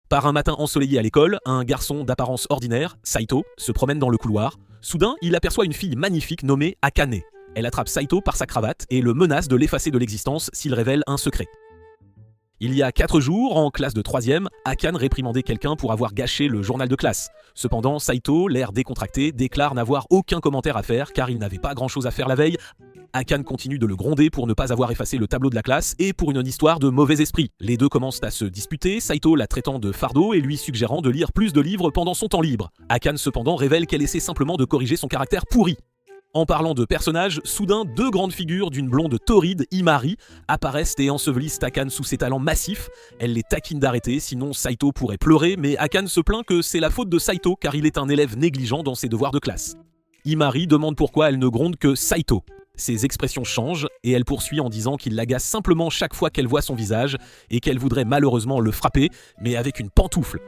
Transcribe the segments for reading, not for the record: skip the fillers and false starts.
Par un matin ensoleillé à l'école, un garçon d'apparence ordinaire, Saito, se promène dans le couloir. Soudain, il aperçoit une fille magnifique nommée Akane. Elle attrape Saito par sa cravate et le menace de l'effacer de l'existence s'il révèle un secret. Il y a 4 jours, en classe de 3e, Akane réprimandait quelqu'un pour avoir gâché le journal de classe. Cependant, Saito, l'air décontracté, déclare n'avoir aucun commentaire à faire car il n'avait pas grand-chose à faire la veille. Akane continue de le gronder pour ne pas avoir effacé le tableau de la classe et pour une histoire de mauvais esprit. Les deux commencent à se disputer, Saito la traitant de fardeau et lui suggérant de lire plus de livres pendant son temps libre. Akane cependant révèle qu'elle essaie simplement de corriger son caractère pourri. En parlant de personnages, soudain 2 grandes figures d'une blonde torride, Imari, apparaissent et ensevelissent Akane sous ses talents massifs. Elle les taquine d'arrêter, sinon Saito pourrait pleurer, mais Akane se plaint que c'est la faute de Saito car il est un élève négligent dans ses devoirs de classe. Imari demande pourquoi elle ne gronde que Saito. Ses expressions changent et elle poursuit en disant qu'il l'agace simplement chaque fois qu'elle voit son visage et qu'elle voudrait malheureusement le frapper, mais avec une pantoufle.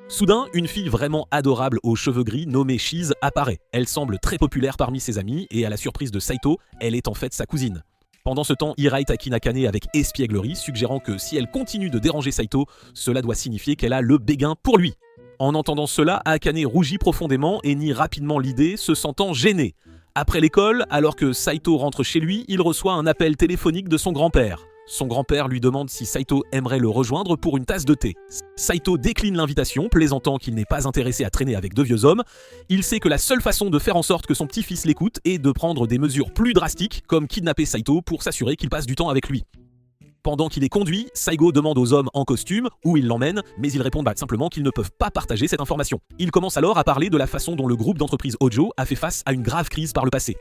Soudain, une fille vraiment adorable aux cheveux gris nommée Shiz apparaît. Elle semble très populaire parmi ses amis et à la surprise de Saito, elle est en fait sa cousine. Pendant ce temps, Hirai taquine Akane avec espièglerie, suggérant que si elle continue de déranger Saito, cela doit signifier qu'elle a le béguin pour lui. En entendant cela, Akane rougit profondément et nie rapidement l'idée, se sentant gêné. Après l'école, alors que Saito rentre chez lui, il reçoit un appel téléphonique de son grand-père. Son grand-père lui demande si Saito aimerait le rejoindre pour une tasse de thé. Saito décline l'invitation, plaisantant qu'il n'est pas intéressé à traîner avec 2 vieux hommes. Il sait que la seule façon de faire en sorte que son petit-fils l'écoute est de prendre des mesures plus drastiques, comme kidnapper Saito pour s'assurer qu'il passe du temps avec lui. Pendant qu'il est conduit, Saigo demande aux hommes en costume où il l'emmène, mais ils répondent simplement qu'ils ne peuvent pas partager cette information. Il commence alors à parler de la façon dont le groupe d'entreprise Hojo a fait face à une grave crise par le passé.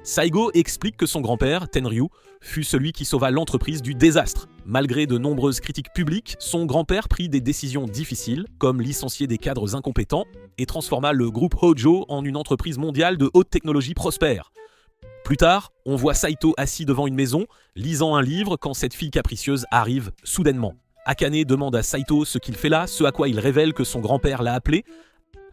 Saigo explique que son grand-père, Tenryu, fut celui qui sauva l'entreprise du désastre. Malgré de nombreuses critiques publiques, son grand-père prit des décisions difficiles, comme licencier des cadres incompétents, et transforma le groupe Hojo en une entreprise mondiale de haute technologie prospère. Plus tard, on voit Saito assis devant une maison, lisant un livre quand cette fille capricieuse arrive soudainement. Akane demande à Saito ce qu'il fait là, ce à quoi il révèle que son grand-père l'a appelé.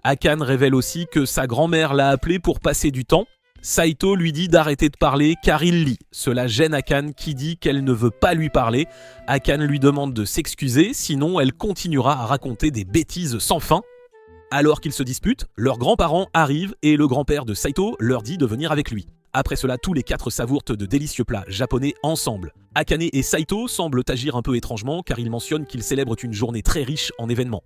Akane révèle aussi que sa grand-mère l'a appelé pour passer du temps. Saito lui dit d'arrêter de parler car il lit. Cela gêne Akane qui dit qu'elle ne veut pas lui parler. Akane lui demande de s'excuser, sinon elle continuera à raconter des bêtises sans fin. Alors qu'ils se disputent, leurs grands-parents arrivent et le grand-père de Saito leur dit de venir avec lui. Après cela, tous les 4 savourent de délicieux plats japonais ensemble. Akane et Saito semblent agir un peu étrangement car ils mentionnent qu'ils célèbrent une journée très riche en événements.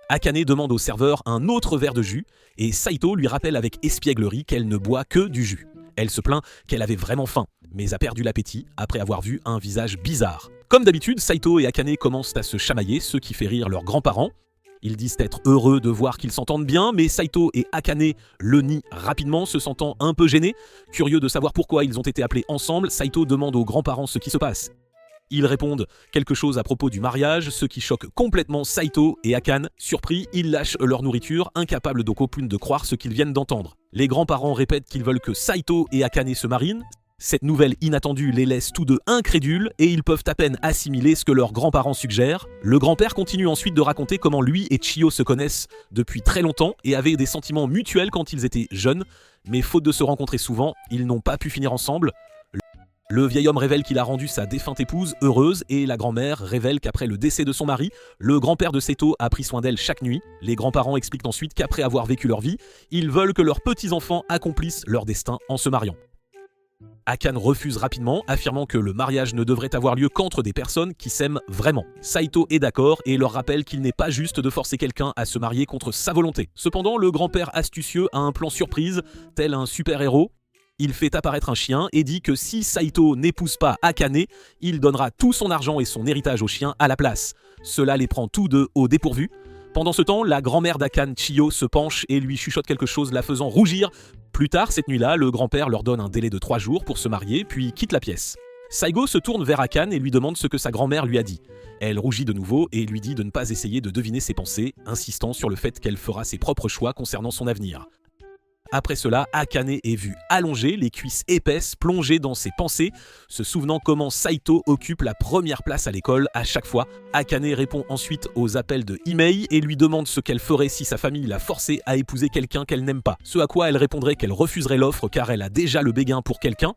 Akane demande au serveur un autre verre de jus et Saito lui rappelle avec espièglerie qu'elle ne boit que du jus. Elle se plaint qu'elle avait vraiment faim, mais a perdu l'appétit après avoir vu un visage bizarre. Comme d'habitude, Saito et Akane commencent à se chamailler, ce qui fait rire leurs grands-parents. Ils disent être heureux de voir qu'ils s'entendent bien, mais Saito et Akane le nient rapidement, se sentant un peu gênés. Curieux de savoir pourquoi ils ont été appelés ensemble, Saito demande aux grands-parents ce qui se passe. Ils répondent quelque chose à propos du mariage, ce qui choque complètement Saito et Akane. Surpris, ils lâchent leur nourriture, incapables d'au copune de croire ce qu'ils viennent d'entendre. Les grands-parents répètent qu'ils veulent que Saito et Akane se marient. Cette nouvelle inattendue les laisse tous deux incrédules et ils peuvent à peine assimiler ce que leurs grands-parents suggèrent. Le grand-père continue ensuite de raconter comment lui et Chiyo se connaissent depuis très longtemps et avaient des sentiments mutuels quand ils étaient jeunes, mais faute de se rencontrer souvent, ils n'ont pas pu finir ensemble. Le vieil homme révèle qu'il a rendu sa défunte épouse heureuse et la grand-mère révèle qu'après le décès de son mari, le grand-père de Saito a pris soin d'elle chaque nuit. Les grands-parents expliquent ensuite qu'après avoir vécu leur vie, ils veulent que leurs petits-enfants accomplissent leur destin en se mariant. Akane refuse rapidement, affirmant que le mariage ne devrait avoir lieu qu'entre des personnes qui s'aiment vraiment. Saito est d'accord et leur rappelle qu'il n'est pas juste de forcer quelqu'un à se marier contre sa volonté. Cependant, le grand-père astucieux a un plan surprise, tel un super-héros. Il fait apparaître un chien et dit que si Saito n'épouse pas Akane, il donnera tout son argent et son héritage au chien à la place. Cela les prend tous deux au dépourvu. Pendant ce temps, la grand-mère d'Akane, Chiyo, se penche et lui chuchote quelque chose la faisant rougir. Plus tard, cette nuit-là, le grand-père leur donne un délai de 3 jours pour se marier, puis quitte la pièce. Saigo se tourne vers Akane et lui demande ce que sa grand-mère lui a dit. Elle rougit de nouveau et lui dit de ne pas essayer de deviner ses pensées, insistant sur le fait qu'elle fera ses propres choix concernant son avenir. Après cela, Akane est vue allongée, les cuisses épaisses, plongée dans ses pensées, se souvenant comment Saito occupe la première place à l'école à chaque fois. Akane répond ensuite aux appels de Imei et lui demande ce qu'elle ferait si sa famille l'a forcée à épouser quelqu'un qu'elle n'aime pas. Ce à quoi elle répondrait qu'elle refuserait l'offre car elle a déjà le béguin pour quelqu'un.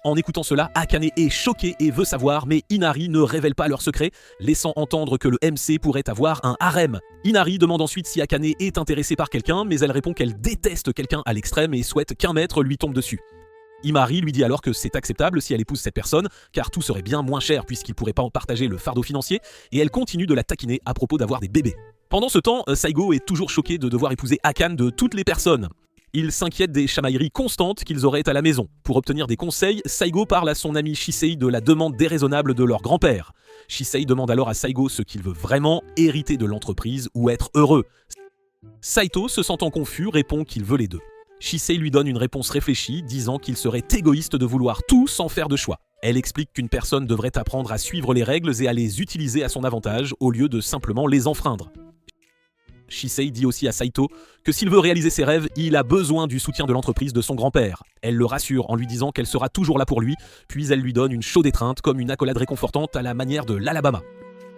En écoutant cela, Akane est choqué et veut savoir, mais Inari ne révèle pas leur secret, laissant entendre que le MC pourrait avoir un harem. Inari demande ensuite si Akane est intéressée par quelqu'un, mais elle répond qu'elle déteste quelqu'un à l'extrême et souhaite qu'un maître lui tombe dessus. Imari lui dit alors que c'est acceptable si elle épouse cette personne, car tout serait bien moins cher puisqu'il pourrait pas en partager le fardeau financier, et elle continue de la taquiner à propos d'avoir des bébés. Pendant ce temps, Saigo est toujours choqué de devoir épouser Akane de toutes les personnes. Il s'inquiète des chamailleries constantes qu'ils auraient à la maison. Pour obtenir des conseils, Saigo parle à son ami Shisei de la demande déraisonnable de leur grand-père. Shisei demande alors à Saigo ce qu'il veut vraiment, hériter de l'entreprise ou être heureux. Saito, se sentant confus, répond qu'il veut les deux. Shisei lui donne une réponse réfléchie, disant qu'il serait égoïste de vouloir tout sans faire de choix. Elle explique qu'une personne devrait apprendre à suivre les règles et à les utiliser à son avantage au lieu de simplement les enfreindre. Shisei dit aussi à Saito que s'il veut réaliser ses rêves, il a besoin du soutien de l'entreprise de son grand-père. Elle le rassure en lui disant qu'elle sera toujours là pour lui, puis elle lui donne une chaude étreinte comme une accolade réconfortante à la manière de l'Alabama.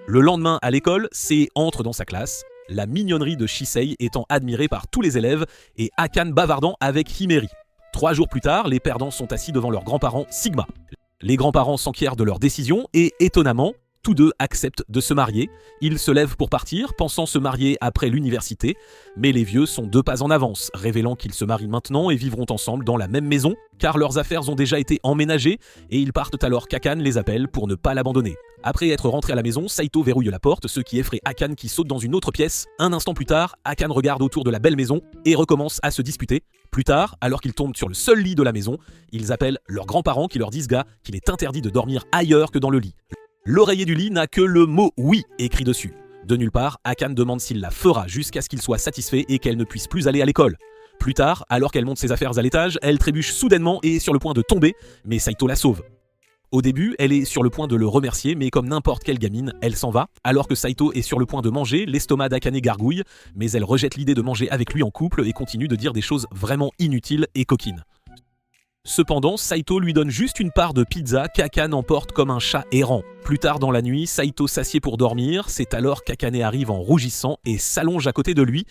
Le lendemain à l'école, C'est entre dans sa classe, la mignonnerie de Shisei étant admirée par tous les élèves et Akane bavardant avec Himeri. 3 jours plus tard, les perdants sont assis devant leurs grands-parents Sigma. Les grands-parents s'enquièrent de leur décision et, étonnamment, tous deux acceptent de se marier. Ils se lèvent pour partir, pensant se marier après l'université, mais les vieux sont 2 pas en avance, révélant qu'ils se marient maintenant et vivront ensemble dans la même maison, car leurs affaires ont déjà été emménagées, et ils partent alors qu'Akane les appelle pour ne pas l'abandonner. Après être rentré à la maison, Saito verrouille la porte, ce qui effraie Akane qui saute dans une autre pièce. Un instant plus tard, Akane regarde autour de la belle maison et recommence à se disputer. Plus tard, alors qu'ils tombent sur le seul lit de la maison, ils appellent leurs grands-parents qui leur disent qu'il est interdit de dormir ailleurs que dans le lit. L'oreiller du lit n'a que le mot « oui » écrit dessus. De nulle part, Akane demande s'il la fera jusqu'à ce qu'il soit satisfait et qu'elle ne puisse plus aller à l'école. Plus tard, alors qu'elle monte ses affaires à l'étage, elle trébuche soudainement et est sur le point de tomber, mais Saito la sauve. Au début, elle est sur le point de le remercier, mais comme n'importe quelle gamine, elle s'en va. Alors que Saito est sur le point de manger, l'estomac d'Akane gargouille, mais elle rejette l'idée de manger avec lui en couple et continue de dire des choses vraiment inutiles et coquines. Cependant, Saito lui donne juste une part de pizza qu'Akane emporte comme un chat errant. Plus tard dans la nuit, Saito s'assied pour dormir, c'est alors qu'Akane arrive en rougissant et s'allonge à côté de lui.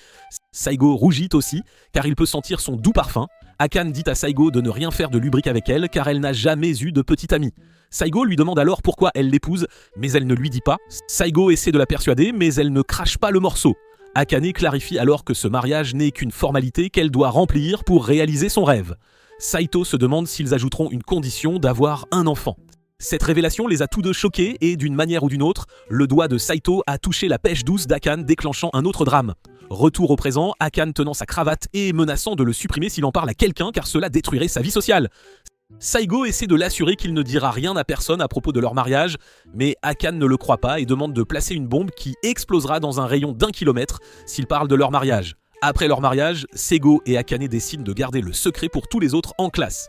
Saigo rougit aussi, car il peut sentir son doux parfum. Akane dit à Saigo de ne rien faire de lubrique avec elle, car elle n'a jamais eu de petite amie. Saigo lui demande alors pourquoi elle l'épouse, mais elle ne lui dit pas. Saigo essaie de la persuader, mais elle ne crache pas le morceau. Akane clarifie alors que ce mariage n'est qu'une formalité qu'elle doit remplir pour réaliser son rêve. Saito se demande s'ils ajouteront une condition d'avoir un enfant. Cette révélation les a tous deux choqués et d'une manière ou d'une autre, le doigt de Saito a touché la pêche douce d'Akane déclenchant un autre drame. Retour au présent, Akane tenant sa cravate et menaçant de le supprimer s'il en parle à quelqu'un car cela détruirait sa vie sociale. Saigo essaie de l'assurer qu'il ne dira rien à personne à propos de leur mariage, mais Akane ne le croit pas et demande de placer une bombe qui explosera dans un rayon d'1 kilomètre s'ils parlent de leur mariage. Après leur mariage, Seigo et Akane décident de garder le secret pour tous les autres en classe.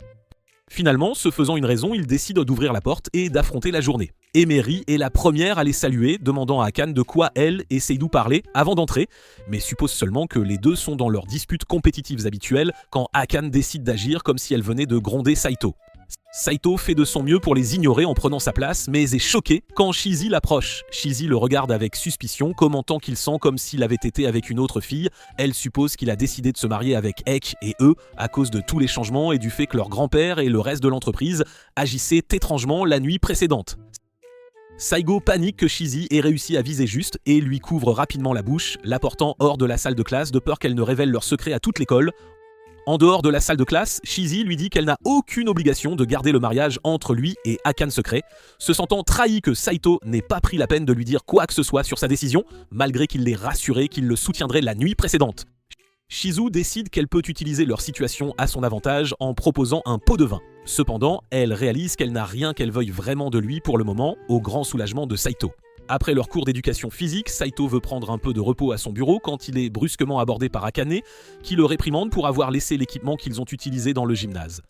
Finalement, se faisant une raison, ils décident d'ouvrir la porte et d'affronter la journée. Emery est la première à les saluer, demandant à Akane de quoi elle et Seido parlaient avant d'entrer, mais suppose seulement que les deux sont dans leurs disputes compétitives habituelles quand Akane décide d'agir comme si elle venait de gronder Saito. Saito fait de son mieux pour les ignorer en prenant sa place, mais est choqué quand Shizi l'approche. Shizi le regarde avec suspicion, commentant qu'il sent comme s'il avait été avec une autre fille. Elle suppose qu'il a décidé de se marier avec Ek et eux à cause de tous les changements et du fait que leur grand-père et le reste de l'entreprise agissaient étrangement la nuit précédente. Saigo panique que Shizi ait réussi à viser juste et lui couvre rapidement la bouche, l'apportant hors de la salle de classe de peur qu'elle ne révèle leur secret à toute l'école. En dehors de la salle de classe, Shizi lui dit qu'elle n'a aucune obligation de garder le mariage entre lui et Akane secret, se sentant trahi que Saito n'ait pas pris la peine de lui dire quoi que ce soit sur sa décision, malgré qu'il l'ait rassuré qu'il le soutiendrait la nuit précédente. Shizu décide qu'elle peut utiliser leur situation à son avantage en proposant un pot de vin. Cependant, elle réalise qu'elle n'a rien qu'elle veuille vraiment de lui pour le moment, au grand soulagement de Saito. Après leur cours d'éducation physique, Saito veut prendre un peu de repos à son bureau quand il est brusquement abordé par Akane, qui le réprimande pour avoir laissé l'équipement qu'ils ont utilisé dans le gymnase.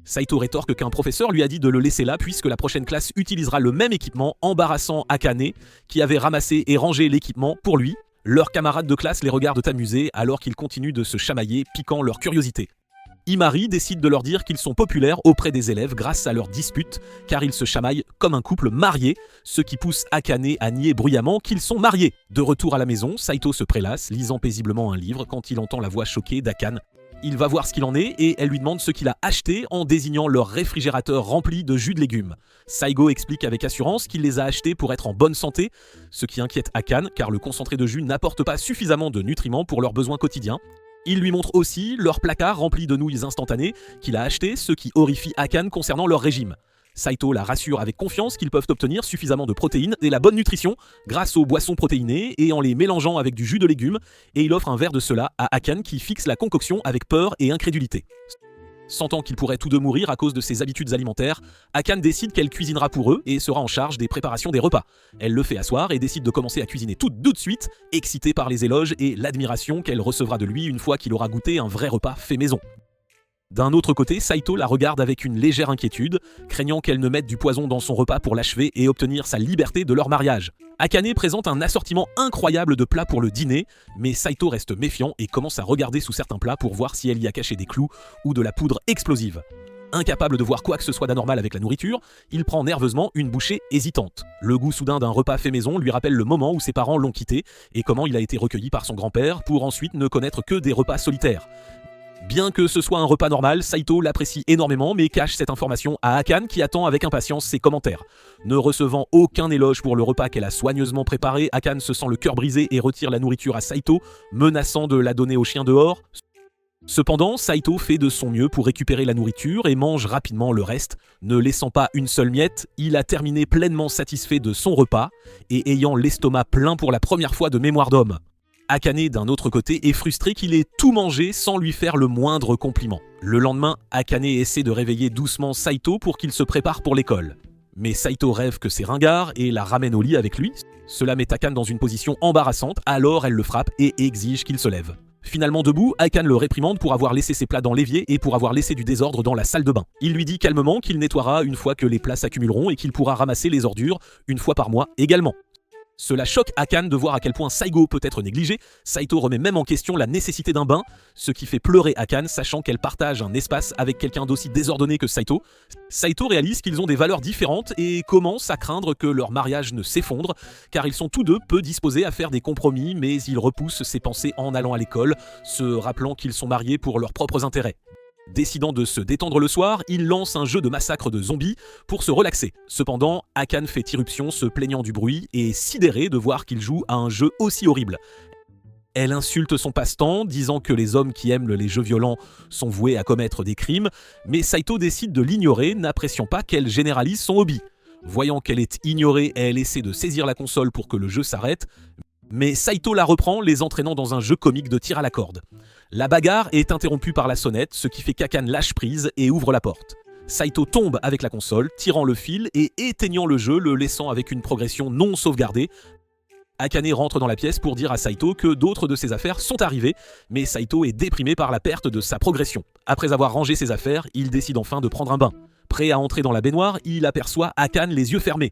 Saito rétorque qu'un professeur lui a dit de le laisser là puisque la prochaine classe utilisera le même équipement, embarrassant Akane, qui avait ramassé et rangé l'équipement pour lui. Leurs camarades de classe les regardent amusés alors qu'ils continuent de se chamailler, piquant leur curiosité. Imari décide de leur dire qu'ils sont populaires auprès des élèves grâce à leurs disputes, car ils se chamaillent comme un couple marié, ce qui pousse Akane à nier bruyamment qu'ils sont mariés. De retour à la maison, Saito se prélasse, lisant paisiblement un livre quand il entend la voix choquée d'Akane. Il va voir ce qu'il en est et elle lui demande ce qu'il a acheté en désignant leur réfrigérateur rempli de jus de légumes. Saigo explique avec assurance qu'il les a achetés pour être en bonne santé, ce qui inquiète Akane car le concentré de jus n'apporte pas suffisamment de nutriments pour leurs besoins quotidiens. Il lui montre aussi leur placard rempli de nouilles instantanées qu'il a acheté, ce qui horrifie Akane concernant leur régime. Saito la rassure avec confiance qu'ils peuvent obtenir suffisamment de protéines et la bonne nutrition grâce aux boissons protéinées et en les mélangeant avec du jus de légumes, et il offre un verre de cela à Akane qui fixe la concoction avec peur et incrédulité. Sentant qu'ils pourraient tous deux mourir à cause de ses habitudes alimentaires, Akane décide qu'elle cuisinera pour eux et sera en charge des préparations des repas. Elle le fait asseoir et décide de commencer à cuisiner tout de suite, excitée par les éloges et l'admiration qu'elle recevra de lui une fois qu'il aura goûté un vrai repas fait maison. D'un autre côté, Saito la regarde avec une légère inquiétude, craignant qu'elle ne mette du poison dans son repas pour l'achever et obtenir sa liberté de leur mariage. Akane présente un assortiment incroyable de plats pour le dîner, mais Saito reste méfiant et commence à regarder sous certains plats pour voir si elle y a caché des clous ou de la poudre explosive. Incapable de voir quoi que ce soit d'anormal avec la nourriture, il prend nerveusement une bouchée hésitante. Le goût soudain d'un repas fait maison lui rappelle le moment où ses parents l'ont quitté et comment il a été recueilli par son grand-père pour ensuite ne connaître que des repas solitaires. Bien que ce soit un repas normal, Saito l'apprécie énormément mais cache cette information à Akane qui attend avec impatience ses commentaires. Ne recevant aucun éloge pour le repas qu'elle a soigneusement préparé, Akane se sent le cœur brisé et retire la nourriture à Saito, menaçant de la donner aux chiens dehors. Cependant, Saito fait de son mieux pour récupérer la nourriture et mange rapidement le reste. Ne laissant pas une seule miette, il a terminé pleinement satisfait de son repas et ayant l'estomac plein pour la première fois de mémoire d'homme. Akane, d'un autre côté, est frustré qu'il ait tout mangé sans lui faire le moindre compliment. Le lendemain, Akane essaie de réveiller doucement Saito pour qu'il se prépare pour l'école. Mais Saito rêve que c'est ringard et la ramène au lit avec lui. Cela met Akane dans une position embarrassante, alors elle le frappe et exige qu'il se lève. Finalement debout, Akane le réprimande pour avoir laissé ses plats dans l'évier et pour avoir laissé du désordre dans la salle de bain. Il lui dit calmement qu'il nettoiera une fois que les plats s'accumuleront et qu'il pourra ramasser les ordures une fois par mois également. Cela choque Akane de voir à quel point Saigo peut être négligé. Saito remet même en question la nécessité d'un bain, ce qui fait pleurer Akane sachant qu'elle partage un espace avec quelqu'un d'aussi désordonné que Saito. Saito réalise qu'ils ont des valeurs différentes et commence à craindre que leur mariage ne s'effondre, car ils sont tous deux peu disposés à faire des compromis, mais il repousse ses pensées en allant à l'école, se rappelant qu'ils sont mariés pour leurs propres intérêts. Décidant de se détendre le soir, il lance un jeu de massacre de zombies pour se relaxer. Cependant, Akane fait irruption se plaignant du bruit et sidéré de voir qu'il joue à un jeu aussi horrible. Elle insulte son passe-temps, disant que les hommes qui aiment les jeux violents sont voués à commettre des crimes, mais Saito décide de l'ignorer, n'appréciant pas qu'elle généralise son hobby. Voyant qu'elle est ignorée, elle essaie de saisir la console pour que le jeu s'arrête, mais Saito la reprend, les entraînant dans un jeu comique de tir à la corde. La bagarre est interrompue par la sonnette, ce qui fait qu'Akane lâche prise et ouvre la porte. Saito tombe avec la console, tirant le fil et éteignant le jeu, le laissant avec une progression non sauvegardée. Akane rentre dans la pièce pour dire à Saito que d'autres de ses affaires sont arrivées, mais Saito est déprimé par la perte de sa progression. Après avoir rangé ses affaires, il décide enfin de prendre un bain. Prêt à entrer dans la baignoire, il aperçoit Akane les yeux fermés.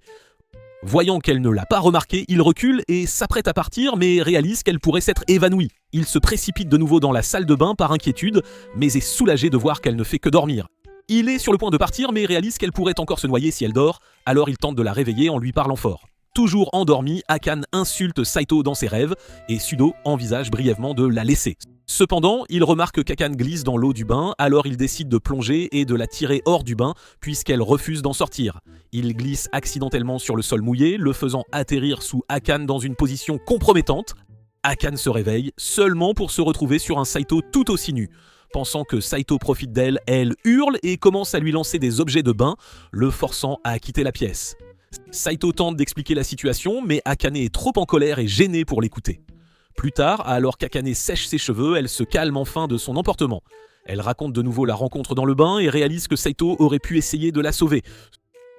Voyant qu'elle ne l'a pas remarqué, il recule et s'apprête à partir, mais réalise qu'elle pourrait s'être évanouie. Il se précipite de nouveau dans la salle de bain par inquiétude, mais est soulagé de voir qu'elle ne fait que dormir. Il est sur le point de partir, mais réalise qu'elle pourrait encore se noyer si elle dort, alors il tente de la réveiller en lui parlant fort. Toujours endormi, Akane insulte Saito dans ses rêves, et Sudo envisage brièvement de la laisser. Cependant, il remarque qu'Akane glisse dans l'eau du bain, alors il décide de plonger et de la tirer hors du bain, puisqu'elle refuse d'en sortir. Il glisse accidentellement sur le sol mouillé, le faisant atterrir sous Akane dans une position compromettante. Akane se réveille, seulement pour se retrouver sur un Saito tout aussi nu. Pensant que Saito profite d'elle, elle hurle et commence à lui lancer des objets de bain, le forçant à quitter la pièce. Saito tente d'expliquer la situation, mais Akane est trop en colère et gênée pour l'écouter. Plus tard, alors qu'Akane sèche ses cheveux, elle se calme enfin de son emportement. Elle raconte de nouveau la rencontre dans le bain et réalise que Saito aurait pu essayer de la sauver.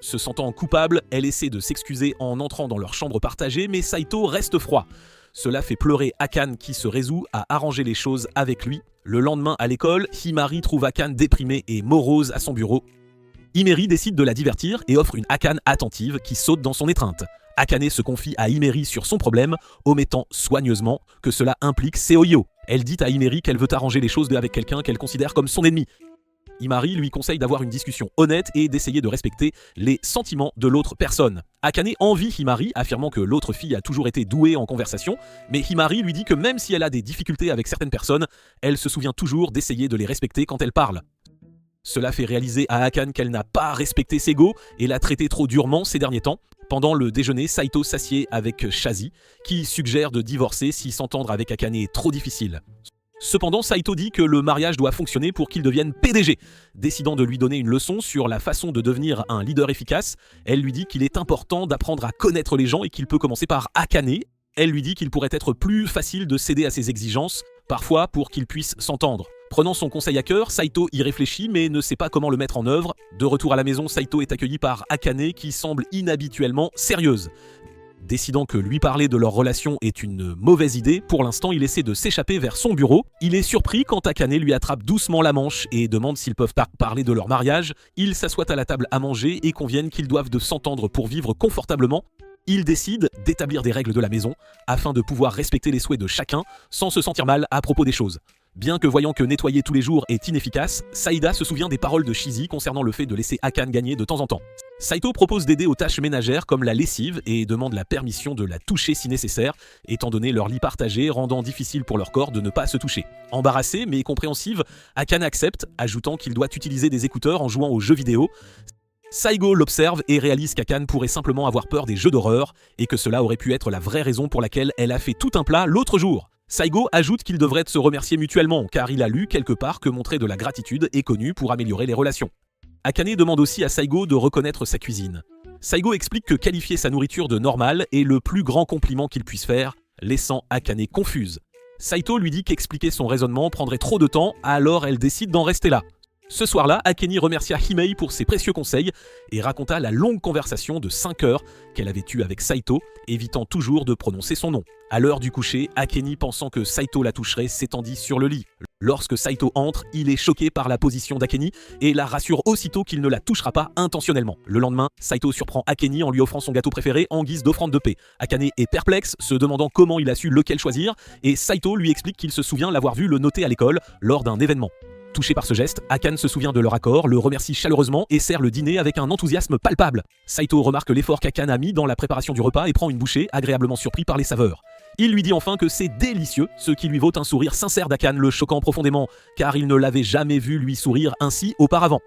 Se sentant coupable, elle essaie de s'excuser en entrant dans leur chambre partagée, mais Saito reste froid. Cela fait pleurer Akane qui se résout à arranger les choses avec lui. Le lendemain à l'école, Himari trouve Akane déprimée et morose à son bureau. Himeri décide de la divertir et offre une Akane attentive qui saute dans son étreinte. Akane se confie à Himeri sur son problème, omettant soigneusement que cela implique Seoyo. Elle dit à Himeri qu'elle veut arranger les choses avec quelqu'un qu'elle considère comme son ennemi. Himari lui conseille d'avoir une discussion honnête et d'essayer de respecter les sentiments de l'autre personne. Akane envie Himari, affirmant que l'autre fille a toujours été douée en conversation, mais Himari lui dit que même si elle a des difficultés avec certaines personnes, elle se souvient toujours d'essayer de les respecter quand elle parle. Cela fait réaliser à Akane qu'elle n'a pas respecté Seigo et l'a traité trop durement ces derniers temps. Pendant le déjeuner, Saito s'assied avec Shazi, qui suggère de divorcer si s'entendre avec Akane est trop difficile. Cependant, Saito dit que le mariage doit fonctionner pour qu'il devienne PDG. Décidant de lui donner une leçon sur la façon de devenir un leader efficace, elle lui dit qu'il est important d'apprendre à connaître les gens et qu'il peut commencer par Akane. Elle lui dit qu'il pourrait être plus facile de céder à ses exigences, parfois pour qu'ils puissent s'entendre. Prenant son conseil à cœur, Saito y réfléchit mais ne sait pas comment le mettre en œuvre. De retour à la maison, Saito est accueilli par Akane qui semble inhabituellement sérieuse. Décidant que lui parler de leur relation est une mauvaise idée, pour l'instant il essaie de s'échapper vers son bureau. Il est surpris quand Akane lui attrape doucement la manche et demande s'ils peuvent parler de leur mariage. Ils s'assoient à la table à manger et conviennent qu'ils doivent de s'entendre pour vivre confortablement. Ils décident d'établir des règles de la maison afin de pouvoir respecter les souhaits de chacun sans se sentir mal à propos des choses. Bien que voyant que nettoyer tous les jours est inefficace, Saïda se souvient des paroles de Shizi concernant le fait de laisser Akane gagner de temps en temps. Saito propose d'aider aux tâches ménagères comme la lessive et demande la permission de la toucher si nécessaire, étant donné leur lit partagé rendant difficile pour leur corps de ne pas se toucher. Embarrassée mais compréhensive, Akane accepte, ajoutant qu'il doit utiliser des écouteurs en jouant aux jeux vidéo. Saigo l'observe et réalise qu'Akane pourrait simplement avoir peur des jeux d'horreur et que cela aurait pu être la vraie raison pour laquelle elle a fait tout un plat l'autre jour. Saigo ajoute qu'ils devraient se remercier mutuellement car il a lu quelque part que montrer de la gratitude est connu pour améliorer les relations. Akane demande aussi à Saigo de reconnaître sa cuisine. Saigo explique que qualifier sa nourriture de normale est le plus grand compliment qu'il puisse faire, laissant Akane confuse. Saito lui dit qu'expliquer son raisonnement prendrait trop de temps, alors elle décide d'en rester là. Ce soir-là, Akane remercia Himei pour ses précieux conseils et raconta la longue conversation de 5 heures qu'elle avait eue avec Saito, évitant toujours de prononcer son nom. À l'heure du coucher, Akane, pensant que Saito la toucherait, s'étendit sur le lit. Lorsque Saito entre, il est choqué par la position d'Akane et la rassure aussitôt qu'il ne la touchera pas intentionnellement. Le lendemain, Saito surprend Akane en lui offrant son gâteau préféré en guise d'offrande de paix. Akane est perplexe, se demandant comment il a su lequel choisir, et Saito lui explique qu'il se souvient l'avoir vu le noter à l'école lors d'un événement. Touché par ce geste, Akane se souvient de leur accord, le remercie chaleureusement et sert le dîner avec un enthousiasme palpable. Saito remarque l'effort qu'Akane a mis dans la préparation du repas et prend une bouchée, agréablement surpris par les saveurs. Il lui dit enfin que c'est délicieux, ce qui lui vaut un sourire sincère d'Akane, le choquant profondément, car il ne l'avait jamais vu lui sourire ainsi auparavant.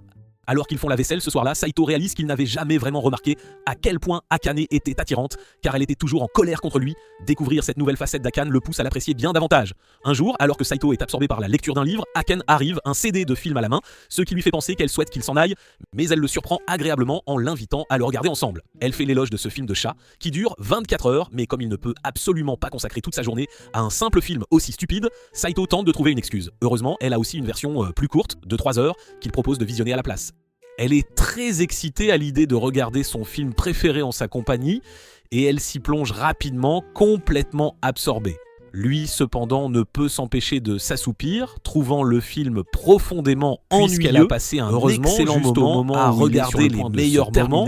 Alors qu'ils font la vaisselle ce soir-là, Saito réalise qu'il n'avait jamais vraiment remarqué à quel point Akane était attirante, car elle était toujours en colère contre lui. Découvrir cette nouvelle facette d'Akane le pousse à l'apprécier bien davantage. Un jour, alors que Saito est absorbé par la lecture d'un livre, Akane arrive, un CD de film à la main, ce qui lui fait penser qu'elle souhaite qu'il s'en aille, mais elle le surprend agréablement en l'invitant à le regarder ensemble. Elle fait l'éloge de ce film de chat, qui dure 24 heures, mais comme il ne peut absolument pas consacrer toute sa journée à un simple film aussi stupide, Saito tente de trouver une excuse. Heureusement, elle a aussi une version plus courte, de 3 heures, qu'il propose de visionner à la place. Elle est très excitée à l'idée de regarder son film préféré en sa compagnie et elle s'y plonge rapidement, complètement absorbée. Lui, cependant, ne peut s'empêcher de s'assoupir, trouvant le film profondément ennuyeux. Puisqu'elle a passé un excellent moment à regarder les meilleurs moments,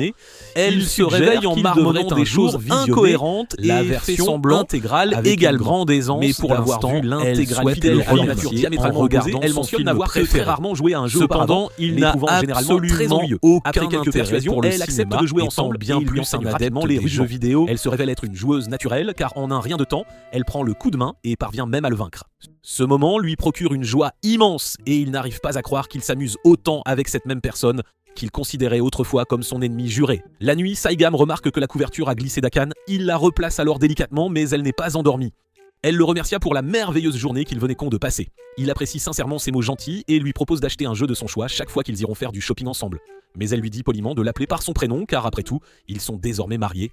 elle se réveille en marmonnant des choses incohérentes et fait semblant intégrale également. Grande aisance, mais pour l'avoir vu l'intégralité de la nature diamétralement opposée, elle mentionne n'avoir que très rarement joué à un jeu auparavant. Il n'a absolument aucun intérêt pour le cinéma. Elle accepte de jouer ensemble, bien plus un adepte les jeux vidéo. Elle se révèle être une joueuse naturelle, car en un rien de temps, elle prend le coup de main et parvient même à le vaincre. Ce moment lui procure une joie immense et il n'arrive pas à croire qu'il s'amuse autant avec cette même personne qu'il considérait autrefois comme son ennemi juré. La nuit, Saigam remarque que la couverture a glissé d'Akane, il la replace alors délicatement mais elle n'est pas endormie. Elle le remercia pour la merveilleuse journée qu'il venait de passer. Il apprécie sincèrement ses mots gentils et lui propose d'acheter un jeu de son choix chaque fois qu'ils iront faire du shopping ensemble. Mais elle lui dit poliment de l'appeler par son prénom car après tout, ils sont désormais mariés.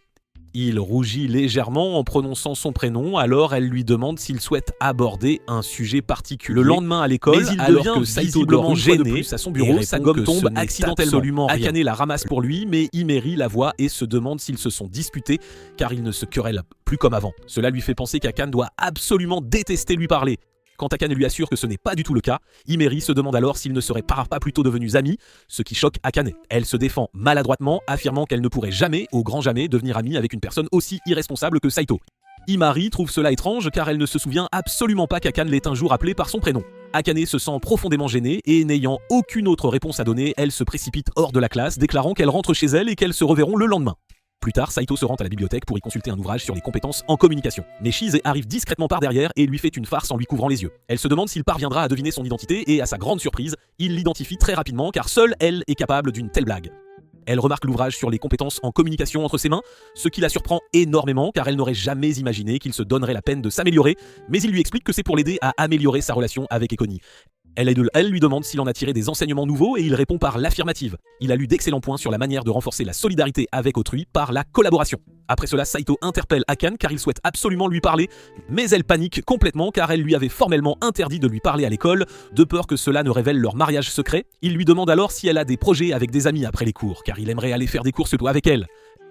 Il rougit légèrement en prononçant son prénom, alors elle lui demande s'il souhaite aborder un sujet particulier. Le lendemain à l'école, alors que Saito dort gêné à son bureau, sa gomme tombe accidentellement. Akane la ramasse pour lui, mais Himeri la voit et se demande s'ils se sont disputés, car ils ne se querellent plus comme avant. Cela lui fait penser qu'Akane doit absolument détester lui parler. Quand Akane lui assure que ce n'est pas du tout le cas, Himeri se demande alors s'ils ne seraient pas plutôt devenus amis, ce qui choque Akane. Elle se défend maladroitement, affirmant qu'elle ne pourrait jamais, au grand jamais, devenir amie avec une personne aussi irresponsable que Saito. Himari trouve cela étrange car elle ne se souvient absolument pas qu'Akane l'ait un jour appelé par son prénom. Akane se sent profondément gênée et n'ayant aucune autre réponse à donner, elle se précipite hors de la classe, déclarant qu'elle rentre chez elle et qu'elles se reverront le lendemain. Plus tard, Saito se rend à la bibliothèque pour y consulter un ouvrage sur les compétences en communication. Mais Shise arrive discrètement par derrière et lui fait une farce en lui couvrant les yeux. Elle se demande s'il parviendra à deviner son identité et à sa grande surprise, il l'identifie très rapidement car seule elle est capable d'une telle blague. Elle remarque l'ouvrage sur les compétences en communication entre ses mains, ce qui la surprend énormément car elle n'aurait jamais imaginé qu'il se donnerait la peine de s'améliorer, mais il lui explique que c'est pour l'aider à améliorer sa relation avec Ekoni. Elle lui demande s'il en a tiré des enseignements nouveaux et il répond par l'affirmative. Il a lu d'excellents points sur la manière de renforcer la solidarité avec autrui par la collaboration. Après cela, Saito interpelle Akane car il souhaite absolument lui parler, mais elle panique complètement car elle lui avait formellement interdit de lui parler à l'école, de peur que cela ne révèle leur mariage secret. Il lui demande alors si elle a des projets avec des amis après les cours, car il aimerait aller faire des courses avec elle.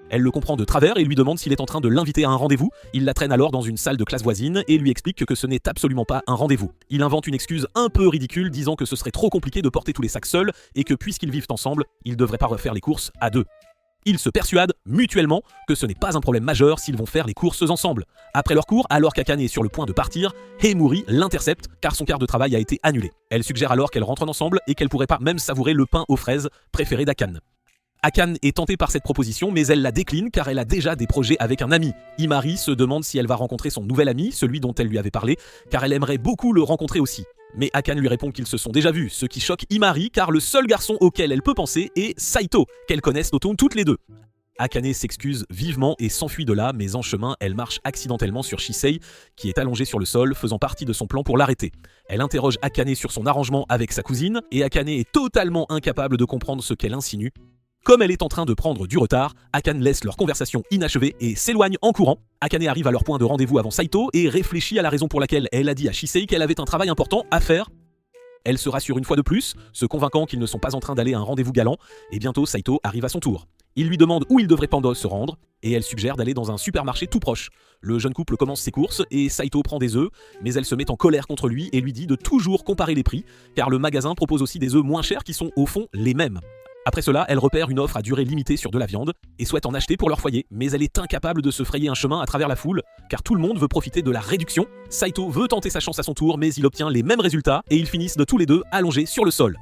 Elle le comprend de travers et lui demande s'il est en train de l'inviter à un rendez-vous. Il la traîne alors dans une salle de classe voisine et lui explique que ce n'est absolument pas un rendez-vous. Il invente une excuse un peu ridicule disant que ce serait trop compliqué de porter tous les sacs seuls et que puisqu'ils vivent ensemble, ils ne devraient pas refaire les courses à deux. Ils se persuadent mutuellement que ce n'est pas un problème majeur s'ils vont faire les courses ensemble. Après leur cours, alors qu'Akane est sur le point de partir, Heimuri l'intercepte car son quart de travail a été annulé. Elle suggère alors qu'elles rentrent ensemble et qu'elle pourrait pas même savourer le pain aux fraises préféré d'Akane. Akane est tentée par cette proposition, mais elle la décline car elle a déjà des projets avec un ami. Imari se demande si elle va rencontrer son nouvel ami, celui dont elle lui avait parlé, car elle aimerait beaucoup le rencontrer aussi. Mais Akane lui répond qu'ils se sont déjà vus, ce qui choque Imari car le seul garçon auquel elle peut penser est Saito, qu'elles connaissent toutes les deux. Akane s'excuse vivement et s'enfuit de là, mais en chemin, elle marche accidentellement sur Shisei, qui est allongé sur le sol, faisant partie de son plan pour l'arrêter. Elle interroge Akane sur son arrangement avec sa cousine, et Akane est totalement incapable de comprendre ce qu'elle insinue. Comme elle est en train de prendre du retard, Akane laisse leur conversation inachevée et s'éloigne en courant. Akane arrive à leur point de rendez-vous avant Saito et réfléchit à la raison pour laquelle elle a dit à Shisei qu'elle avait un travail important à faire. Elle se rassure une fois de plus, se convainquant qu'ils ne sont pas en train d'aller à un rendez-vous galant, et bientôt Saito arrive à son tour. Il lui demande où il devrait se rendre, et elle suggère d'aller dans un supermarché tout proche. Le jeune couple commence ses courses, et Saito prend des œufs, mais elle se met en colère contre lui et lui dit de toujours comparer les prix, car le magasin propose aussi des œufs moins chers qui sont au fond les mêmes. Après cela, elle repère une offre à durée limitée sur de la viande et souhaite en acheter pour leur foyer, mais elle est incapable de se frayer un chemin à travers la foule, car tout le monde veut profiter de la réduction. Saito veut tenter sa chance à son tour, mais il obtient les mêmes résultats et ils finissent de tous les deux allongés sur le sol.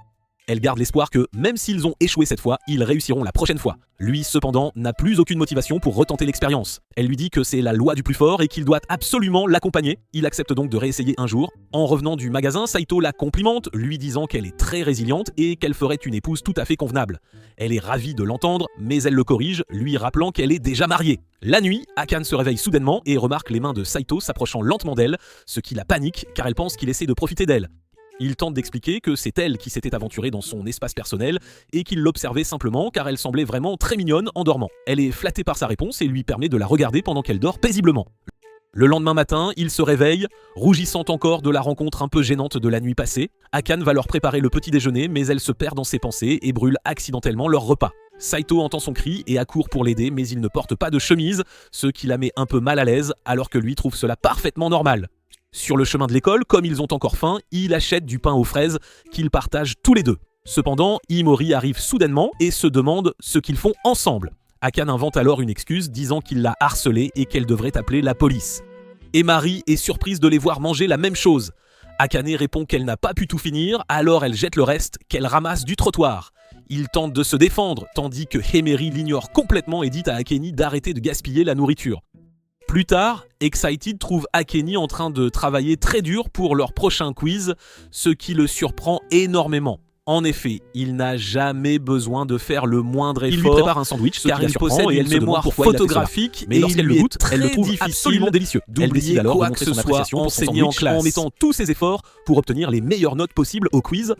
Elle garde l'espoir que, même s'ils ont échoué cette fois, ils réussiront la prochaine fois. Lui, cependant, n'a plus aucune motivation pour retenter l'expérience. Elle lui dit que c'est la loi du plus fort et qu'il doit absolument l'accompagner. Il accepte donc de réessayer un jour. En revenant du magasin, Saito la complimente, lui disant qu'elle est très résiliente et qu'elle ferait une épouse tout à fait convenable. Elle est ravie de l'entendre, mais elle le corrige, lui rappelant qu'elle est déjà mariée. La nuit, Akane se réveille soudainement et remarque les mains de Saito s'approchant lentement d'elle, ce qui la panique car elle pense qu'il essaie de profiter d'elle. Il tente d'expliquer que c'est elle qui s'était aventurée dans son espace personnel et qu'il l'observait simplement car elle semblait vraiment très mignonne en dormant. Elle est flattée par sa réponse et lui permet de la regarder pendant qu'elle dort paisiblement. Le lendemain matin, il se réveille, rougissant encore de la rencontre un peu gênante de la nuit passée. Akane va leur préparer le petit déjeuner, mais elle se perd dans ses pensées et brûle accidentellement leur repas. Saito entend son cri et accourt pour l'aider, mais il ne porte pas de chemise, ce qui la met un peu mal à l'aise, alors que lui trouve cela parfaitement normal. Sur le chemin de l'école, comme ils ont encore faim, il achète du pain aux fraises qu'ils partagent tous les deux. Cependant, Imori arrive soudainement et se demande ce qu'ils font ensemble. Akane invente alors une excuse disant qu'il l'a harcelée et qu'elle devrait appeler la police. Emari est surprise de les voir manger la même chose. Akane répond qu'elle n'a pas pu tout finir, alors elle jette le reste qu'elle ramasse du trottoir. Il tente de se défendre, tandis que Heimeri l'ignore complètement et dit à Akane d'arrêter de gaspiller la nourriture. Plus tard, Excited trouve Akane en train de travailler très dur pour leur prochain quiz, ce qui le surprend énormément. En effet, il n'a jamais besoin de faire le moindre effort. Il lui prépare un sandwich, car il possède une mémoire photographique, mais lorsqu'elle le goûte, elle le trouve absolument délicieux. Elle décide alors de montrer son appréciation pour son sandwich en mettant tous ses efforts pour obtenir les meilleures notes possibles au quiz.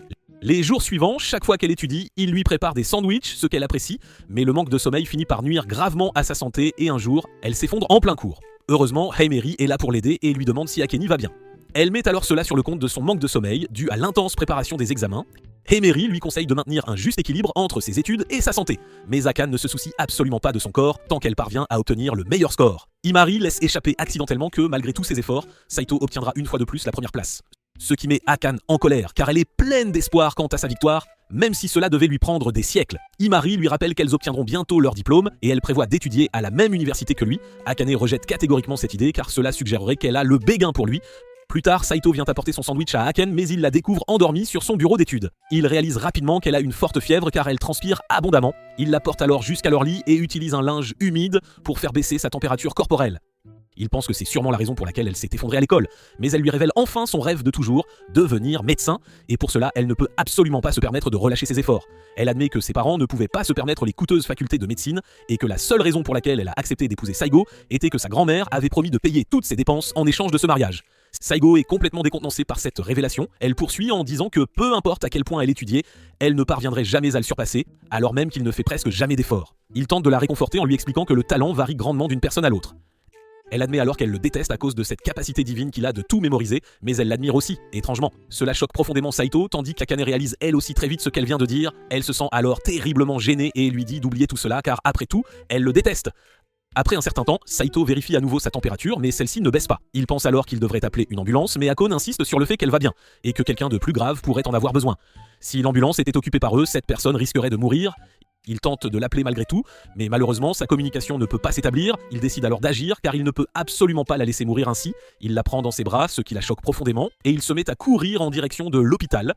Les jours suivants, chaque fois qu'elle étudie, il lui prépare des sandwichs, ce qu'elle apprécie, mais le manque de sommeil finit par nuire gravement à sa santé et un jour, elle s'effondre en plein cours. Heureusement, Heimeri est là pour l'aider et lui demande si Akane va bien. Elle met alors cela sur le compte de son manque de sommeil, dû à l'intense préparation des examens. Heimeri lui conseille de maintenir un juste équilibre entre ses études et sa santé. Mais Akane ne se soucie absolument pas de son corps tant qu'elle parvient à obtenir le meilleur score. Imari laisse échapper accidentellement que, malgré tous ses efforts, Saito obtiendra une fois de plus la première place. Ce qui met Akane en colère, car elle est pleine d'espoir quant à sa victoire, même si cela devait lui prendre des siècles. Imari lui rappelle qu'elles obtiendront bientôt leur diplôme et elle prévoit d'étudier à la même université que lui. Akane rejette catégoriquement cette idée car cela suggérerait qu'elle a le béguin pour lui. Plus tard, Saito vient apporter son sandwich à Aken, mais il la découvre endormie sur son bureau d'études. Il réalise rapidement qu'elle a une forte fièvre car elle transpire abondamment. Il la porte alors jusqu'à leur lit et utilise un linge humide pour faire baisser sa température corporelle. Il pense que c'est sûrement la raison pour laquelle elle s'est effondrée à l'école, mais elle lui révèle enfin son rêve de toujours, devenir médecin, et pour cela, elle ne peut absolument pas se permettre de relâcher ses efforts. Elle admet que ses parents ne pouvaient pas se permettre les coûteuses facultés de médecine, et que la seule raison pour laquelle elle a accepté d'épouser Saigo était que sa grand-mère avait promis de payer toutes ses dépenses en échange de ce mariage. Saigo est complètement décontenancée par cette révélation, elle poursuit en disant que peu importe à quel point elle étudiait, elle ne parviendrait jamais à le surpasser, alors même qu'il ne fait presque jamais d'efforts. Il tente de la réconforter en lui expliquant que le talent varie grandement d'une personne à l'autre. Elle admet alors qu'elle le déteste à cause de cette capacité divine qu'il a de tout mémoriser, mais elle l'admire aussi, étrangement. Cela choque profondément Saito, tandis qu'Akane réalise elle aussi très vite ce qu'elle vient de dire. Elle se sent alors terriblement gênée et lui dit d'oublier tout cela car après tout, elle le déteste. Après un certain temps, Saito vérifie à nouveau sa température, mais celle-ci ne baisse pas. Il pense alors qu'il devrait appeler une ambulance, mais Akane insiste sur le fait qu'elle va bien, et que quelqu'un de plus grave pourrait en avoir besoin. Si l'ambulance était occupée par eux, cette personne risquerait de mourir. Il tente de l'appeler malgré tout, mais malheureusement sa communication ne peut pas s'établir. Il décide alors d'agir car il ne peut absolument pas la laisser mourir ainsi. Il la prend dans ses bras, ce qui la choque profondément, et il se met à courir en direction de l'hôpital.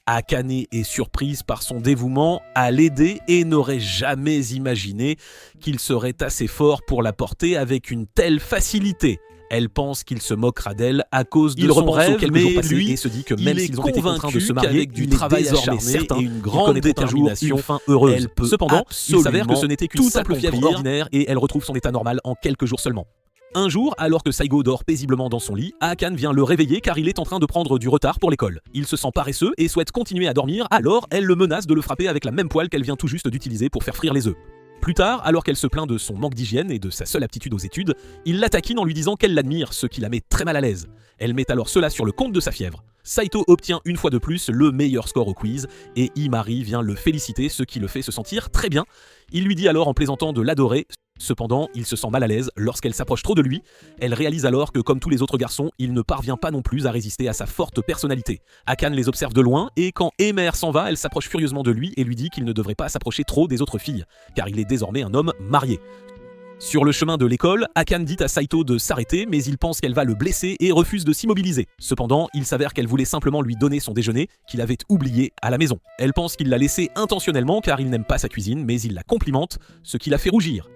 Akane est surprise par son dévouement à l'aider et n'aurait jamais imaginé qu'il serait assez fort pour la porter avec une telle facilité. Elle pense qu'il se moquera d'elle à cause de son rêve, mais lui et se dit que même s'ils ont été contraints de se marier, avec du travail acharné et une grande détermination, une fin heureuse. Cependant, il s'avère que ce n'était qu'une simple fièvre ordinaire et elle retrouve son état normal en quelques jours seulement. Un jour, alors que Saigo dort paisiblement dans son lit, Akane vient le réveiller car il est en train de prendre du retard pour l'école. Il se sent paresseux et souhaite continuer à dormir, alors elle le menace de le frapper avec la même poêle qu'elle vient tout juste d'utiliser pour faire frire les œufs. Plus tard, alors qu'elle se plaint de son manque d'hygiène et de sa seule aptitude aux études, il la taquine en lui disant qu'elle l'admire, ce qui la met très mal à l'aise. Elle met alors cela sur le compte de sa fièvre. Saito obtient une fois de plus le meilleur score au quiz et Imari vient le féliciter, ce qui le fait se sentir très bien. Il lui dit alors en plaisantant de l'adorer. Cependant, il se sent mal à l'aise lorsqu'elle s'approche trop de lui. Elle réalise alors que, comme tous les autres garçons, il ne parvient pas non plus à résister à sa forte personnalité. Akane les observe de loin et quand Emer s'en va, elle s'approche furieusement de lui et lui dit qu'il ne devrait pas s'approcher trop des autres filles, car il est désormais un homme marié. Sur le chemin de l'école, Akane dit à Saito de s'arrêter, mais il pense qu'elle va le blesser et refuse de s'immobiliser. Cependant, il s'avère qu'elle voulait simplement lui donner son déjeuner, qu'il avait oublié à la maison. Elle pense qu'il l'a laissé intentionnellement car il n'aime pas sa cuisine, mais il la complimente, ce qui la fait rougir.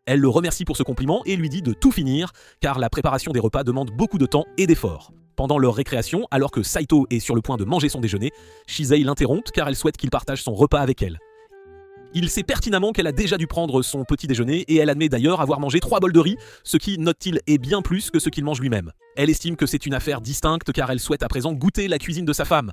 Elle le remercie pour ce compliment et lui dit de tout finir, car la préparation des repas demande beaucoup de temps et d'efforts. Pendant leur récréation, alors que Saito est sur le point de manger son déjeuner, Shisei l'interrompt car elle souhaite qu'il partage son repas avec elle. Il sait pertinemment qu'elle a déjà dû prendre son petit déjeuner et elle admet d'ailleurs avoir mangé 3 bols de riz, ce qui, note-t-il, est bien plus que ce qu'il mange lui-même. Elle estime que c'est une affaire distincte car elle souhaite à présent goûter la cuisine de sa femme.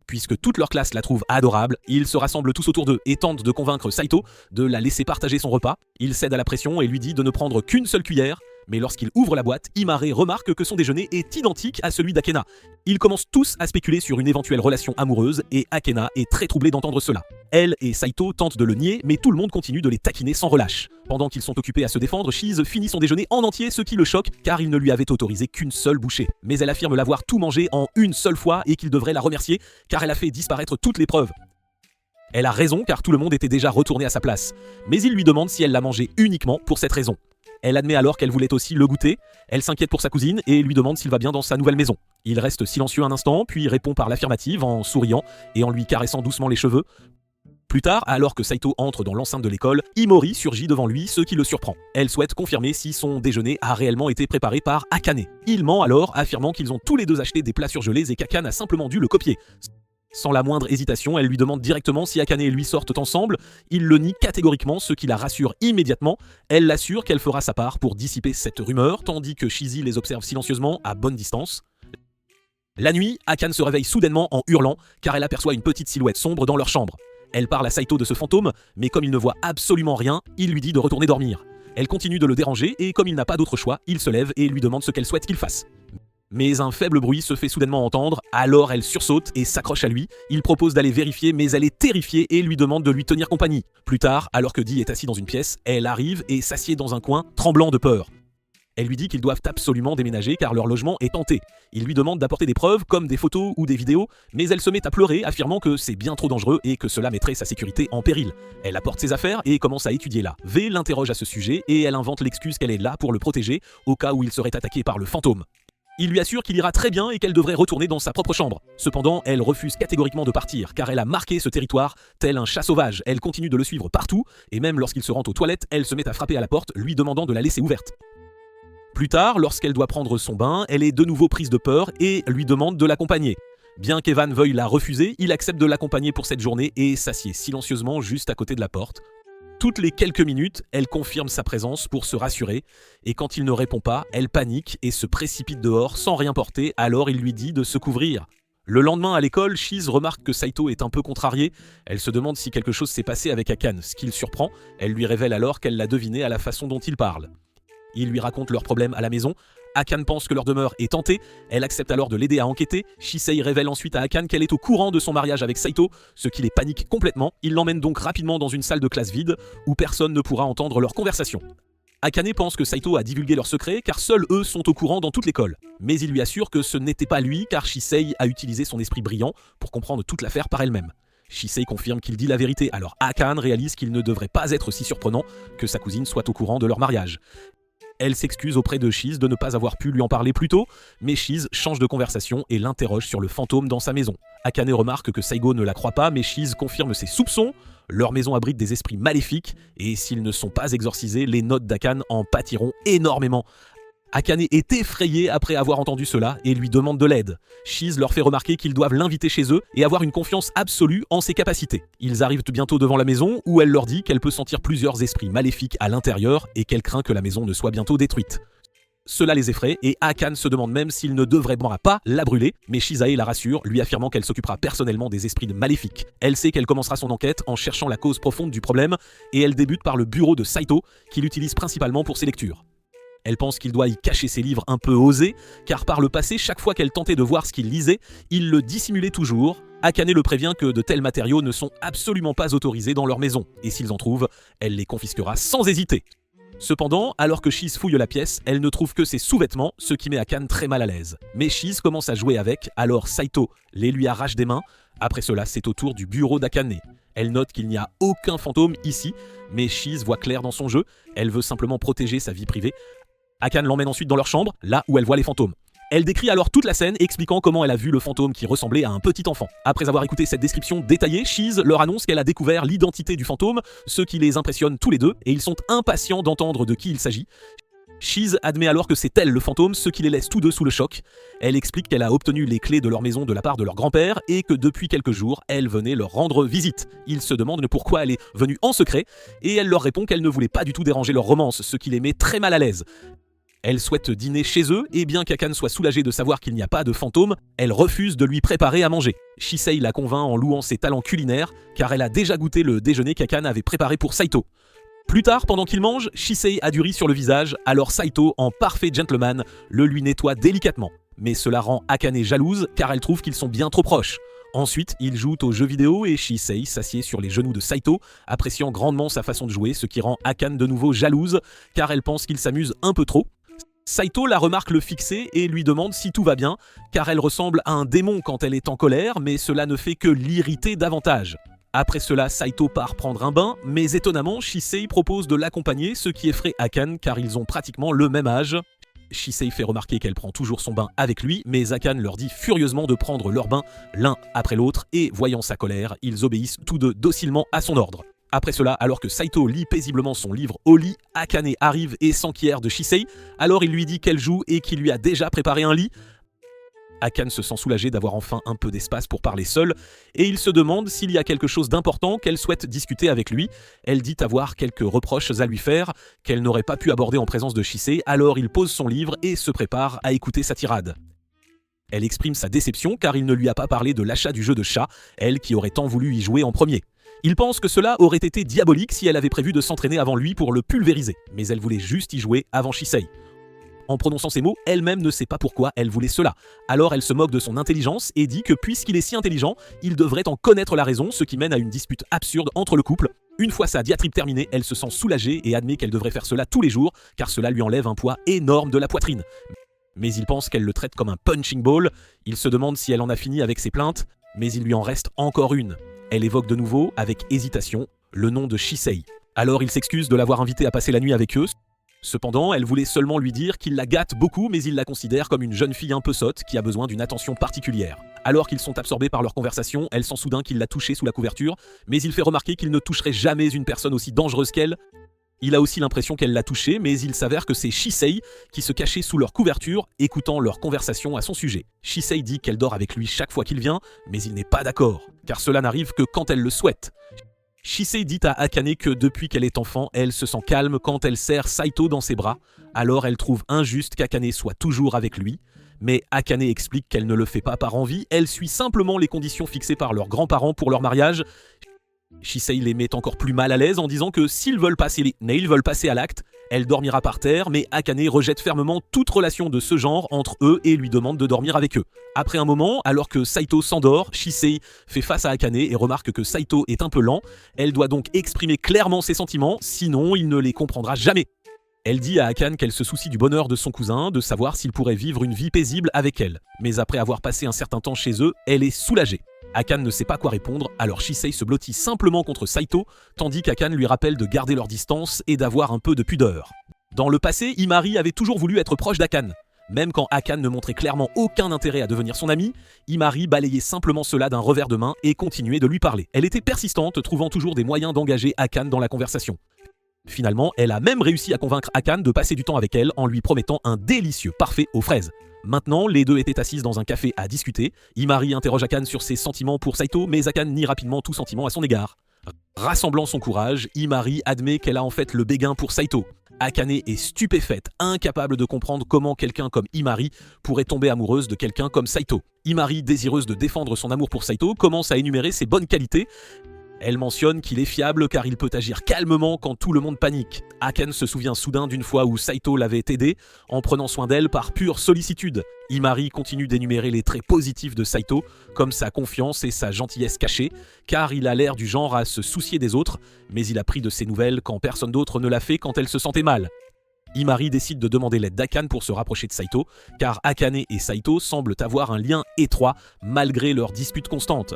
Puisque toute leur classe la trouve adorable, ils se rassemblent tous autour d'eux et tentent de convaincre Saito de la laisser partager son repas. Il cède à la pression et lui dit de ne prendre qu'une seule cuillère, mais lorsqu'il ouvre la boîte, Imare remarque que son déjeuner est identique à celui d'Akena. Ils commencent tous à spéculer sur une éventuelle relation amoureuse et Akena est très troublée d'entendre cela. Elle et Saito tentent de le nier, mais tout le monde continue de les taquiner sans relâche. Pendant qu'ils sont occupés à se défendre, Shiz finit son déjeuner en entier, ce qui le choque car il ne lui avait autorisé qu'une seule bouchée. Mais elle affirme l'avoir tout mangé en une seule fois et qu'il devrait la remercier car elle a fait disparaître toutes les preuves. Elle a raison car tout le monde était déjà retourné à sa place. Mais il lui demande si elle l'a mangé uniquement pour cette raison. Elle admet alors qu'elle voulait aussi le goûter. Elle s'inquiète pour sa cousine et lui demande s'il va bien dans sa nouvelle maison. Il reste silencieux un instant, puis répond par l'affirmative en souriant et en lui caressant doucement les cheveux. Plus tard, alors que Saito entre dans l'enceinte de l'école, Imori surgit devant lui, ce qui le surprend. Elle souhaite confirmer si son déjeuner a réellement été préparé par Akane. Il ment alors, affirmant qu'ils ont tous les deux acheté des plats surgelés et qu'Akane a simplement dû le copier. Sans la moindre hésitation, elle lui demande directement si Akane et lui sortent ensemble. Il le nie catégoriquement, ce qui la rassure immédiatement. Elle l'assure qu'elle fera sa part pour dissiper cette rumeur, tandis que Shizy les observe silencieusement à bonne distance. La nuit, Akane se réveille soudainement en hurlant, car elle aperçoit une petite silhouette sombre dans leur chambre. Elle parle à Saito de ce fantôme, mais comme il ne voit absolument rien, il lui dit de retourner dormir. Elle continue de le déranger, et comme il n'a pas d'autre choix, il se lève et lui demande ce qu'elle souhaite qu'il fasse. Mais un faible bruit se fait soudainement entendre, alors elle sursaute et s'accroche à lui. Il propose d'aller vérifier, mais elle est terrifiée et lui demande de lui tenir compagnie. Plus tard, alors que Dee est assis dans une pièce, elle arrive et s'assied dans un coin, tremblant de peur. Elle lui dit qu'ils doivent absolument déménager car leur logement est hanté. Il lui demande d'apporter des preuves comme des photos ou des vidéos, mais elle se met à pleurer, affirmant que c'est bien trop dangereux et que cela mettrait sa sécurité en péril. Elle apporte ses affaires et commence à étudier là. V l'interroge à ce sujet et elle invente l'excuse qu'elle est là pour le protéger au cas où il serait attaqué par le fantôme. Il lui assure qu'il ira très bien et qu'elle devrait retourner dans sa propre chambre. Cependant, elle refuse catégoriquement de partir, car elle a marqué ce territoire tel un chat sauvage. Elle continue de le suivre partout, et même lorsqu'il se rend aux toilettes, elle se met à frapper à la porte, lui demandant de la laisser ouverte. Plus tard, lorsqu'elle doit prendre son bain, elle est de nouveau prise de peur et lui demande de l'accompagner. Bien qu'Evan veuille la refuser, il accepte de l'accompagner pour cette journée et s'assied silencieusement juste à côté de la porte. Toutes les quelques minutes, elle confirme sa présence pour se rassurer, et quand il ne répond pas, elle panique et se précipite dehors sans rien porter, alors il lui dit de se couvrir. Le lendemain à l'école, Shiz remarque que Saito est un peu contrariée. Elle se demande si quelque chose s'est passé avec Akane, ce qui le surprend. Elle lui révèle alors qu'elle l'a deviné à la façon dont il parle. Il lui raconte leurs problèmes à la maison. Akane pense que leur demeure est tentée, elle accepte alors de l'aider à enquêter. Shisei révèle ensuite à Akane qu'elle est au courant de son mariage avec Saito, ce qui les panique complètement. Il l'emmène donc rapidement dans une salle de classe vide, où personne ne pourra entendre leur conversation. Akane pense que Saito a divulgué leur secret, car seuls eux sont au courant dans toute l'école. Mais il lui assure que ce n'était pas lui, car Shisei a utilisé son esprit brillant pour comprendre toute l'affaire par elle-même. Shisei confirme qu'il dit la vérité, alors Akane réalise qu'il ne devrait pas être si surprenant que sa cousine soit au courant de leur mariage. Elle s'excuse auprès de Shiz de ne pas avoir pu lui en parler plus tôt, mais Shiz change de conversation et l'interroge sur le fantôme dans sa maison. Akane remarque que Saigo ne la croit pas, mais Shiz confirme ses soupçons. Leur maison abrite des esprits maléfiques, et s'ils ne sont pas exorcisés, les notes d'Akane en pâtiront énormément. Akane est effrayé après avoir entendu cela et lui demande de l'aide. Shiz leur fait remarquer qu'ils doivent l'inviter chez eux et avoir une confiance absolue en ses capacités. Ils arrivent bientôt devant la maison où elle leur dit qu'elle peut sentir plusieurs esprits maléfiques à l'intérieur et qu'elle craint que la maison ne soit bientôt détruite. Cela les effraie et Akane se demande même s'il ne devrait pas la brûler, mais Shizae la rassure, lui affirmant qu'elle s'occupera personnellement des esprits maléfiques. Elle sait qu'elle commencera son enquête en cherchant la cause profonde du problème et elle débute par le bureau de Saito qu'il utilise principalement pour ses lectures. Elle pense qu'il doit y cacher ses livres un peu osés, car par le passé, chaque fois qu'elle tentait de voir ce qu'il lisait, il le dissimulait toujours. Akane le prévient que de tels matériaux ne sont absolument pas autorisés dans leur maison, et s'ils en trouvent, elle les confisquera sans hésiter. Cependant, alors que Shiz fouille la pièce, elle ne trouve que ses sous-vêtements, ce qui met Akane très mal à l'aise. Mais Shiz commence à jouer avec, alors Saito les lui arrache des mains. Après cela, c'est au tour du bureau d'Akane. Elle note qu'il n'y a aucun fantôme ici, mais Shiz voit clair dans son jeu, elle veut simplement protéger sa vie privée. Akane l'emmène ensuite dans leur chambre, là où elle voit les fantômes. Elle décrit alors toute la scène, expliquant comment elle a vu le fantôme qui ressemblait à un petit enfant. Après avoir écouté cette description détaillée, Shiz leur annonce qu'elle a découvert l'identité du fantôme, ce qui les impressionne tous les deux, et ils sont impatients d'entendre de qui il s'agit. Shiz admet alors que c'est elle le fantôme, ce qui les laisse tous deux sous le choc. Elle explique qu'elle a obtenu les clés de leur maison de la part de leur grand-père et que depuis quelques jours, elle venait leur rendre visite. Ils se demandent pourquoi elle est venue en secret, et elle leur répond qu'elle ne voulait pas du tout déranger leur romance, ce qui les met très mal à l'aise. Elle souhaite dîner chez eux, et bien qu'Akane soit soulagée de savoir qu'il n'y a pas de fantôme, elle refuse de lui préparer à manger. Shisei la convainc en louant ses talents culinaires, car elle a déjà goûté le déjeuner qu'Akane avait préparé pour Saito. Plus tard, pendant qu'il mange, Shisei a du riz sur le visage, alors Saito, en parfait gentleman, le lui nettoie délicatement. Mais cela rend Akane jalouse, car elle trouve qu'ils sont bien trop proches. Ensuite, ils jouent aux jeux vidéo et Shisei s'assied sur les genoux de Saito, appréciant grandement sa façon de jouer, ce qui rend Akane de nouveau jalouse, car elle pense qu'il s'amuse un peu trop. Saito la remarque le fixer et lui demande si tout va bien, car elle ressemble à un démon quand elle est en colère, mais cela ne fait que l'irriter davantage. Après cela, Saito part prendre un bain, mais étonnamment, Shisei propose de l'accompagner, ce qui effraie Akane car ils ont pratiquement le même âge. Shisei fait remarquer qu'elle prend toujours son bain avec lui, mais Akane leur dit furieusement de prendre leur bain l'un après l'autre, et voyant sa colère, ils obéissent tous deux docilement à son ordre. Après cela, alors que Saito lit paisiblement son livre au lit, Akane arrive et s'enquiert de Shisei, alors il lui dit qu'elle joue et qu'il lui a déjà préparé un lit. Akane se sent soulagé d'avoir enfin un peu d'espace pour parler seule, et il se demande s'il y a quelque chose d'important qu'elle souhaite discuter avec lui. Elle dit avoir quelques reproches à lui faire, qu'elle n'aurait pas pu aborder en présence de Shisei, alors il pose son livre et se prépare à écouter sa tirade. Elle exprime sa déception car il ne lui a pas parlé de l'achat du jeu de chat, elle qui aurait tant voulu y jouer en premier. Il pense que cela aurait été diabolique si elle avait prévu de s'entraîner avant lui pour le pulvériser, mais elle voulait juste y jouer avant Shisei. En prononçant ces mots, elle-même ne sait pas pourquoi elle voulait cela. Alors elle se moque de son intelligence et dit que puisqu'il est si intelligent, il devrait en connaître la raison, ce qui mène à une dispute absurde entre le couple. Une fois sa diatribe terminée, elle se sent soulagée et admet qu'elle devrait faire cela tous les jours, car cela lui enlève un poids énorme de la poitrine. Mais il pense qu'elle le traite comme un punching ball. Il se demande si elle en a fini avec ses plaintes, mais il lui en reste encore une. Elle évoque de nouveau, avec hésitation, le nom de Shisei. Alors il s'excuse de l'avoir invité à passer la nuit avec eux. Cependant, elle voulait seulement lui dire qu'il la gâte beaucoup, mais il la considère comme une jeune fille un peu sotte qui a besoin d'une attention particulière. Alors qu'ils sont absorbés par leur conversation, elle sent soudain qu'il l'a touchée sous la couverture, mais il fait remarquer qu'il ne toucherait jamais une personne aussi dangereuse qu'elle. Il a aussi l'impression qu'elle l'a touché, mais il s'avère que c'est Shisei qui se cachait sous leur couverture, écoutant leur conversation à son sujet. Shisei dit qu'elle dort avec lui chaque fois qu'il vient, mais il n'est pas d'accord, car cela n'arrive que quand elle le souhaite. Shisei dit à Akane que depuis qu'elle est enfant, elle se sent calme quand elle serre Saito dans ses bras, alors elle trouve injuste qu'Akane soit toujours avec lui. Mais Akane explique qu'elle ne le fait pas par envie, elle suit simplement les conditions fixées par leurs grands-parents pour leur mariage. Shisei les met encore plus mal à l'aise en disant que s'ils veulent passer à l'acte, elle dormira par terre, mais Akane rejette fermement toute relation de ce genre entre eux et lui demande de dormir avec eux. Après un moment, alors que Saito s'endort, Shisei fait face à Akane et remarque que Saito est un peu lent. Elle doit donc exprimer clairement ses sentiments, sinon il ne les comprendra jamais. Elle dit à Akane qu'elle se soucie du bonheur de son cousin, de savoir s'il pourrait vivre une vie paisible avec elle. Mais après avoir passé un certain temps chez eux, elle est soulagée. Akane ne sait pas quoi répondre, alors Shisei se blottit simplement contre Saito, tandis qu'Akane lui rappelle de garder leur distance et d'avoir un peu de pudeur. Dans le passé, Imari avait toujours voulu être proche d'Akane. Même quand Akane ne montrait clairement aucun intérêt à devenir son ami, Imari balayait simplement cela d'un revers de main et continuait de lui parler. Elle était persistante, trouvant toujours des moyens d'engager Akane dans la conversation. Finalement, elle a même réussi à convaincre Akane de passer du temps avec elle en lui promettant un délicieux parfait aux fraises. Maintenant, les deux étaient assises dans un café à discuter. Imari interroge Akane sur ses sentiments pour Saito, mais Akane nie rapidement tout sentiment à son égard. Rassemblant son courage, Imari admet qu'elle a en fait le béguin pour Saito. Akane est stupéfaite, incapable de comprendre comment quelqu'un comme Imari pourrait tomber amoureuse de quelqu'un comme Saito. Imari, désireuse de défendre son amour pour Saito, commence à énumérer ses bonnes qualités. Elle mentionne qu'il est fiable car il peut agir calmement quand tout le monde panique. Akane se souvient soudain d'une fois où Saito l'avait aidée en prenant soin d'elle par pure sollicitude. Imari continue d'énumérer les traits positifs de Saito, comme sa confiance et sa gentillesse cachée, car il a l'air du genre à se soucier des autres, mais il a pris de ses nouvelles quand personne d'autre ne l'a fait quand elle se sentait mal. Imari décide de demander l'aide d'Akane pour se rapprocher de Saito, car Akane et Saito semblent avoir un lien étroit malgré leurs disputes constantes.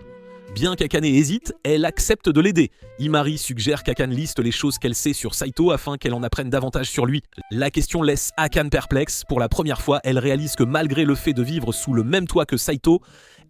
Bien qu'Akane hésite, elle accepte de l'aider. Imari suggère qu'Akane liste les choses qu'elle sait sur Saito afin qu'elle en apprenne davantage sur lui. La question laisse Akane perplexe. Pour la première fois, elle réalise que malgré le fait de vivre sous le même toit que Saito,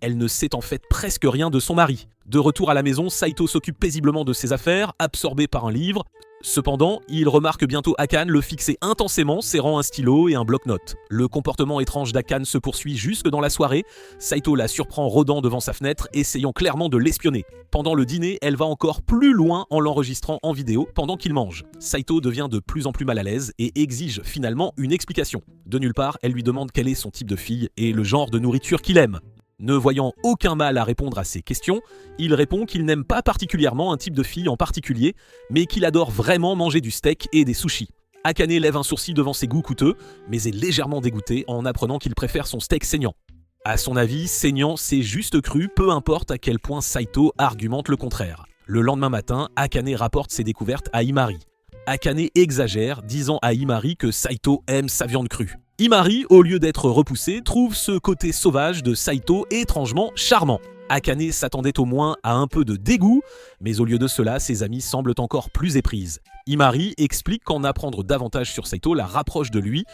elle ne sait en fait presque rien de son mari. De retour à la maison, Saito s'occupe paisiblement de ses affaires, absorbé par un livre. Cependant, il remarque bientôt Akane le fixer intensément, serrant un stylo et un bloc-notes. Le comportement étrange d'Akane se poursuit jusque dans la soirée. Saito la surprend rôdant devant sa fenêtre, essayant clairement de l'espionner. Pendant le dîner, elle va encore plus loin en l'enregistrant en vidéo pendant qu'il mange. Saito devient de plus en plus mal à l'aise et exige finalement une explication. De nulle part, elle lui demande quel est son type de fille et le genre de nourriture qu'il aime. Ne voyant aucun mal à répondre à ces questions, il répond qu'il n'aime pas particulièrement un type de fille en particulier, mais qu'il adore vraiment manger du steak et des sushis. Akane lève un sourcil devant ses goûts coûteux, mais est légèrement dégoûté en apprenant qu'il préfère son steak saignant. À son avis, saignant, c'est juste cru, peu importe à quel point Saito argumente le contraire. Le lendemain matin, Akane rapporte ses découvertes à Imari. Akane exagère, disant à Imari que Saito aime sa viande crue. Imari, au lieu d'être repoussé, trouve ce côté sauvage de Saito étrangement charmant. Akane s'attendait au moins à un peu de dégoût, mais au lieu de cela, ses amis semblent encore plus éprises. Imari explique qu'en apprendre davantage sur Saito la rapproche de lui.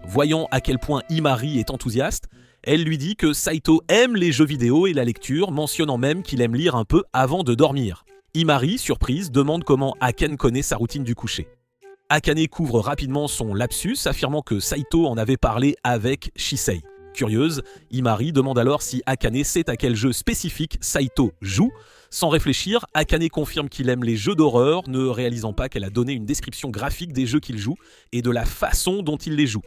Voyant à quel point Imari est enthousiaste, elle lui dit que Saito aime les jeux vidéo et la lecture, mentionnant même qu'il aime lire un peu avant de dormir. Imari, surprise, demande comment Akane connaît sa routine du coucher. Akane couvre rapidement son lapsus, affirmant que Saito en avait parlé avec Shisei. Curieuse, Imari demande alors si Akane sait à quel jeu spécifique Saito joue. Sans réfléchir, Akane confirme qu'il aime les jeux d'horreur, ne réalisant pas qu'elle a donné une description graphique des jeux qu'il joue et de la façon dont il les joue.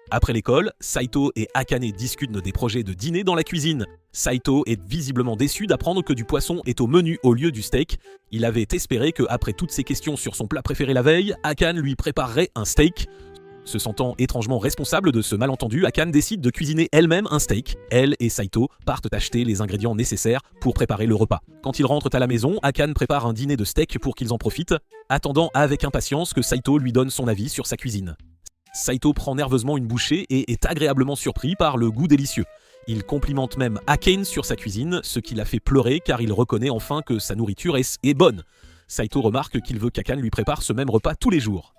Après l'école, Saito et Akane discutent des projets de dîner dans la cuisine. Saito est visiblement déçu d'apprendre que du poisson est au menu au lieu du steak. Il avait espéré que, après toutes ces questions sur son plat préféré la veille, Akane lui préparerait un steak. Se sentant étrangement responsable de ce malentendu, Akane décide de cuisiner elle-même un steak. Elle et Saito partent acheter les ingrédients nécessaires pour préparer le repas. Quand ils rentrent à la maison, Akane prépare un dîner de steak pour qu'ils en profitent, attendant avec impatience que Saito lui donne son avis sur sa cuisine. Saito prend nerveusement une bouchée et est agréablement surpris par le goût délicieux. Il complimente même Akane sur sa cuisine, ce qui la fait pleurer car il reconnaît enfin que sa nourriture est bonne. Saito remarque qu'il veut qu'Akane lui prépare ce même repas tous les jours.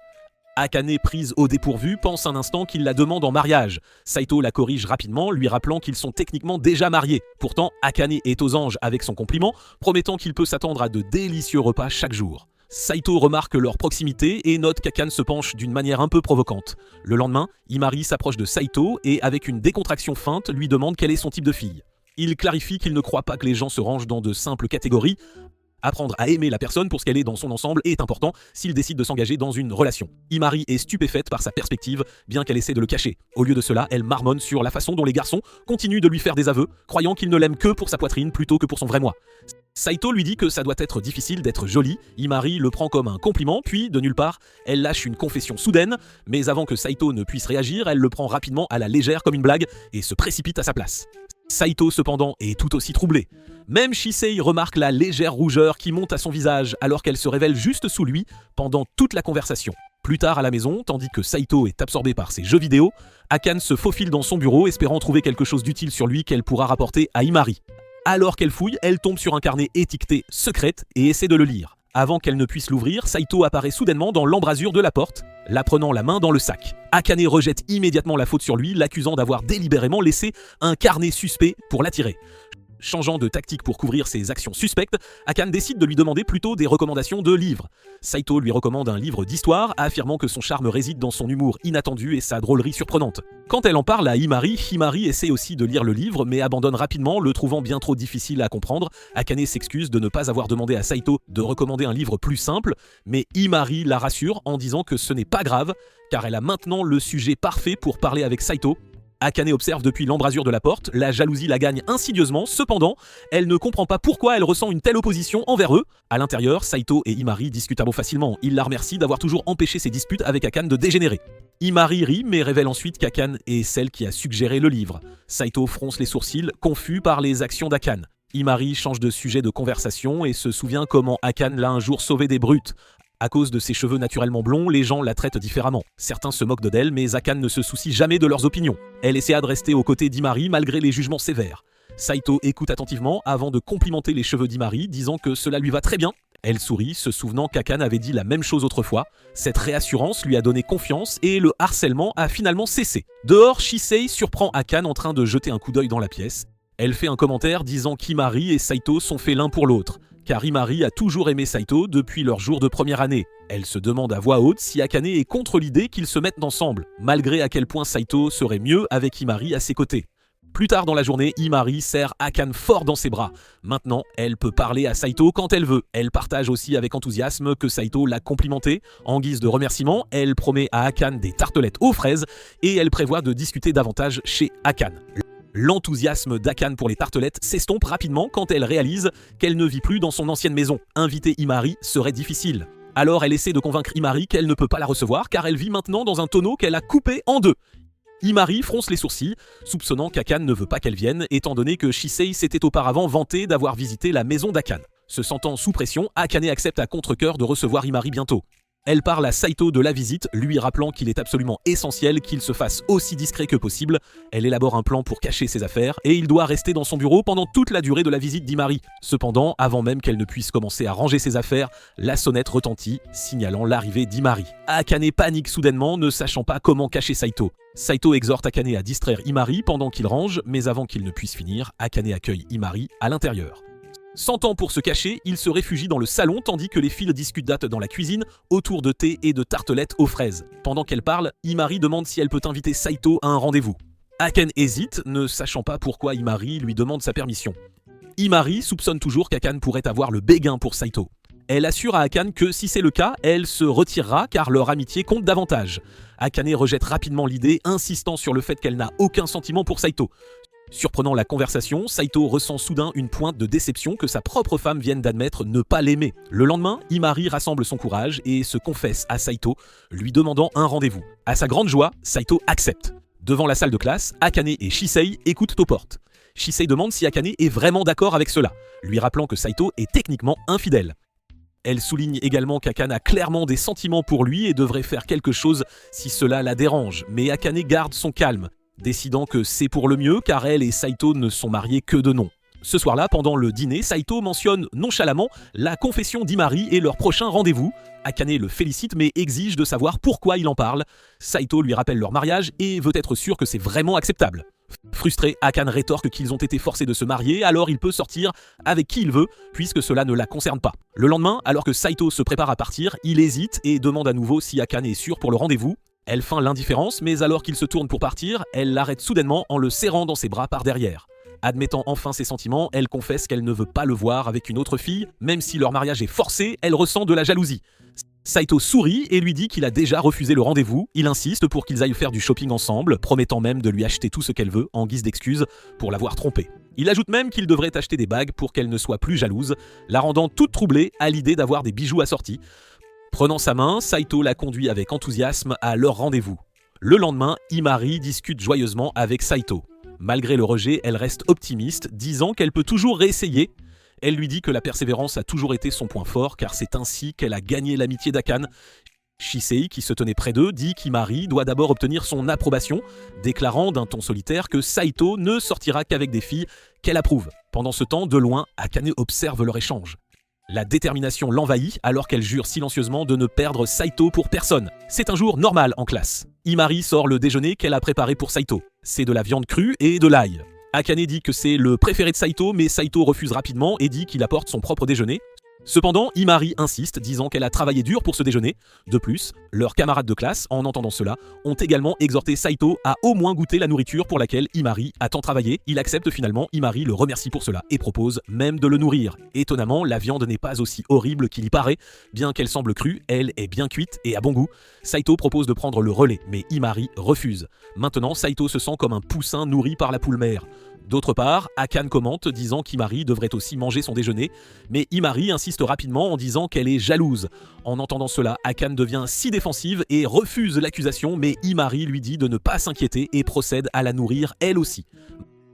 Akane, prise au dépourvu, pense un instant qu'il la demande en mariage. Saito la corrige rapidement, lui rappelant qu'ils sont techniquement déjà mariés. Pourtant, Akane est aux anges avec son compliment, promettant qu'il peut s'attendre à de délicieux repas chaque jour. Saito remarque leur proximité et note qu'Akane se penche d'une manière un peu provocante. Le lendemain, Himari s'approche de Saito et, avec une décontraction feinte, lui demande quel est son type de fille. Il clarifie qu'il ne croit pas que les gens se rangent dans de simples catégories. Apprendre à aimer la personne pour ce qu'elle est dans son ensemble est important s'il décide de s'engager dans une relation. Himari est stupéfaite par sa perspective, bien qu'elle essaie de le cacher. Au lieu de cela, elle marmonne sur la façon dont les garçons continuent de lui faire des aveux, croyant qu'ils ne l'aiment que pour sa poitrine plutôt que pour son vrai moi. Saito lui dit que ça doit être difficile d'être jolie. Himari le prend comme un compliment, puis, de nulle part, elle lâche une confession soudaine, mais avant que Saito ne puisse réagir, elle le prend rapidement à la légère comme une blague et se précipite à sa place. Saito, cependant, est tout aussi troublé. Même Shisei remarque la légère rougeur qui monte à son visage alors qu'elle se révèle juste sous lui pendant toute la conversation. Plus tard à la maison, tandis que Saito est absorbé par ses jeux vidéo, Akane se faufile dans son bureau espérant trouver quelque chose d'utile sur lui qu'elle pourra rapporter à Himari. Alors qu'elle fouille, elle tombe sur un carnet étiqueté « Secrète » et essaie de le lire. Avant qu'elle ne puisse l'ouvrir, Saito apparaît soudainement dans l'embrasure de la porte, la prenant la main dans le sac. Akane rejette immédiatement la faute sur lui, l'accusant d'avoir délibérément laissé un carnet suspect pour l'attirer. Changeant de tactique pour couvrir ses actions suspectes, Akane décide de lui demander plutôt des recommandations de livres. Saito lui recommande un livre d'histoire, affirmant que son charme réside dans son humour inattendu et sa drôlerie surprenante. Quand elle en parle à Himari, Himari essaie aussi de lire le livre, mais abandonne rapidement, le trouvant bien trop difficile à comprendre. Akane s'excuse de ne pas avoir demandé à Saito de recommander un livre plus simple, mais Himari la rassure en disant que ce n'est pas grave, car elle a maintenant le sujet parfait pour parler avec Saito. Akane observe depuis l'embrasure de la porte, la jalousie la gagne insidieusement, cependant, elle ne comprend pas pourquoi elle ressent une telle opposition envers eux. À l'intérieur, Saito et Himari discutent à mots facilement, il la remercie d'avoir toujours empêché ses disputes avec Akane de dégénérer. Himari rit mais révèle ensuite qu'Akane est celle qui a suggéré le livre. Saito fronce les sourcils, confus par les actions d'Akane. Himari change de sujet de conversation et se souvient comment Akane l'a un jour sauvé des brutes. À cause de ses cheveux naturellement blonds, les gens la traitent différemment. Certains se moquent d'elle, mais Akane ne se soucie jamais de leurs opinions. Elle essaie de rester aux côtés d'Himari malgré les jugements sévères. Saito écoute attentivement avant de complimenter les cheveux d'Himari, disant que cela lui va très bien. Elle sourit, se souvenant qu'Akane avait dit la même chose autrefois. Cette réassurance lui a donné confiance et le harcèlement a finalement cessé. Dehors, Shisei surprend Akane en train de jeter un coup d'œil dans la pièce. Elle fait un commentaire disant qu'Himari et Saito sont faits l'un pour l'autre, car Himari a toujours aimé Saito depuis leur jour de première année. Elle se demande à voix haute si Akane est contre l'idée qu'ils se mettent ensemble, malgré à quel point Saito serait mieux avec Himari à ses côtés. Plus tard dans la journée, Himari serre Akane fort dans ses bras. Maintenant, elle peut parler à Saito quand elle veut. Elle partage aussi avec enthousiasme que Saito l'a complimenté. En guise de remerciement, elle promet à Akane des tartelettes aux fraises et elle prévoit de discuter davantage chez Akane. L'enthousiasme d'Akane pour les tartelettes s'estompe rapidement quand elle réalise qu'elle ne vit plus dans son ancienne maison. Inviter Himari serait difficile. Alors elle essaie de convaincre Himari qu'elle ne peut pas la recevoir car elle vit maintenant dans un tonneau qu'elle a coupé en deux. Himari fronce les sourcils, soupçonnant qu'Akane ne veut pas qu'elle vienne, étant donné que Shisei s'était auparavant vanté d'avoir visité la maison d'Akane. Se sentant sous pression, Akane accepte à contre-cœur de recevoir Himari bientôt. Elle parle à Saito de la visite, lui rappelant qu'il est absolument essentiel qu'il se fasse aussi discret que possible. Elle élabore un plan pour cacher ses affaires et il doit rester dans son bureau pendant toute la durée de la visite d'Himari. Cependant, avant même qu'elle ne puisse commencer à ranger ses affaires, la sonnette retentit, signalant l'arrivée d'Himari. Akane panique soudainement, ne sachant pas comment cacher Saito. Saito exhorte Akane à distraire Himari pendant qu'il range, mais avant qu'il ne puisse finir, Akane accueille Himari à l'intérieur. Sans temps pour se cacher, il se réfugie dans le salon tandis que les filles discutent dans la cuisine autour de thé et de tartelettes aux fraises. Pendant qu'elle parle, Himari demande si elle peut inviter Saito à un rendez-vous. Akane hésite, ne sachant pas pourquoi Himari lui demande sa permission. Himari soupçonne toujours qu'Akane pourrait avoir le béguin pour Saito. Elle assure à Akane que si c'est le cas, elle se retirera car leur amitié compte davantage. Akane rejette rapidement l'idée, insistant sur le fait qu'elle n'a aucun sentiment pour Saito. Surprenant la conversation, Saito ressent soudain une pointe de déception que sa propre femme vienne d'admettre ne pas l'aimer. Le lendemain, Himari rassemble son courage et se confesse à Saito, lui demandant un rendez-vous. À sa grande joie, Saito accepte. Devant la salle de classe, Akane et Shisei écoutent aux portes. Shisei demande si Akane est vraiment d'accord avec cela, lui rappelant que Saito est techniquement infidèle. Elle souligne également qu'Akane a clairement des sentiments pour lui et devrait faire quelque chose si cela la dérange, mais Akane garde son calme, décidant que c'est pour le mieux car elle et Saito ne sont mariés que de nom. Ce soir-là, pendant le dîner, Saito mentionne nonchalamment la confession d'Imari et leur prochain rendez-vous. Akane le félicite mais exige de savoir pourquoi il en parle. Saito lui rappelle leur mariage et veut être sûr que c'est vraiment acceptable. Frustré, Akane rétorque qu'ils ont été forcés de se marier, alors il peut sortir avec qui il veut, puisque cela ne la concerne pas. Le lendemain, alors que Saito se prépare à partir, il hésite et demande à nouveau si Akane est sûr pour le rendez-vous. Elle feint l'indifférence, mais alors qu'il se tourne pour partir, elle l'arrête soudainement en le serrant dans ses bras par derrière. Admettant enfin ses sentiments, elle confesse qu'elle ne veut pas le voir avec une autre fille, même si leur mariage est forcé, elle ressent de la jalousie. Saito sourit et lui dit qu'il a déjà refusé le rendez-vous. Il insiste pour qu'ils aillent faire du shopping ensemble, promettant même de lui acheter tout ce qu'elle veut en guise d'excuse pour l'avoir trompée. Il ajoute même qu'il devrait acheter des bagues pour qu'elle ne soit plus jalouse, la rendant toute troublée à l'idée d'avoir des bijoux assortis. Prenant sa main, Saito la conduit avec enthousiasme à leur rendez-vous. Le lendemain, Imari discute joyeusement avec Saito. Malgré le rejet, elle reste optimiste, disant qu'elle peut toujours réessayer. Elle lui dit que la persévérance a toujours été son point fort, car c'est ainsi qu'elle a gagné l'amitié d'Akane. Shisei, qui se tenait près d'eux, dit qu'Imari doit d'abord obtenir son approbation, déclarant d'un ton solitaire que Saito ne sortira qu'avec des filles qu'elle approuve. Pendant ce temps, de loin, Akane observe leur échange. La détermination l'envahit alors qu'elle jure silencieusement de ne perdre Saito pour personne. C'est un jour normal en classe. Imari sort le déjeuner qu'elle a préparé pour Saito. C'est de la viande crue et de l'ail. Akane dit que c'est le préféré de Saito, mais Saito refuse rapidement et dit qu'il apporte son propre déjeuner. Cependant, Imari insiste, disant qu'elle a travaillé dur pour ce déjeuner. De plus, leurs camarades de classe, en entendant cela, ont également exhorté Saito à au moins goûter la nourriture pour laquelle Imari a tant travaillé. Il accepte finalement, Imari le remercie pour cela et propose même de le nourrir. Étonnamment, la viande n'est pas aussi horrible qu'il y paraît. Bien qu'elle semble crue, elle est bien cuite et à bon goût. Saito propose de prendre le relais, mais Imari refuse. Maintenant, Saito se sent comme un poussin nourri par la poule mère. D'autre part, Akane commente disant qu'Imari devrait aussi manger son déjeuner, mais Imari insiste rapidement en disant qu'elle est jalouse. En entendant cela, Akane devient si défensive et refuse l'accusation, mais Imari lui dit de ne pas s'inquiéter et procède à la nourrir elle aussi.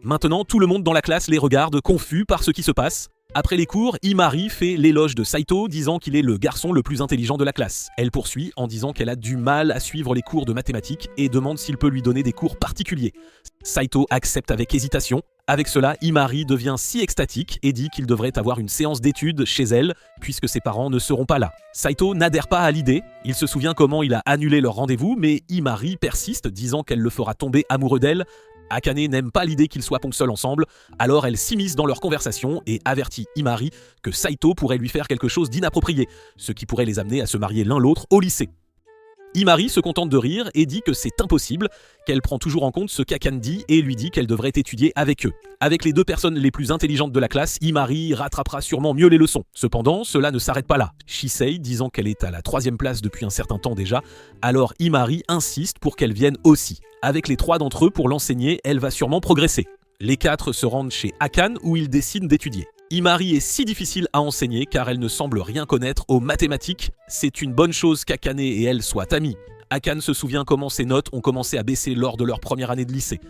Maintenant, tout le monde dans la classe les regarde, confus par ce qui se passe. Après les cours, Imari fait l'éloge de Saito, disant qu'il est le garçon le plus intelligent de la classe. Elle poursuit en disant qu'elle a du mal à suivre les cours de mathématiques et demande s'il peut lui donner des cours particuliers. Saito accepte avec hésitation. Avec cela, Imari devient si extatique et dit qu'il devrait avoir une séance d'études chez elle, puisque ses parents ne seront pas là. Saito n'adhère pas à l'idée, il se souvient comment il a annulé leur rendez-vous, mais Imari persiste, disant qu'elle le fera tomber amoureux d'elle. Akane n'aime pas l'idée qu'ils soient ponctuels ensemble, alors elle s'immisce dans leur conversation et avertit Imari que Saito pourrait lui faire quelque chose d'inapproprié, ce qui pourrait les amener à se marier l'un l'autre au lycée. Imari se contente de rire et dit que c'est impossible, qu'elle prend toujours en compte ce qu'Akane dit et lui dit qu'elle devrait étudier avec eux. Avec les deux personnes les plus intelligentes de la classe, Imari rattrapera sûrement mieux les leçons. Cependant, cela ne s'arrête pas là. Shisei, disant qu'elle est à la 3e place depuis un certain temps déjà, alors Imari insiste pour qu'elle vienne aussi. Avec les 3 d'entre eux pour l'enseigner, elle va sûrement progresser. Les 4 se rendent chez Akane où ils décident d'étudier. Imari est si difficile à enseigner car elle ne semble rien connaître aux mathématiques. C'est une bonne chose qu'Akane et elle soient amis. Akane se souvient comment ses notes ont commencé à baisser lors de leur première année de lycée.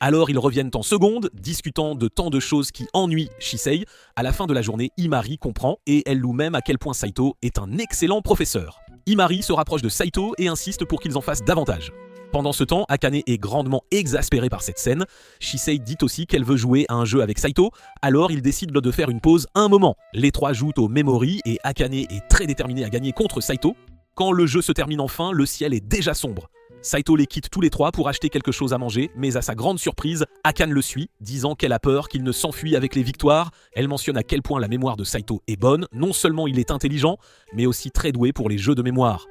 Alors ils reviennent en seconde, discutant de tant de choses qui ennuient Shisei. À la fin de la journée, Imari comprend et elle loue même à quel point Saito est un excellent professeur. Imari se rapproche de Saito et insiste pour qu'ils en fassent davantage. Pendant ce temps, Akane est grandement exaspérée par cette scène. Shisei dit aussi qu'elle veut jouer à un jeu avec Saito, alors ils décident de faire une pause un moment. Les 3 jouent au Memory et Akane est très déterminée à gagner contre Saito. Quand le jeu se termine enfin, le ciel est déjà sombre. Saito les quitte tous les 3 pour acheter quelque chose à manger, mais à sa grande surprise, Akane le suit, disant qu'elle a peur qu'il ne s'enfuit avec les victoires. Elle mentionne à quel point la mémoire de Saito est bonne, non seulement il est intelligent, mais aussi très doué pour les jeux de mémoire.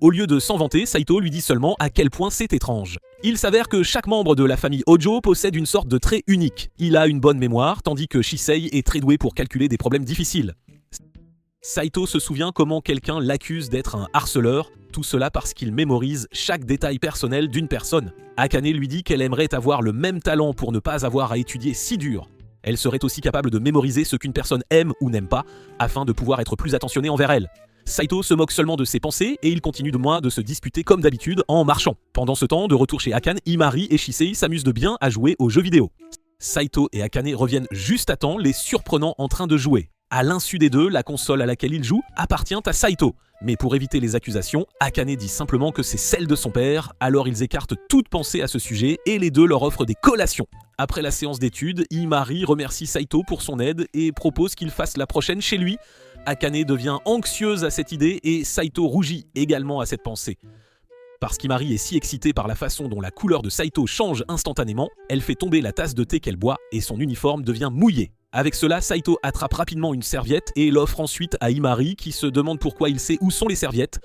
Au lieu de s'en vanter, Saito lui dit seulement à quel point c'est étrange. Il s'avère que chaque membre de la famille Hojo possède une sorte de trait unique. Il a une bonne mémoire, tandis que Shisei est très doué pour calculer des problèmes difficiles. Saito se souvient comment quelqu'un l'accuse d'être un harceleur, tout cela parce qu'il mémorise chaque détail personnel d'une personne. Akane lui dit qu'elle aimerait avoir le même talent pour ne pas avoir à étudier si dur. Elle serait aussi capable de mémoriser ce qu'une personne aime ou n'aime pas, afin de pouvoir être plus attentionnée envers elle. Saito se moque seulement de ses pensées et il continue de moins de se disputer comme d'habitude en marchant. Pendant ce temps, de retour chez Akane, Imari et Shisei s'amusent de bien à jouer aux jeux vidéo. Saito et Akane reviennent juste à temps, les surprenant en train de jouer. À l'insu des deux, la console à laquelle il joue appartient à Saito. Mais pour éviter les accusations, Akane dit simplement que c'est celle de son père, alors ils écartent toute pensée à ce sujet et les deux leur offrent des collations. Après la séance d'études, Himari remercie Saito pour son aide et propose qu'il fasse la prochaine chez lui. Akane devient anxieuse à cette idée et Saito rougit également à cette pensée. Parce qu'Himari est si excitée par la façon dont la couleur de Saito change instantanément, elle fait tomber la tasse de thé qu'elle boit et son uniforme devient mouillé. Avec cela, Saito attrape rapidement une serviette et l'offre ensuite à Himari qui se demande pourquoi il sait où sont les serviettes.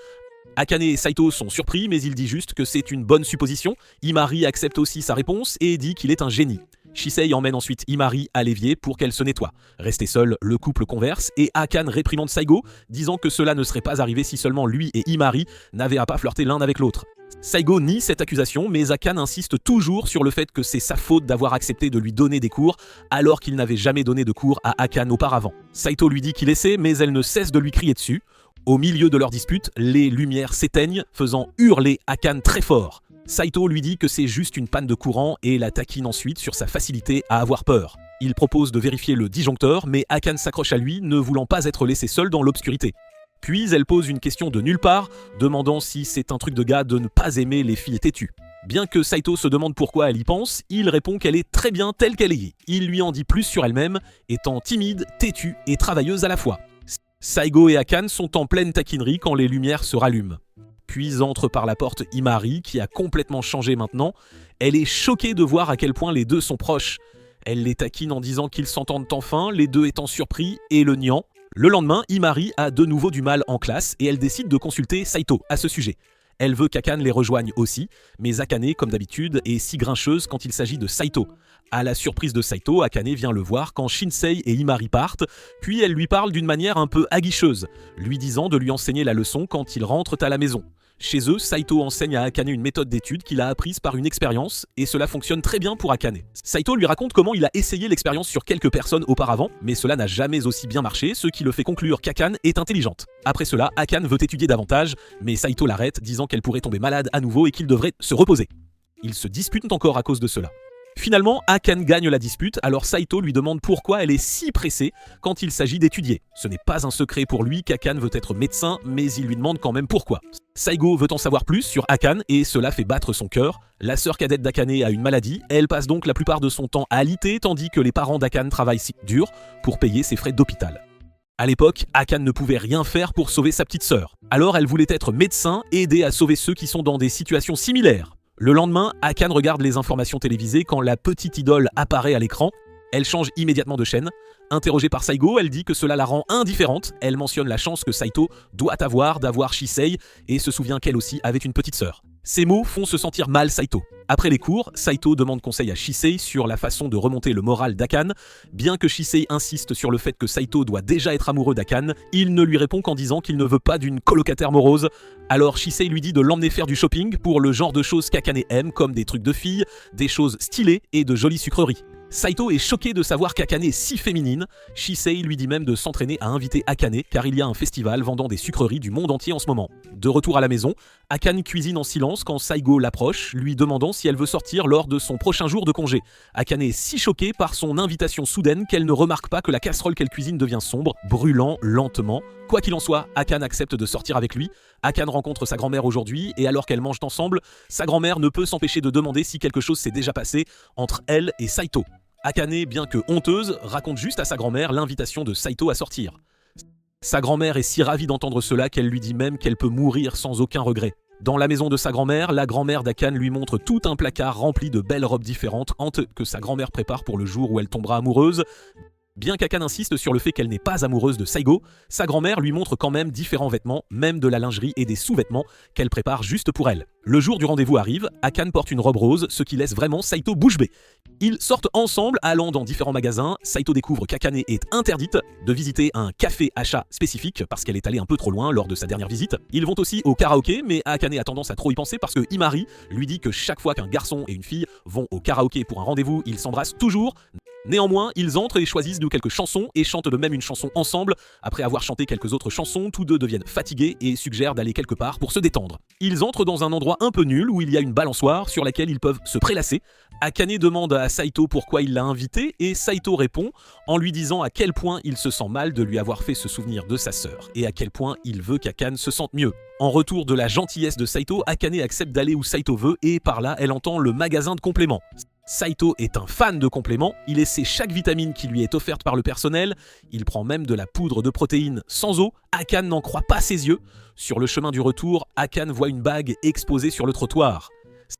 Akane et Saito sont surpris mais il dit juste que c'est une bonne supposition. Himari accepte aussi sa réponse et dit qu'il est un génie. Shisei emmène ensuite Himari à l'évier pour qu'elle se nettoie. Resté seul, le couple converse et Akane réprimande Saigo, disant que cela ne serait pas arrivé si seulement lui et Himari n'avaient à pas flirter l'un avec l'autre. Saigo nie cette accusation, mais Akane insiste toujours sur le fait que c'est sa faute d'avoir accepté de lui donner des cours, alors qu'il n'avait jamais donné de cours à Akane auparavant. Saito lui dit qu'il essaie, mais elle ne cesse de lui crier dessus. Au milieu de leur dispute, les lumières s'éteignent, faisant hurler Akane très fort. Saito lui dit que c'est juste une panne de courant et la taquine ensuite sur sa facilité à avoir peur. Il propose de vérifier le disjoncteur, mais Akane s'accroche à lui, ne voulant pas être laissé seul dans l'obscurité. Puis elle pose une question de nulle part, demandant si c'est un truc de gars de ne pas aimer les filles têtues. Bien que Saito se demande pourquoi elle y pense, il répond qu'elle est très bien telle qu'elle est. Il lui en dit plus sur elle-même, étant timide, têtue et travailleuse à la fois. Saigo et Akane sont en pleine taquinerie quand les lumières se rallument. Puis entre par la porte Himari, qui a complètement changé maintenant. Elle est choquée de voir à quel point les deux sont proches. Elle les taquine en disant qu'ils s'entendent enfin, les deux étant surpris et le niant. Le lendemain, Himari a de nouveau du mal en classe et elle décide de consulter Saito à ce sujet. Elle veut qu'Akane les rejoigne aussi, mais Akane, comme d'habitude, est si grincheuse quand il s'agit de Saito. À la surprise de Saito, Akane vient le voir quand Shinsei et Himari partent, puis elle lui parle d'une manière un peu aguicheuse, lui disant de lui enseigner la leçon quand ils rentrent à la maison. Chez eux, Saito enseigne à Akane une méthode d'étude qu'il a apprise par une expérience, et cela fonctionne très bien pour Akane. Saito lui raconte comment il a essayé l'expérience sur quelques personnes auparavant, mais cela n'a jamais aussi bien marché, ce qui le fait conclure qu'Akane est intelligente. Après cela, Akane veut étudier davantage, mais Saito l'arrête, disant qu'elle pourrait tomber malade à nouveau et qu'il devrait se reposer. Ils se disputent encore à cause de cela. Finalement, Akane gagne la dispute, alors Saito lui demande pourquoi elle est si pressée quand il s'agit d'étudier. Ce n'est pas un secret pour lui qu'Akane veut être médecin, mais il lui demande quand même pourquoi. Saigo veut en savoir plus sur Akane et cela fait battre son cœur. La sœur cadette d'Akane a une maladie, elle passe donc la plupart de son temps à alité, tandis que les parents d'Akane travaillent si dur pour payer ses frais d'hôpital. À l'époque, Akane ne pouvait rien faire pour sauver sa petite sœur. Alors elle voulait être médecin et aider à sauver ceux qui sont dans des situations similaires. Le lendemain, Akane regarde les informations télévisées quand la petite idole apparaît à l'écran. Elle change immédiatement de chaîne. Interrogée par Saigo, elle dit que cela la rend indifférente. Elle mentionne la chance que Saito doit avoir d'avoir Shisei et se souvient qu'elle aussi avait une petite sœur. Ces mots font se sentir mal Saito. Après les cours, Saito demande conseil à Shisei sur la façon de remonter le moral d'Akane. Bien que Shisei insiste sur le fait que Saito doit déjà être amoureux d'Akane, il ne lui répond qu'en disant qu'il ne veut pas d'une colocataire morose. Alors Shisei lui dit de l'emmener faire du shopping pour le genre de choses qu'Akane aime, comme des trucs de filles, des choses stylées et de jolies sucreries. Saito est choqué de savoir qu'Akane est si féminine. Shisei lui dit même de s'entraîner à inviter Akane car il y a un festival vendant des sucreries du monde entier en ce moment. De retour à la maison, Akane cuisine en silence quand Saigo l'approche, lui demandant si elle veut sortir lors de son prochain jour de congé. Akane est si choquée par son invitation soudaine qu'elle ne remarque pas que la casserole qu'elle cuisine devient sombre, brûlant lentement. Quoi qu'il en soit, Akane accepte de sortir avec lui. Akane rencontre sa grand-mère aujourd'hui et alors qu'elles mangent ensemble, sa grand-mère ne peut s'empêcher de demander si quelque chose s'est déjà passé entre elle et Saito. Akane, bien que honteuse, raconte juste à sa grand-mère l'invitation de Saito à sortir. Sa grand-mère est si ravie d'entendre cela qu'elle lui dit même qu'elle peut mourir sans aucun regret. Dans la maison de sa grand-mère, la grand-mère d'Akane lui montre tout un placard rempli de belles robes différentes que sa grand-mère prépare pour le jour où elle tombera amoureuse. Bien qu'Akane insiste sur le fait qu'elle n'est pas amoureuse de Saigo, sa grand-mère lui montre quand même différents vêtements, même de la lingerie et des sous-vêtements qu'elle prépare juste pour elle. Le jour du rendez-vous arrive, Akane porte une robe rose, ce qui laisse vraiment Saito bouche bée. Ils sortent ensemble, allant dans différents magasins. Saito découvre qu'Akane est interdite de visiter un café achat spécifique parce qu'elle est allée un peu trop loin lors de sa dernière visite. Ils vont aussi au karaoké, mais Akane a tendance à trop y penser parce que Himari lui dit que chaque fois qu'un garçon et une fille vont au karaoké pour un rendez-vous, ils s'embrassent toujours. Néanmoins, ils entrent et choisissent de quelques chansons et chantent de même une chanson ensemble. Après avoir chanté quelques autres chansons, tous deux deviennent fatigués et suggèrent d'aller quelque part pour se détendre. Ils entrent dans un endroit un peu nul où il y a une balançoire sur laquelle ils peuvent se prélasser. Akane demande à Saito pourquoi il l'a invité et Saito répond en lui disant à quel point il se sent mal de lui avoir fait se souvenir de sa sœur et à quel point il veut qu'Akane se sente mieux. En retour de la gentillesse de Saito, Akane accepte d'aller où Saito veut et par là elle entend le magasin de compléments. Saito est un fan de compléments, il essaie chaque vitamine qui lui est offerte par le personnel, il prend même de la poudre de protéines sans eau, Akane n'en croit pas ses yeux. Sur le chemin du retour, Akane voit une bague exposée sur le trottoir.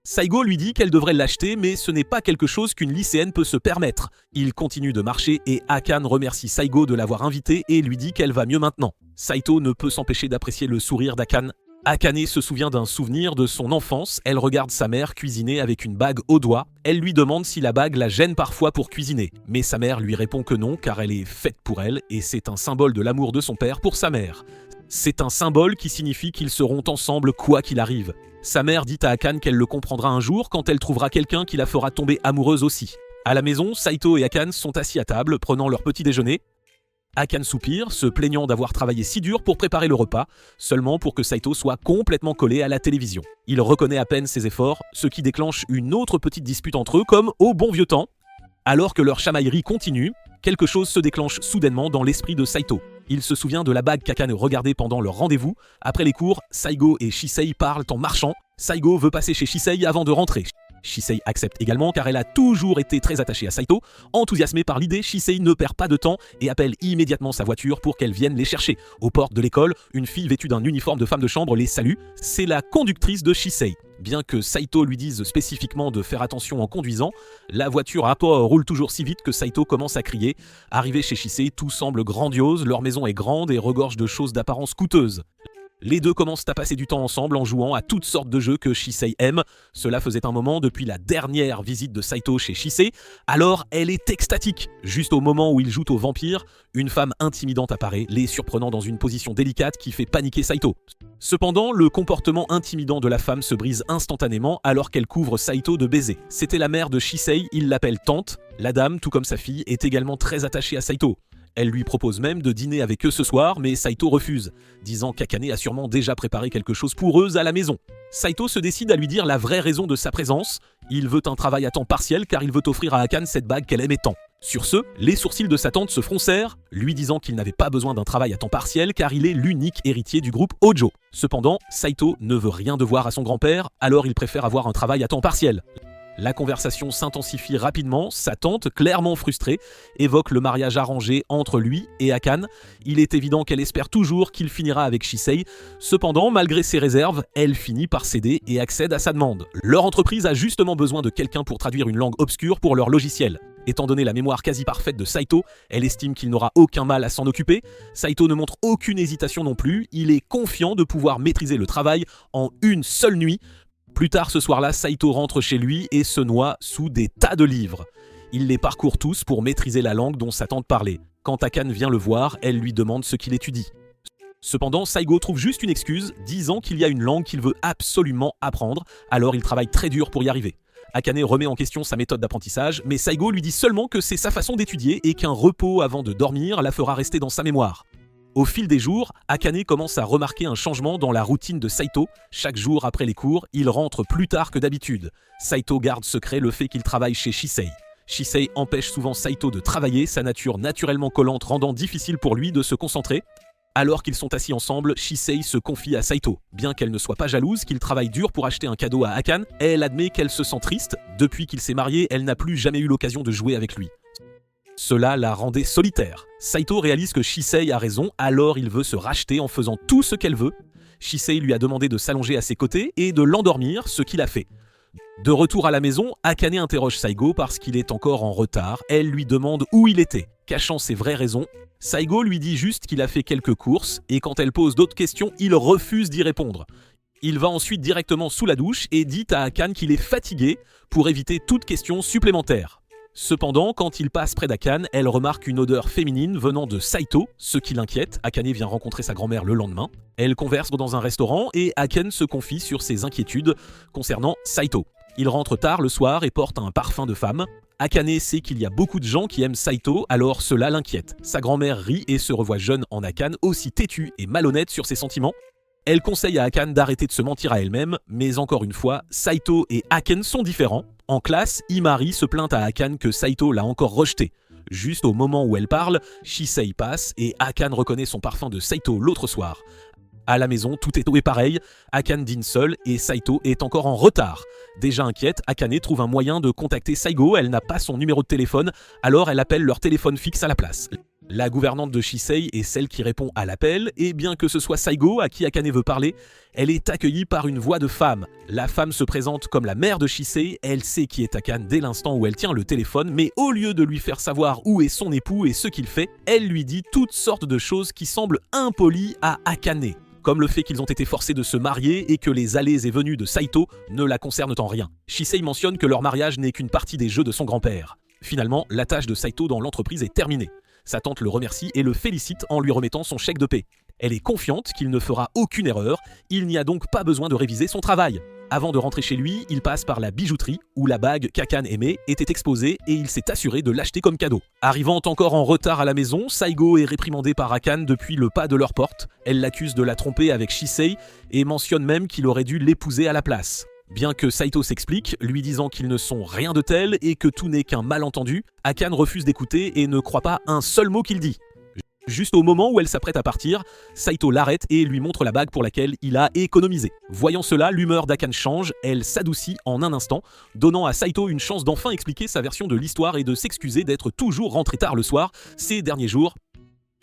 Saigo lui dit qu'elle devrait l'acheter, mais ce n'est pas quelque chose qu'une lycéenne peut se permettre. Il continue de marcher et Akane remercie Saigo de l'avoir invité et lui dit qu'elle va mieux maintenant. Saito ne peut s'empêcher d'apprécier le sourire d'Akane. Akane se souvient d'un souvenir de son enfance, elle regarde sa mère cuisiner avec une bague au doigt, elle lui demande si la bague la gêne parfois pour cuisiner, mais sa mère lui répond que non car elle est faite pour elle et c'est un symbole de l'amour de son père pour sa mère. C'est un symbole qui signifie qu'ils seront ensemble quoi qu'il arrive. Sa mère dit à Akane qu'elle le comprendra un jour quand elle trouvera quelqu'un qui la fera tomber amoureuse aussi. À la maison, Saito et Akane sont assis à table, prenant leur petit déjeuner. Akane soupire, se plaignant d'avoir travaillé si dur pour préparer le repas, seulement pour que Saito soit complètement collé à la télévision. Il reconnaît à peine ses efforts, ce qui déclenche une autre petite dispute entre eux, comme au bon vieux temps. Alors que leur chamaillerie continue, quelque chose se déclenche soudainement dans l'esprit de Saito. Il se souvient de la bague qu'Akane regardait pendant leur rendez-vous. Après les cours, Saigo et Shisei parlent en marchant. Saigo veut passer chez Shisei avant de rentrer. Shisei accepte également car elle a toujours été très attachée à Saito. Enthousiasmée par l'idée, Shisei ne perd pas de temps et appelle immédiatement sa voiture pour qu'elle vienne les chercher. Aux portes de l'école, une fille vêtue d'un uniforme de femme de chambre les salue. C'est la conductrice de Shisei. Bien que Saito lui dise spécifiquement de faire attention en conduisant, la voiture à toi roule toujours si vite que Saito commence à crier. Arrivé chez Shisei, tout semble grandiose, leur maison est grande et regorge de choses d'apparence coûteuse. Les deux commencent à passer du temps ensemble en jouant à toutes sortes de jeux que Shisei aime. Cela faisait un moment depuis la dernière visite de Saito chez Shisei. Alors elle est extatique. Juste au moment où ils jouent au vampire, une femme intimidante apparaît, les surprenant dans une position délicate qui fait paniquer Saito. Cependant, le comportement intimidant de la femme se brise instantanément alors qu'elle couvre Saito de baisers. C'était la mère de Shisei, il l'appelle tante. La dame, tout comme sa fille, est également très attachée à Saito. Elle lui propose même de dîner avec eux ce soir, mais Saito refuse, disant qu'Akane a sûrement déjà préparé quelque chose pour eux à la maison. Saito se décide à lui dire la vraie raison de sa présence. Il veut un travail à temps partiel car il veut offrir à Akane cette bague qu'elle aimait tant. Sur ce, les sourcils de sa tante se froncèrent, lui disant qu'il n'avait pas besoin d'un travail à temps partiel car il est l'unique héritier du groupe Hojo. Cependant, Saito ne veut rien devoir à son grand-père, alors il préfère avoir un travail à temps partiel. La conversation s'intensifie rapidement, sa tante, clairement frustrée, évoque le mariage arrangé entre lui et Akane. Il est évident qu'elle espère toujours qu'il finira avec Shisei. Cependant, malgré ses réserves, elle finit par céder et accède à sa demande. Leur entreprise a justement besoin de quelqu'un pour traduire une langue obscure pour leur logiciel. Étant donné la mémoire quasi parfaite de Saito, elle estime qu'il n'aura aucun mal à s'en occuper. Saito ne montre aucune hésitation non plus, il est confiant de pouvoir maîtriser le travail en une seule nuit. Plus tard ce soir-là, Saito rentre chez lui et se noie sous des tas de livres. Il les parcourt tous pour maîtriser la langue dont sa tante parlait. Quand Akane vient le voir, elle lui demande ce qu'il étudie. Cependant, Saigo trouve juste une excuse, disant qu'il y a une langue qu'il veut absolument apprendre, alors il travaille très dur pour y arriver. Akane remet en question sa méthode d'apprentissage, mais Saigo lui dit seulement que c'est sa façon d'étudier et qu'un repos avant de dormir la fera rester dans sa mémoire. Au fil des jours, Akane commence à remarquer un changement dans la routine de Saito. Chaque jour après les cours, il rentre plus tard que d'habitude. Saito garde secret le fait qu'il travaille chez Shisei. Shisei empêche souvent Saito de travailler, sa nature naturellement collante rendant difficile pour lui de se concentrer. Alors qu'ils sont assis ensemble, Shisei se confie à Saito. Bien qu'elle ne soit pas jalouse qu'il travaille dur pour acheter un cadeau à Akane, elle admet qu'elle se sent triste. Depuis qu'il s'est marié, elle n'a plus jamais eu l'occasion de jouer avec lui. Cela la rendait solitaire. Saito réalise que Shisei a raison, alors il veut se racheter en faisant tout ce qu'elle veut. Shisei lui a demandé de s'allonger à ses côtés et de l'endormir, ce qu'il a fait. De retour à la maison, Akane interroge Saigo parce qu'il est encore en retard. Elle lui demande où il était. Cachant ses vraies raisons, Saigo lui dit juste qu'il a fait quelques courses et quand elle pose d'autres questions, il refuse d'y répondre. Il va ensuite directement sous la douche et dit à Akane qu'il est fatigué pour éviter toute question supplémentaire. Cependant, quand il passe près d'Akane, elle remarque une odeur féminine venant de Saito, ce qui l'inquiète. Akane vient rencontrer sa grand-mère le lendemain. Elles conversent dans un restaurant et Akane se confie sur ses inquiétudes concernant Saito. Il rentre tard le soir et porte un parfum de femme. Akane sait qu'il y a beaucoup de gens qui aiment Saito, alors cela l'inquiète. Sa grand-mère rit et se revoit jeune en Akane, aussi têtue et malhonnête sur ses sentiments. Elle conseille à Akane d'arrêter de se mentir à elle-même, mais encore une fois, Saito et Akane sont différents. En classe, Imari se plaint à Akane que Saito l'a encore rejeté. Juste au moment où elle parle, Shisei passe et Akane reconnaît son parfum de Saito l'autre soir. À la maison, tout est pareil, Akane dîne seule et Saito est encore en retard. Déjà inquiète, Akane trouve un moyen de contacter Saigo, elle n'a pas son numéro de téléphone, alors elle appelle leur téléphone fixe à la place. La gouvernante de Shisei est celle qui répond à l'appel, et bien que ce soit Saigo à qui Akane veut parler, elle est accueillie par une voix de femme. La femme se présente comme la mère de Shisei, elle sait qui est Akane dès l'instant où elle tient le téléphone, mais au lieu de lui faire savoir où est son époux et ce qu'il fait, elle lui dit toutes sortes de choses qui semblent impolies à Akane. Comme le fait qu'ils ont été forcés de se marier et que les allées et venues de Saito ne la concernent en rien. Shisei mentionne que leur mariage n'est qu'une partie des jeux de son grand-père. Finalement, la tâche de Saito dans l'entreprise est terminée. Sa tante le remercie et le félicite en lui remettant son chèque de paie. Elle est confiante qu'il ne fera aucune erreur, il n'y a donc pas besoin de réviser son travail. Avant de rentrer chez lui, il passe par la bijouterie où la bague qu'Akane aimait était exposée et il s'est assuré de l'acheter comme cadeau. Arrivant encore en retard à la maison, Saigo est réprimandée par Akane depuis le pas de leur porte. Elle l'accuse de la tromper avec Shisei et mentionne même qu'il aurait dû l'épouser à la place. Bien que Saito s'explique, lui disant qu'ils ne sont rien de tel et que tout n'est qu'un malentendu, Akane refuse d'écouter et ne croit pas un seul mot qu'il dit. Juste au moment où elle s'apprête à partir, Saito l'arrête et lui montre la bague pour laquelle il a économisé. Voyant cela, l'humeur d'Akane change, elle s'adoucit en un instant, donnant à Saito une chance d'enfin expliquer sa version de l'histoire et de s'excuser d'être toujours rentré tard le soir ces derniers jours.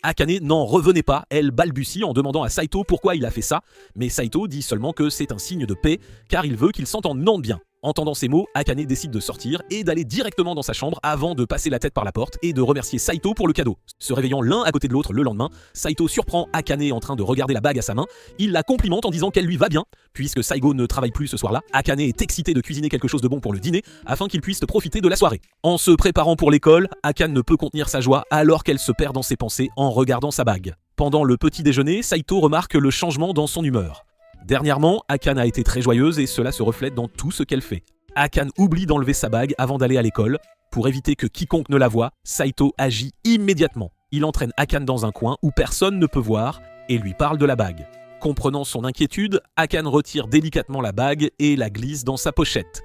Akane n'en revenait pas, elle balbutie en demandant à Saito pourquoi il a fait ça, mais Saito dit seulement que c'est un signe de paix, car il veut qu'ils s'entendent bien. Entendant ces mots, Akane décide de sortir et d'aller directement dans sa chambre avant de passer la tête par la porte et de remercier Saito pour le cadeau. Se réveillant l'un à côté de l'autre le lendemain, Saito surprend Akane en train de regarder la bague à sa main. Il la complimente en disant qu'elle lui va bien. Puisque Saigo ne travaille plus ce soir-là, Akane est excité de cuisiner quelque chose de bon pour le dîner afin qu'il puisse profiter de la soirée. En se préparant pour l'école, Akane ne peut contenir sa joie alors qu'elle se perd dans ses pensées en regardant sa bague. Pendant le petit déjeuner, Saito remarque le changement dans son humeur. Dernièrement, Akane a été très joyeuse et cela se reflète dans tout ce qu'elle fait. Akane oublie d'enlever sa bague avant d'aller à l'école. Pour éviter que quiconque ne la voie, Saito agit immédiatement. Il entraîne Akane dans un coin où personne ne peut voir et lui parle de la bague. Comprenant son inquiétude, Akane retire délicatement la bague et la glisse dans sa pochette.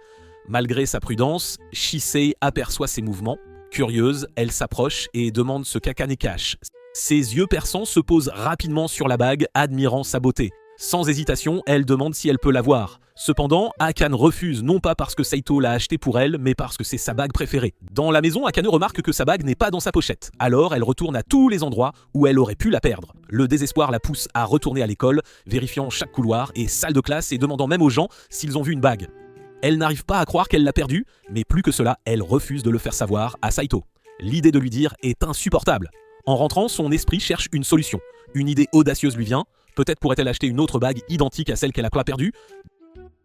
Malgré sa prudence, Shisei aperçoit ses mouvements. Curieuse, elle s'approche et demande ce qu'Akane cache. Ses yeux perçants se posent rapidement sur la bague, admirant sa beauté. Sans hésitation, elle demande si elle peut l'avoir. Cependant, Akane refuse non pas parce que Saito l'a achetée pour elle, mais parce que c'est sa bague préférée. Dans la maison, Akane remarque que sa bague n'est pas dans sa pochette. Alors, elle retourne à tous les endroits où elle aurait pu la perdre. Le désespoir la pousse à retourner à l'école, vérifiant chaque couloir et salle de classe et demandant même aux gens s'ils ont vu une bague. Elle n'arrive pas à croire qu'elle l'a perdue, mais plus que cela, elle refuse de le faire savoir à Saito. L'idée de lui dire est insupportable. En rentrant, son esprit cherche une solution. Une idée audacieuse lui vient. Peut-être pourrait-elle acheter une autre bague identique à celle qu'elle a pas perdue.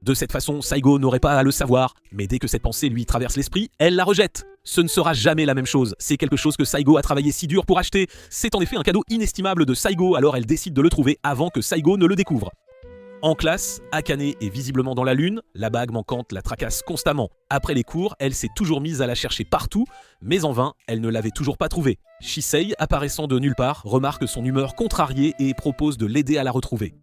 De cette façon, Saigo n'aurait pas à le savoir, mais dès que cette pensée lui traverse l'esprit, elle la rejette. Ce ne sera jamais la même chose, c'est quelque chose que Saigo a travaillé si dur pour acheter. C'est en effet un cadeau inestimable de Saigo, alors elle décide de le trouver avant que Saigo ne le découvre. En classe, Akane est visiblement dans la lune, la bague manquante la tracasse constamment. Après les cours, elle s'est toujours mise à la chercher partout, mais en vain, elle ne l'avait toujours pas trouvée. Shisei, apparaissant de nulle part, remarque son humeur contrariée et propose de l'aider à la retrouver.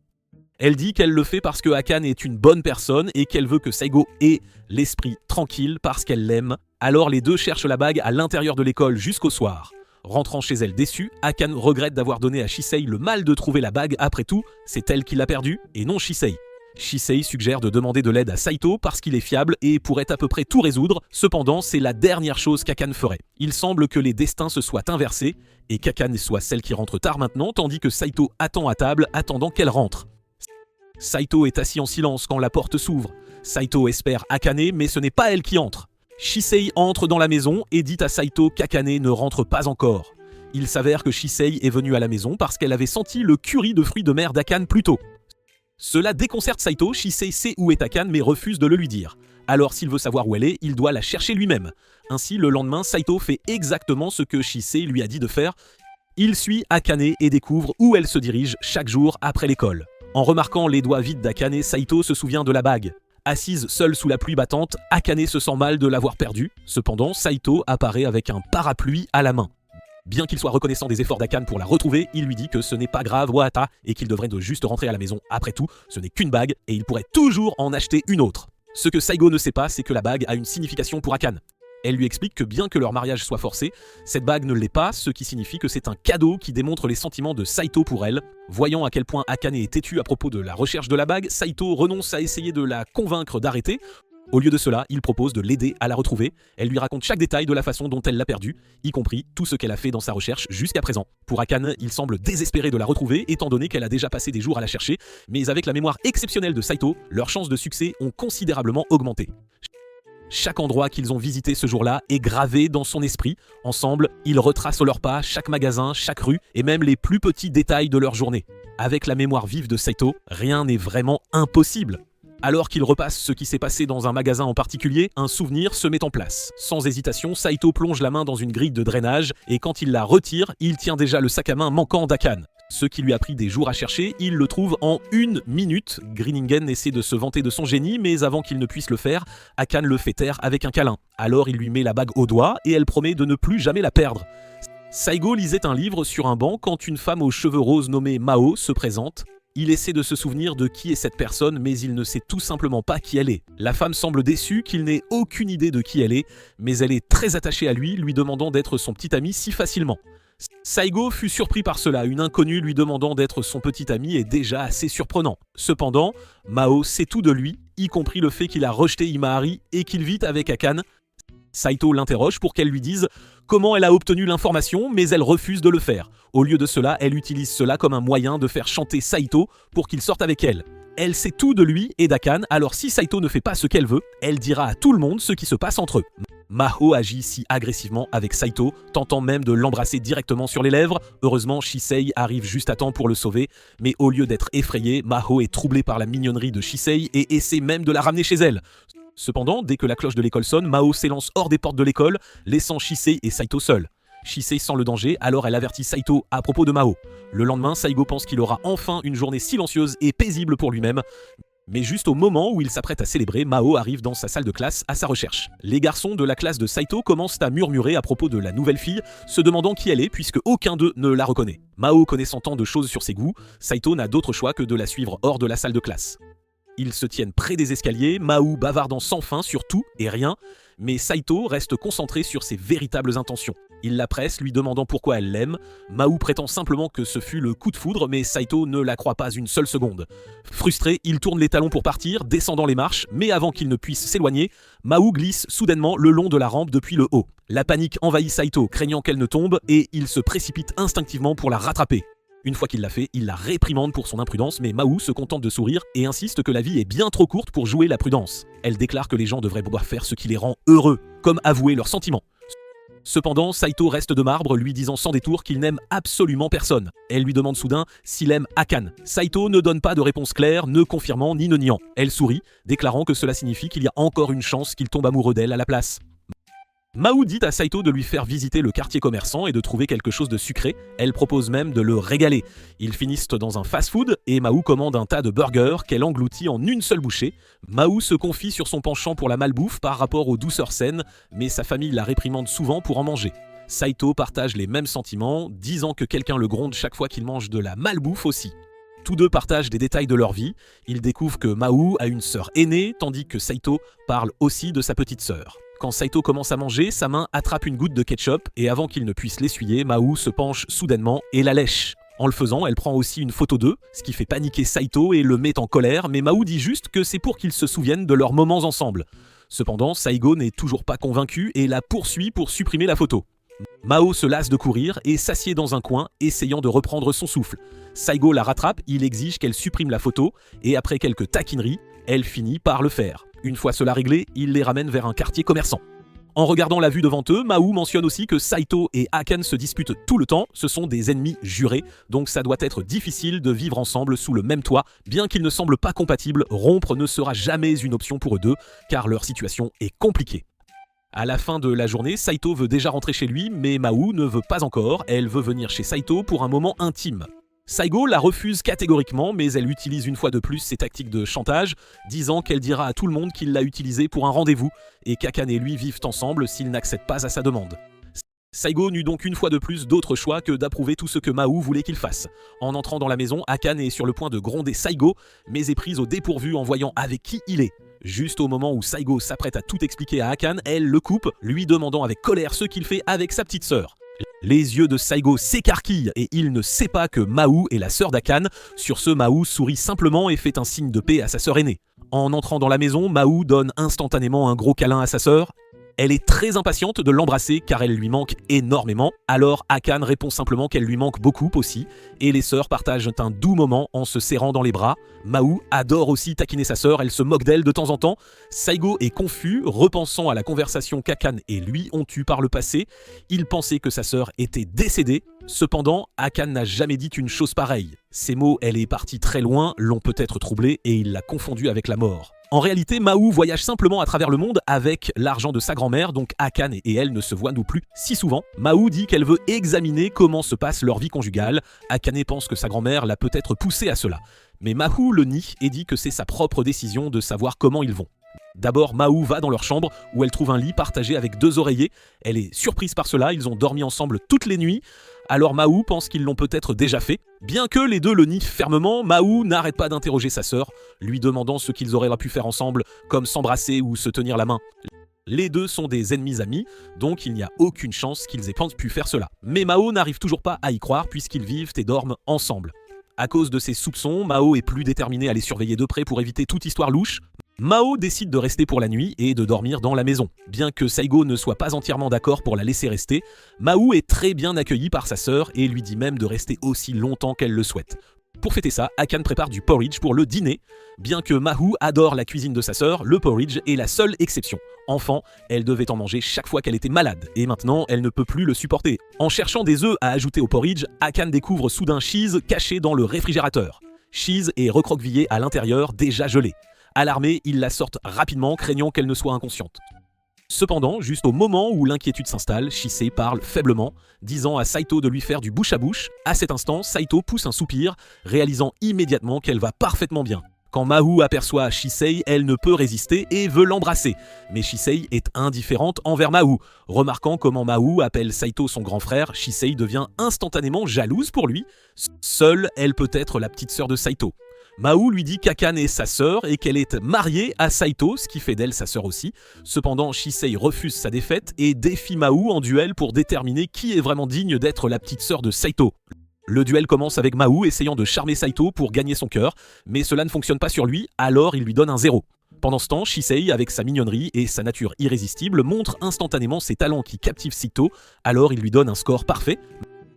Elle dit qu'elle le fait parce que Akane est une bonne personne et qu'elle veut que Saigo ait l'esprit tranquille parce qu'elle l'aime. Alors les deux cherchent la bague à l'intérieur de l'école jusqu'au soir. Rentrant chez elle déçue, Akane regrette d'avoir donné à Shisei le mal de trouver la bague. Après tout, c'est elle qui l'a perdue et non Shisei. Shisei suggère de demander de l'aide à Saito parce qu'il est fiable et pourrait à peu près tout résoudre. Cependant, c'est la dernière chose qu'Akane ferait. Il semble que les destins se soient inversés et qu'Akane soit celle qui rentre tard maintenant tandis que Saito attend à table attendant qu'elle rentre. Saito est assis en silence quand la porte s'ouvre. Saito espère Akane mais ce n'est pas elle qui entre. Shisei entre dans la maison et dit à Saito qu'Akane ne rentre pas encore. Il s'avère que Shisei est venue à la maison parce qu'elle avait senti le curry de fruits de mer d'Akane plus tôt. Cela déconcerte Saito, Shisei sait où est Akane mais refuse de le lui dire. Alors s'il veut savoir où elle est, il doit la chercher lui-même. Ainsi, le lendemain, Saito fait exactement ce que Shisei lui a dit de faire. Il suit Akane et découvre où elle se dirige chaque jour après l'école. En remarquant les doigts vides d'Akane, Saito se souvient de la bague. Assise seule sous la pluie battante, Akane se sent mal de l'avoir perdue. Cependant, Saito apparaît avec un parapluie à la main. Bien qu'il soit reconnaissant des efforts d'Akane pour la retrouver, il lui dit que ce n'est pas grave, Wahata, et qu'il devrait de juste rentrer à la maison. Après tout, ce n'est qu'une bague, et il pourrait toujours en acheter une autre. Ce que Saigo ne sait pas, c'est que la bague a une signification pour Akane. Elle lui explique que bien que leur mariage soit forcé, cette bague ne l'est pas, ce qui signifie que c'est un cadeau qui démontre les sentiments de Saito pour elle. Voyant à quel point Akane est têtue à propos de la recherche de la bague, Saito renonce à essayer de la convaincre d'arrêter. Au lieu de cela, il propose de l'aider à la retrouver. Elle lui raconte chaque détail de la façon dont elle l'a perdue, y compris tout ce qu'elle a fait dans sa recherche jusqu'à présent. Pour Akane, il semble désespéré de la retrouver, étant donné qu'elle a déjà passé des jours à la chercher, mais avec la mémoire exceptionnelle de Saito, leurs chances de succès ont considérablement augmenté. Chaque endroit qu'ils ont visité ce jour-là est gravé dans son esprit. Ensemble, ils retracent leurs pas, chaque magasin, chaque rue, et même les plus petits détails de leur journée. Avec la mémoire vive de Saito, rien n'est vraiment impossible. Alors qu'il repasse ce qui s'est passé dans un magasin en particulier, un souvenir se met en place. Sans hésitation, Saito plonge la main dans une grille de drainage, et quand il la retire, il tient déjà le sac à main manquant d'Akane. Ce qui lui a pris des jours à chercher, il le trouve en 1 minute. Grinningen essaie de se vanter de son génie, mais avant qu'il ne puisse le faire, Akane le fait taire avec un câlin. Alors il lui met la bague au doigt et elle promet de ne plus jamais la perdre. Saigo lisait un livre sur un banc quand une femme aux cheveux roses nommée Mao se présente. Il essaie de se souvenir de qui est cette personne, mais il ne sait tout simplement pas qui elle est. La femme semble déçue qu'il n'ait aucune idée de qui elle est, mais elle est très attachée à lui, lui demandant d'être son petit ami si facilement. Saigo fut surpris par cela, une inconnue lui demandant d'être son petit ami est déjà assez surprenant. Cependant, Mao sait tout de lui, y compris le fait qu'il a rejeté Imahari et qu'il vit avec Akane. Saito l'interroge pour qu'elle lui dise comment elle a obtenu l'information, mais elle refuse de le faire. Au lieu de cela, elle utilise cela comme un moyen de faire chanter Saito pour qu'il sorte avec elle. Elle sait tout de lui et d'Akane, alors si Saito ne fait pas ce qu'elle veut, elle dira à tout le monde ce qui se passe entre eux. Mao agit si agressivement avec Saito, tentant même de l'embrasser directement sur les lèvres. Heureusement, Shisei arrive juste à temps pour le sauver, mais au lieu d'être effrayé, Mao est troublé par la mignonnerie de Shisei et essaie même de la ramener chez elle. Cependant, dès que la cloche de l'école sonne, Mao s'élance hors des portes de l'école, laissant Shisei et Saito seuls. Shisei sent le danger, alors elle avertit Saito à propos de Mao. Le lendemain, Saigo pense qu'il aura enfin une journée silencieuse et paisible pour lui-même. Mais juste au moment où il s'apprête à célébrer, Mao arrive dans sa salle de classe à sa recherche. Les garçons de la classe de Saito commencent à murmurer à propos de la nouvelle fille, se demandant qui elle est puisque aucun d'eux ne la reconnaît. Mao connaissant tant de choses sur ses goûts, Saito n'a d'autre choix que de la suivre hors de la salle de classe. Ils se tiennent près des escaliers, Mao bavardant sans fin sur tout et rien, mais Saito reste concentré sur ses véritables intentions. Il la presse, lui demandant pourquoi elle l'aime. Mao prétend simplement que ce fut le coup de foudre, mais Saito ne la croit pas une seule seconde. Frustré, il tourne les talons pour partir, descendant les marches, mais avant qu'il ne puisse s'éloigner, Mao glisse soudainement le long de la rampe depuis le haut. La panique envahit Saito, craignant qu'elle ne tombe, et il se précipite instinctivement pour la rattraper. Une fois qu'il l'a fait, il la réprimande pour son imprudence, mais Mao se contente de sourire et insiste que la vie est bien trop courte pour jouer la prudence. Elle déclare que les gens devraient pouvoir faire ce qui les rend heureux, comme avouer leurs sentiments. Cependant, Saito reste de marbre, lui disant sans détour qu'il n'aime absolument personne. Elle lui demande soudain s'il aime Akane. Saito ne donne pas de réponse claire, ne confirmant ni ne niant. Elle sourit, déclarant que cela signifie qu'il y a encore une chance qu'il tombe amoureux d'elle à la place. Mao dit à Saito de lui faire visiter le quartier commerçant et de trouver quelque chose de sucré. Elle propose même de le régaler. Ils finissent dans un fast-food et Mao commande un tas de burgers qu'elle engloutit en une seule bouchée. Mao se confie sur son penchant pour la malbouffe par rapport aux douceurs saines, mais sa famille la réprimande souvent pour en manger. Saito partage les mêmes sentiments, disant que quelqu'un le gronde chaque fois qu'il mange de la malbouffe aussi. Tous deux partagent des détails de leur vie. Ils découvrent que Mao a une sœur aînée, tandis que Saito parle aussi de sa petite sœur. Quand Saito commence à manger, sa main attrape une goutte de ketchup et avant qu'il ne puisse l'essuyer, Mao se penche soudainement et la lèche. En le faisant, elle prend aussi une photo d'eux, ce qui fait paniquer Saito et le met en colère, mais Mao dit juste que c'est pour qu'ils se souviennent de leurs moments ensemble. Cependant, Saigo n'est toujours pas convaincu et la poursuit pour supprimer la photo. Mao se lasse de courir et s'assied dans un coin, essayant de reprendre son souffle. Saigo la rattrape, il exige qu'elle supprime la photo, et après quelques taquineries, elle finit par le faire. Une fois cela réglé, il les ramène vers un quartier commerçant. En regardant la vue devant eux, Mao mentionne aussi que Saito et Akane se disputent tout le temps, ce sont des ennemis jurés, donc ça doit être difficile de vivre ensemble sous le même toit. Bien qu'ils ne semblent pas compatibles, rompre ne sera jamais une option pour eux deux, car leur situation est compliquée. À la fin de la journée, Saito veut déjà rentrer chez lui, mais Mao ne veut pas encore, elle veut venir chez Saito pour un moment intime. Saigo la refuse catégoriquement, mais elle utilise une fois de plus ses tactiques de chantage, disant qu'elle dira à tout le monde qu'il l'a utilisé pour un rendez-vous, et qu'Akane et lui vivent ensemble s'il n'accède pas à sa demande. Saigo n'eut donc une fois de plus d'autre choix que d'approuver tout ce que Mahou voulait qu'il fasse. En entrant dans la maison, Akane est sur le point de gronder Saigo, mais est prise au dépourvu en voyant avec qui il est. Juste au moment où Saigo s'apprête à tout expliquer à Akane, elle le coupe, lui demandant avec colère ce qu'il fait avec sa petite sœur. Les yeux de Saigo s'écarquillent et il ne sait pas que Mahou est la sœur d'Akane. Sur ce, Mahou sourit simplement et fait un signe de paix à sa sœur aînée. En entrant dans la maison, Mahou donne instantanément un gros câlin à sa sœur. Elle est très impatiente de l'embrasser car elle lui manque énormément. Alors Akane répond simplement qu'elle lui manque beaucoup aussi. Et les sœurs partagent un doux moment en se serrant dans les bras. Mahou adore aussi taquiner sa sœur, elle se moque d'elle de temps en temps. Saigo est confus, repensant à la conversation qu'Akane et lui ont eue par le passé. Il pensait que sa sœur était décédée. Cependant, Akane n'a jamais dit une chose pareille. Ces mots, elle est partie très loin, l'ont peut-être troublée et il l'a confondue avec la mort. En réalité, Mahou voyage simplement à travers le monde avec l'argent de sa grand-mère, donc Akane et elle ne se voient non plus si souvent. Mahou dit qu'elle veut examiner comment se passe leur vie conjugale. Akane pense que sa grand-mère l'a peut-être poussée à cela. Mais Mahou le nie et dit que c'est sa propre décision de savoir comment ils vont. D'abord, Mahou va dans leur chambre où elle trouve un lit partagé avec 2 oreillers. Elle est surprise par cela, ils ont dormi ensemble toutes les nuits. Alors Mahou pense qu'ils l'ont peut-être déjà fait. Bien que les deux le nient fermement, Mahou n'arrête pas d'interroger sa sœur, lui demandant ce qu'ils auraient pu faire ensemble, comme s'embrasser ou se tenir la main. Les deux sont des ennemis amis, donc il n'y a aucune chance qu'ils aient pu faire cela. Mais Mahou n'arrive toujours pas à y croire puisqu'ils vivent et dorment ensemble. À cause de ses soupçons, Mahou est plus déterminé à les surveiller de près pour éviter toute histoire louche. Mahou décide de rester pour la nuit et de dormir dans la maison. Bien que Saigo ne soit pas entièrement d'accord pour la laisser rester, Mahou est très bien accueilli par sa sœur et lui dit même de rester aussi longtemps qu'elle le souhaite. Pour fêter ça, Akane prépare du porridge pour le dîner. Bien que Mahou adore la cuisine de sa sœur, le porridge est la seule exception. Enfant, elle devait en manger chaque fois qu'elle était malade, et maintenant elle ne peut plus le supporter. En cherchant des œufs à ajouter au porridge, Akane découvre soudain Cheese caché dans le réfrigérateur. Cheese est recroquevillée à l'intérieur, déjà gelée. Alarmé, il la sortent rapidement, craignant qu'elle ne soit inconsciente. Cependant, juste au moment où l'inquiétude s'installe, Shisei parle faiblement, disant à Saito de lui faire du bouche à bouche. À cet instant, Saito pousse un soupir, réalisant immédiatement qu'elle va parfaitement bien. Quand Mahou aperçoit Shisei, elle ne peut résister et veut l'embrasser. Mais Shisei est indifférente envers Mahou. Remarquant comment Mahou appelle Saito son grand frère, Shisei devient instantanément jalouse pour lui. Seule, elle peut être la petite sœur de Saito. Mahou lui dit qu'Akane est sa sœur et qu'elle est mariée à Saito, ce qui fait d'elle sa sœur aussi. Cependant, Shisei refuse sa défaite et défie Mahou en duel pour déterminer qui est vraiment digne d'être la petite sœur de Saito. Le duel commence avec Mahou essayant de charmer Saito pour gagner son cœur, mais cela ne fonctionne pas sur lui, alors il lui donne un 0. Pendant ce temps, Shisei, avec sa mignonnerie et sa nature irrésistible, montre instantanément ses talents qui captivent Saito, alors il lui donne un score parfait.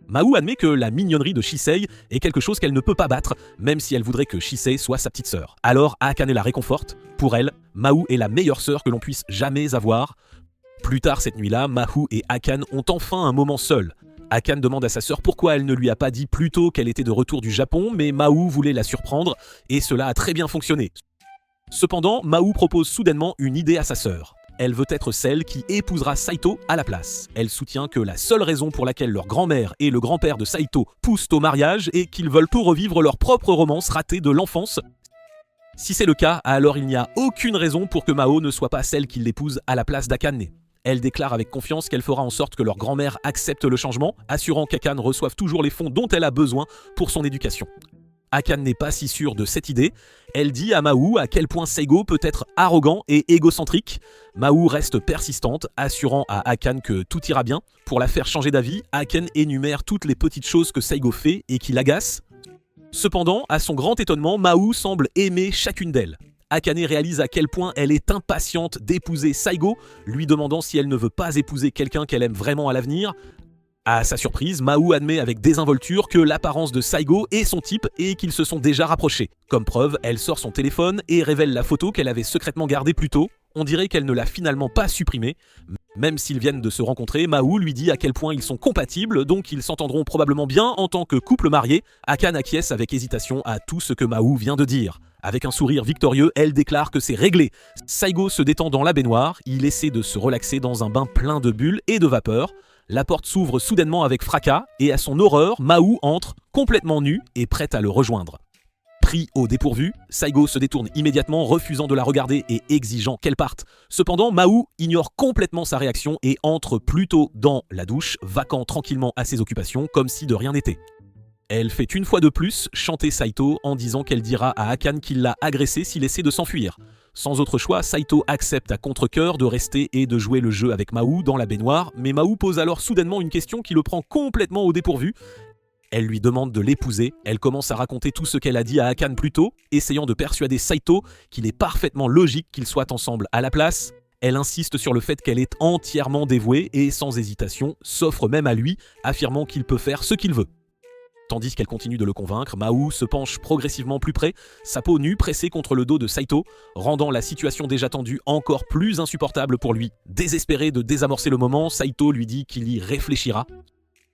Mahou admet que la mignonnerie de Shisei est quelque chose qu'elle ne peut pas battre, même si elle voudrait que Shisei soit sa petite sœur. Alors Akane la réconforte. Pour elle, Mahou est la meilleure sœur que l'on puisse jamais avoir. Plus tard cette nuit-là, Mahou et Akane ont enfin un moment seul. Akane demande à sa sœur pourquoi elle ne lui a pas dit plus tôt qu'elle était de retour du Japon, mais Mahou voulait la surprendre, et cela a très bien fonctionné. Cependant, Mahou propose soudainement une idée à sa sœur. Elle veut être celle qui épousera Saito à la place. Elle soutient que la seule raison pour laquelle leur grand-mère et le grand-père de Saito poussent au mariage est qu'ils veulent tout revivre leur propre romance ratée de l'enfance. Si c'est le cas, alors il n'y a aucune raison pour que Mahou ne soit pas celle qui l'épouse à la place d'Akane. Elle déclare avec confiance qu'elle fera en sorte que leur grand-mère accepte le changement, assurant qu'Akane reçoive toujours les fonds dont elle a besoin pour son éducation. Akane n'est pas si sûre de cette idée. Elle dit à Mahou à quel point Saigo peut être arrogant et égocentrique. Mahou reste persistante, assurant à Akane que tout ira bien. Pour la faire changer d'avis, Akane énumère toutes les petites choses que Saigo fait et qui l'agacent. Cependant, à son grand étonnement, Mahou semble aimer chacune d'elles. Akane réalise à quel point elle est impatiente d'épouser Saigo, lui demandant si elle ne veut pas épouser quelqu'un qu'elle aime vraiment à l'avenir. À sa surprise, Mahou admet avec désinvolture que l'apparence de Saigo est son type et qu'ils se sont déjà rapprochés. Comme preuve, elle sort son téléphone et révèle la photo qu'elle avait secrètement gardée plus tôt. On dirait qu'elle ne l'a finalement pas supprimée. Même s'ils viennent de se rencontrer, Mahou lui dit à quel point ils sont compatibles, donc ils s'entendront probablement bien en tant que couple marié. Akane acquiesce avec hésitation à tout ce que Mahou vient de dire. Avec un sourire victorieux, elle déclare que c'est réglé. Saigo se détend dans la baignoire, il essaie de se relaxer dans un bain plein de bulles et de vapeur. La porte s'ouvre soudainement avec fracas et à son horreur, Mahou entre, complètement nue et prête à le rejoindre. Pris au dépourvu, Saigo se détourne immédiatement, refusant de la regarder et exigeant qu'elle parte. Cependant, Mahou ignore complètement sa réaction et entre plutôt dans la douche, vaquant tranquillement à ses occupations comme si de rien n'était. Elle fait une fois de plus chanter Saito en disant qu'elle dira à Akane qu'il l'a agressé s'il essaie de s'enfuir. Sans autre choix, Saito accepte à contre-cœur de rester et de jouer le jeu avec Mahou dans la baignoire, mais Mahou pose alors soudainement une question qui le prend complètement au dépourvu. Elle lui demande de l'épouser, elle commence à raconter tout ce qu'elle a dit à Akane plus tôt, essayant de persuader Saito qu'il est parfaitement logique qu'ils soient ensemble à la place. Elle insiste sur le fait qu'elle est entièrement dévouée et sans hésitation, s'offre même à lui, affirmant qu'il peut faire ce qu'il veut. Tandis qu'elle continue de le convaincre, Mahou se penche progressivement plus près, sa peau nue pressée contre le dos de Saito, rendant la situation déjà tendue encore plus insupportable pour lui. Désespéré de désamorcer le moment, Saito lui dit qu'il y réfléchira.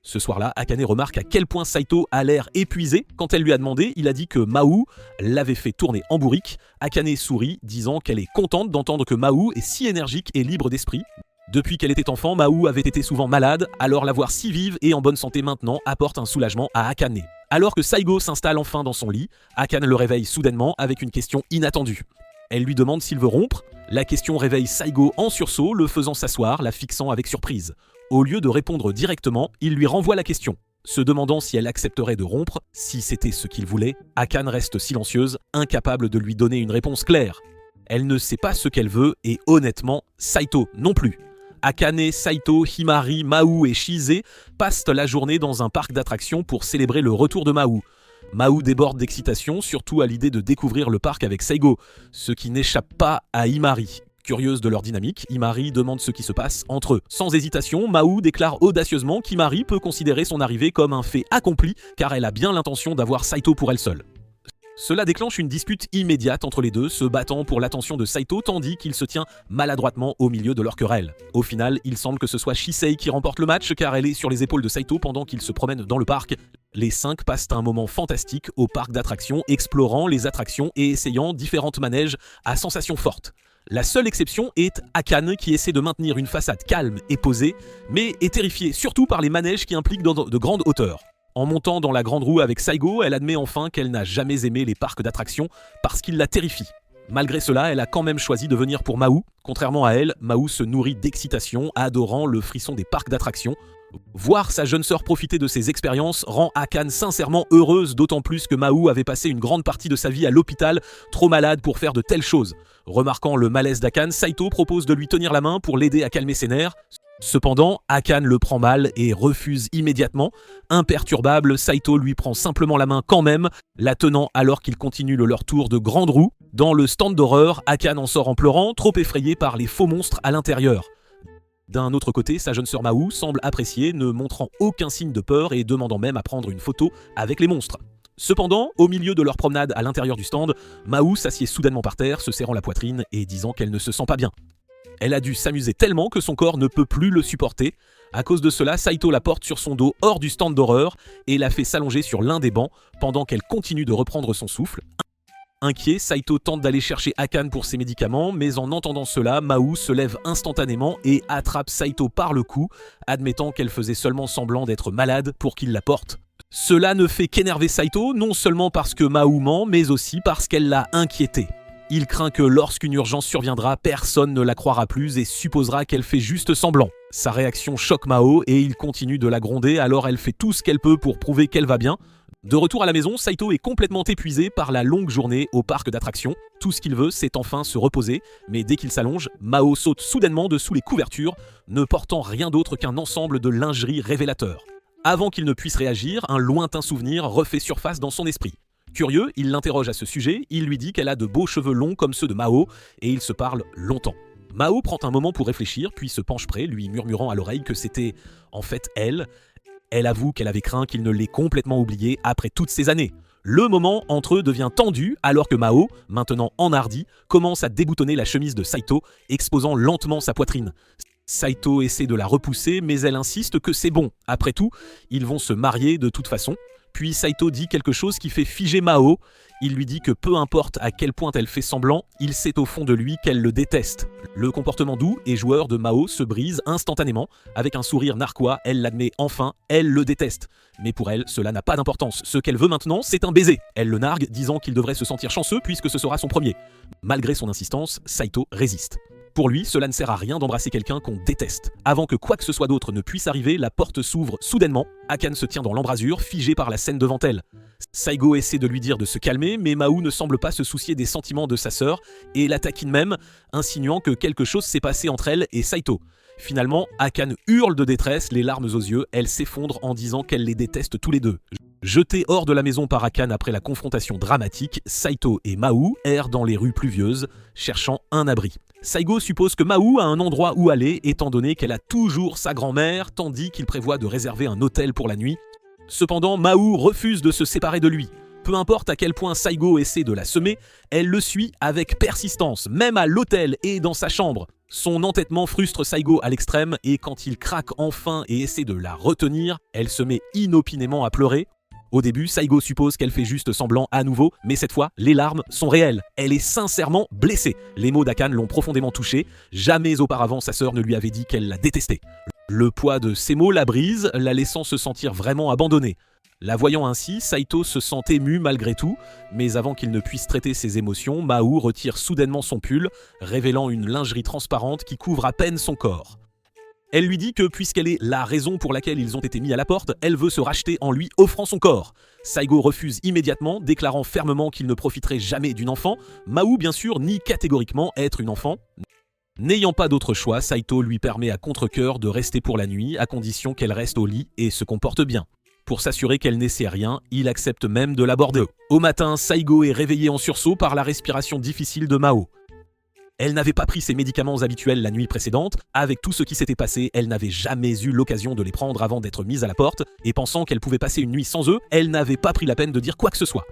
Ce soir-là, Akane remarque à quel point Saito a l'air épuisé. Quand elle lui a demandé, il a dit que Mahou l'avait fait tourner en bourrique. Akane sourit, disant qu'elle est contente d'entendre que Mahou est si énergique et libre d'esprit. Depuis qu'elle était enfant, Mahou avait été souvent malade, alors la voir si vive et en bonne santé maintenant apporte un soulagement à Akane. Alors que Saigo s'installe enfin dans son lit, Akane le réveille soudainement avec une question inattendue. Elle lui demande s'il veut rompre. La question réveille Saigo en sursaut, le faisant s'asseoir, la fixant avec surprise. Au lieu de répondre directement, il lui renvoie la question. Se demandant si elle accepterait de rompre, si c'était ce qu'il voulait, Akane reste silencieuse, incapable de lui donner une réponse claire. Elle ne sait pas ce qu'elle veut et honnêtement, Saito non plus. Akane, Saito, Himari, Mahou et Shise passent la journée dans un parc d'attractions pour célébrer le retour de Mahou. Mahou déborde d'excitation, surtout à l'idée de découvrir le parc avec Saigo, ce qui n'échappe pas à Himari. Curieuse de leur dynamique, Himari demande ce qui se passe entre eux. Sans hésitation, Mahou déclare audacieusement qu'Himari peut considérer son arrivée comme un fait accompli car elle a bien l'intention d'avoir Saito pour elle seule. Cela déclenche une dispute immédiate entre les deux, se battant pour l'attention de Saito tandis qu'il se tient maladroitement au milieu de leur querelle. Au final, il semble que ce soit Shisei qui remporte le match car elle est sur les épaules de Saito pendant qu'il se promène dans le parc. Les 5 passent un moment fantastique au parc d'attractions, explorant les attractions et essayant différentes manèges à sensations fortes. La seule exception est Akane qui essaie de maintenir une façade calme et posée, mais est terrifiée surtout par les manèges qui impliquent de grandes hauteurs. En montant dans la grande roue avec Saigo, elle admet enfin qu'elle n'a jamais aimé les parcs d'attractions parce qu'ils la terrifient. Malgré cela, elle a quand même choisi de venir pour Mahou. Contrairement à elle, Mahou se nourrit d'excitation, adorant le frisson des parcs d'attractions. Voir sa jeune sœur profiter de ses expériences rend Akane sincèrement heureuse, d'autant plus que Mahou avait passé une grande partie de sa vie à l'hôpital, trop malade pour faire de telles choses. Remarquant le malaise d'Akane, Saito propose de lui tenir la main pour l'aider à calmer ses nerfs. Cependant, Akane le prend mal et refuse immédiatement. Imperturbable, Saito lui prend simplement la main quand même, la tenant alors qu'ils continuent leur tour de grande roue. Dans le stand d'horreur, Akane en sort en pleurant, trop effrayé par les faux monstres à l'intérieur. D'un autre côté, sa jeune sœur Mahou semble apprécier, ne montrant aucun signe de peur et demandant même à prendre une photo avec les monstres. Cependant, au milieu de leur promenade à l'intérieur du stand, Mahou s'assied soudainement par terre, se serrant la poitrine et disant qu'elle ne se sent pas bien. Elle a dû s'amuser tellement que son corps ne peut plus le supporter. À cause de cela, Saito la porte sur son dos hors du stand d'horreur et la fait s'allonger sur l'un des bancs pendant qu'elle continue de reprendre son souffle. Inquiet, Saito tente d'aller chercher Akane pour ses médicaments, mais en entendant cela, Mahou se lève instantanément et attrape Saito par le cou, admettant qu'elle faisait seulement semblant d'être malade pour qu'il la porte. Cela ne fait qu'énerver Saito, non seulement parce que Mahou ment, mais aussi parce qu'elle l'a inquiété. Il craint que lorsqu'une urgence surviendra, personne ne la croira plus et supposera qu'elle fait juste semblant. Sa réaction choque Mahou et il continue de la gronder, alors elle fait tout ce qu'elle peut pour prouver qu'elle va bien. De retour à la maison, Saito est complètement épuisé par la longue journée au parc d'attractions. Tout ce qu'il veut, c'est enfin se reposer, mais dès qu'il s'allonge, Mahou saute soudainement dessous les couvertures, ne portant rien d'autre qu'un ensemble de lingerie révélateur. Avant qu'il ne puisse réagir, un lointain souvenir refait surface dans son esprit. Curieux, il l'interroge à ce sujet, il lui dit qu'elle a de beaux cheveux longs comme ceux de Mahou, et ils se parlent longtemps. Mahou prend un moment pour réfléchir, puis se penche près, lui murmurant à l'oreille que c'était en fait elle. Elle avoue qu'elle avait craint qu'il ne l'ait complètement oublié après toutes ces années. Le moment entre eux devient tendu alors que Mahou, maintenant enhardi, commence à déboutonner la chemise de Saito, exposant lentement sa poitrine. Saito essaie de la repousser, mais elle insiste que c'est bon. Après tout, ils vont se marier de toute façon. Puis Saito dit quelque chose qui fait figer Mao. Il lui dit que peu importe à quel point elle fait semblant, il sait au fond de lui qu'elle le déteste. Le comportement doux et joueur de Mao se brise instantanément. Avec un sourire narquois, elle l'admet enfin, elle le déteste. Mais pour elle, cela n'a pas d'importance. Ce qu'elle veut maintenant, c'est un baiser. Elle le nargue, disant qu'il devrait se sentir chanceux puisque ce sera son premier. Malgré son insistance, Saito résiste. Pour lui, cela ne sert à rien d'embrasser quelqu'un qu'on déteste. Avant que quoi que ce soit d'autre ne puisse arriver, la porte s'ouvre soudainement. Akane se tient dans l'embrasure, figée par la scène devant elle. Saigo essaie de lui dire de se calmer, mais Mao ne semble pas se soucier des sentiments de sa sœur et la taquine même, insinuant que quelque chose s'est passé entre elle et Saito. Finalement, Akane hurle de détresse, les larmes aux yeux, elle s'effondre en disant qu'elle les déteste tous les deux. Jetés hors de la maison par Akane après la confrontation dramatique, Saito et Mao errent dans les rues pluvieuses, cherchant un abri. Saigo suppose que Mao a un endroit où aller, étant donné qu'elle a toujours sa grand-mère, tandis qu'il prévoit de réserver un hôtel pour la nuit. Cependant, Mao refuse de se séparer de lui. Peu importe à quel point Saigo essaie de la semer, elle le suit avec persistance, même à l'hôtel et dans sa chambre. Son entêtement frustre Saigo à l'extrême et quand il craque enfin et essaie de la retenir, elle se met inopinément à pleurer. Au début, Saigo suppose qu'elle fait juste semblant à nouveau, mais cette fois, les larmes sont réelles. Elle est sincèrement blessée. Les mots d'Akane l'ont profondément touchée. Jamais auparavant sa sœur ne lui avait dit qu'elle la détestait. Le poids de ces mots la brise, la laissant se sentir vraiment abandonnée. La voyant ainsi, Saito se sent ému malgré tout, mais avant qu'il ne puisse traiter ses émotions, Mao retire soudainement son pull, révélant une lingerie transparente qui couvre à peine son corps. Elle lui dit que puisqu'elle est la raison pour laquelle ils ont été mis à la porte, elle veut se racheter en lui offrant son corps. Saigo refuse immédiatement, déclarant fermement qu'il ne profiterait jamais d'une enfant. Mao, bien sûr, nie catégoriquement être une enfant. N'ayant pas d'autre choix, Saito lui permet à contre-cœur de rester pour la nuit, à condition qu'elle reste au lit et se comporte bien. Pour s'assurer qu'elle n'essaie rien, il accepte même de l'aborder. Au matin, Saigo est réveillée en sursaut par la respiration difficile de Mao. Elle n'avait pas pris ses médicaments habituels la nuit précédente. Avec tout ce qui s'était passé, elle n'avait jamais eu l'occasion de les prendre avant d'être mise à la porte, et pensant qu'elle pouvait passer une nuit sans eux, elle n'avait pas pris la peine de dire quoi que ce soit.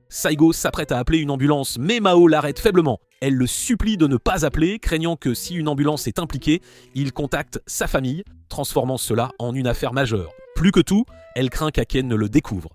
Saigo s'apprête à appeler une ambulance, mais Mao l'arrête faiblement. Elle le supplie de ne pas appeler, craignant que si une ambulance est impliquée, il contacte sa famille, transformant cela en une affaire majeure. Plus que tout, elle craint qu'Akane ne le découvre.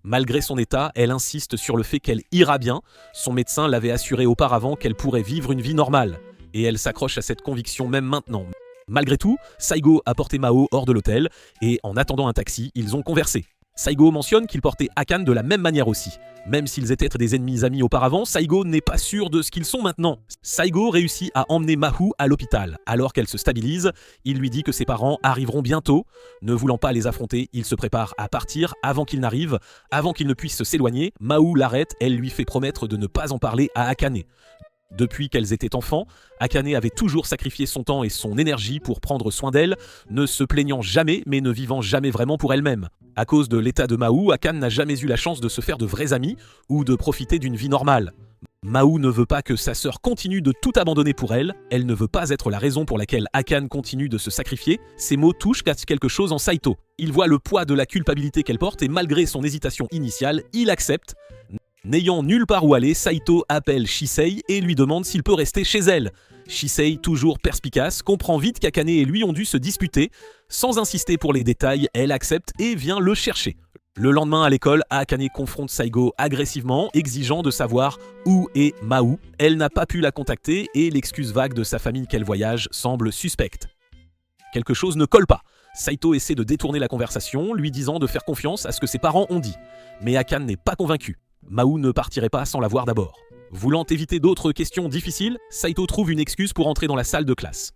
Malgré son état, elle insiste sur le fait qu'elle ira bien. Son médecin l'avait assuré auparavant qu'elle pourrait vivre une vie normale. Et elle s'accroche à cette conviction même maintenant. Malgré tout, Saigo a porté Mao hors de l'hôtel et en attendant un taxi, ils ont conversé. Saigo mentionne qu'il portait Akane de la même manière aussi. Même s'ils étaient des ennemis amis auparavant, Saigo n'est pas sûr de ce qu'ils sont maintenant. Saigo réussit à emmener Mao à l'hôpital. Alors qu'elle se stabilise, il lui dit que ses parents arriveront bientôt. Ne voulant pas les affronter, il se prépare à partir avant qu'ils n'arrivent. Avant qu'ils ne puissent s'éloigner, Mao l'arrête, elle lui fait promettre de ne pas en parler à Akane. Depuis qu'elles étaient enfants, Akane avait toujours sacrifié son temps et son énergie pour prendre soin d'elle, ne se plaignant jamais mais ne vivant jamais vraiment pour elle-même. À cause de l'état de Mao, Akane n'a jamais eu la chance de se faire de vrais amis ou de profiter d'une vie normale. Mao ne veut pas que sa sœur continue de tout abandonner pour elle, elle ne veut pas être la raison pour laquelle Akane continue de se sacrifier. Ces mots touchent quelque chose en Saito. Il voit le poids de la culpabilité qu'elle porte et malgré son hésitation initiale, il accepte. N'ayant nulle part où aller, Saito appelle Shisei et lui demande s'il peut rester chez elle. Shisei, toujours perspicace, comprend vite qu'Akane et lui ont dû se disputer. Sans insister pour les détails, elle accepte et vient le chercher. Le lendemain à l'école, Akane confronte Saigo agressivement, exigeant de savoir où est Mao. Elle n'a pas pu la contacter et l'excuse vague de sa famille qu'elle voyage semble suspecte. Quelque chose ne colle pas. Saito essaie de détourner la conversation, lui disant de faire confiance à ce que ses parents ont dit. Mais Akane n'est pas convaincu. Mao ne partirait pas sans la voir d'abord. Voulant éviter d'autres questions difficiles, Saito trouve une excuse pour entrer dans la salle de classe.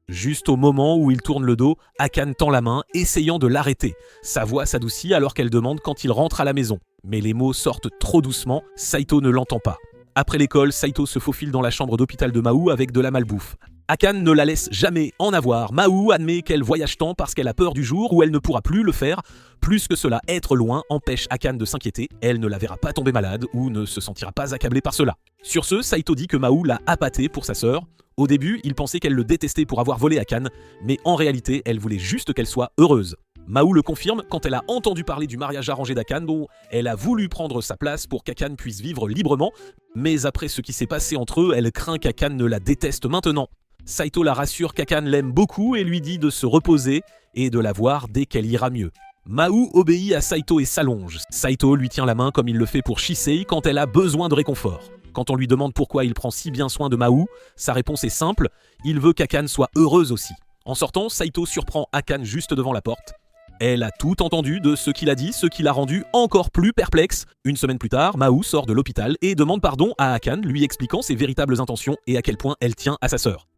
Juste au moment où il tourne le dos, Akane tend la main, essayant de l'arrêter. Sa voix s'adoucit alors qu'elle demande quand il rentre à la maison. Mais les mots sortent trop doucement, Saito ne l'entend pas. Après l'école, Saito se faufile dans la chambre d'hôpital de Mao avec de la malbouffe. Akane ne la laisse jamais en avoir. Mao admet qu'elle voyage tant parce qu'elle a peur du jour où elle ne pourra plus le faire. Plus que cela, être loin empêche Akane de s'inquiéter. Elle ne la verra pas tomber malade ou ne se sentira pas accablée par cela. Sur ce, Saito dit que Mao l'a appâté pour sa sœur. Au début, il pensait qu'elle le détestait pour avoir volé Akane, mais en réalité, elle voulait juste qu'elle soit heureuse. Mao le confirme quand elle a entendu parler du mariage arrangé d'Akane dont elle a voulu prendre sa place pour qu'Akane puisse vivre librement, mais après ce qui s'est passé entre eux, elle craint qu'Akane ne la déteste maintenant. Saito la rassure qu'Akane l'aime beaucoup et lui dit de se reposer et de la voir dès qu'elle ira mieux. Mahou obéit à Saito et s'allonge. Saito lui tient la main comme il le fait pour Shisei quand elle a besoin de réconfort. Quand on lui demande pourquoi il prend si bien soin de Mahou, sa réponse est simple, il veut qu'Akane soit heureuse aussi. En sortant, Saito surprend Akane juste devant la porte. Elle a tout entendu de ce qu'il a dit, ce qui l'a rendu encore plus perplexe. Une semaine plus tard, Mahou sort de l'hôpital et demande pardon à Akane, lui expliquant ses véritables intentions et à quel point elle tient à sa sœur.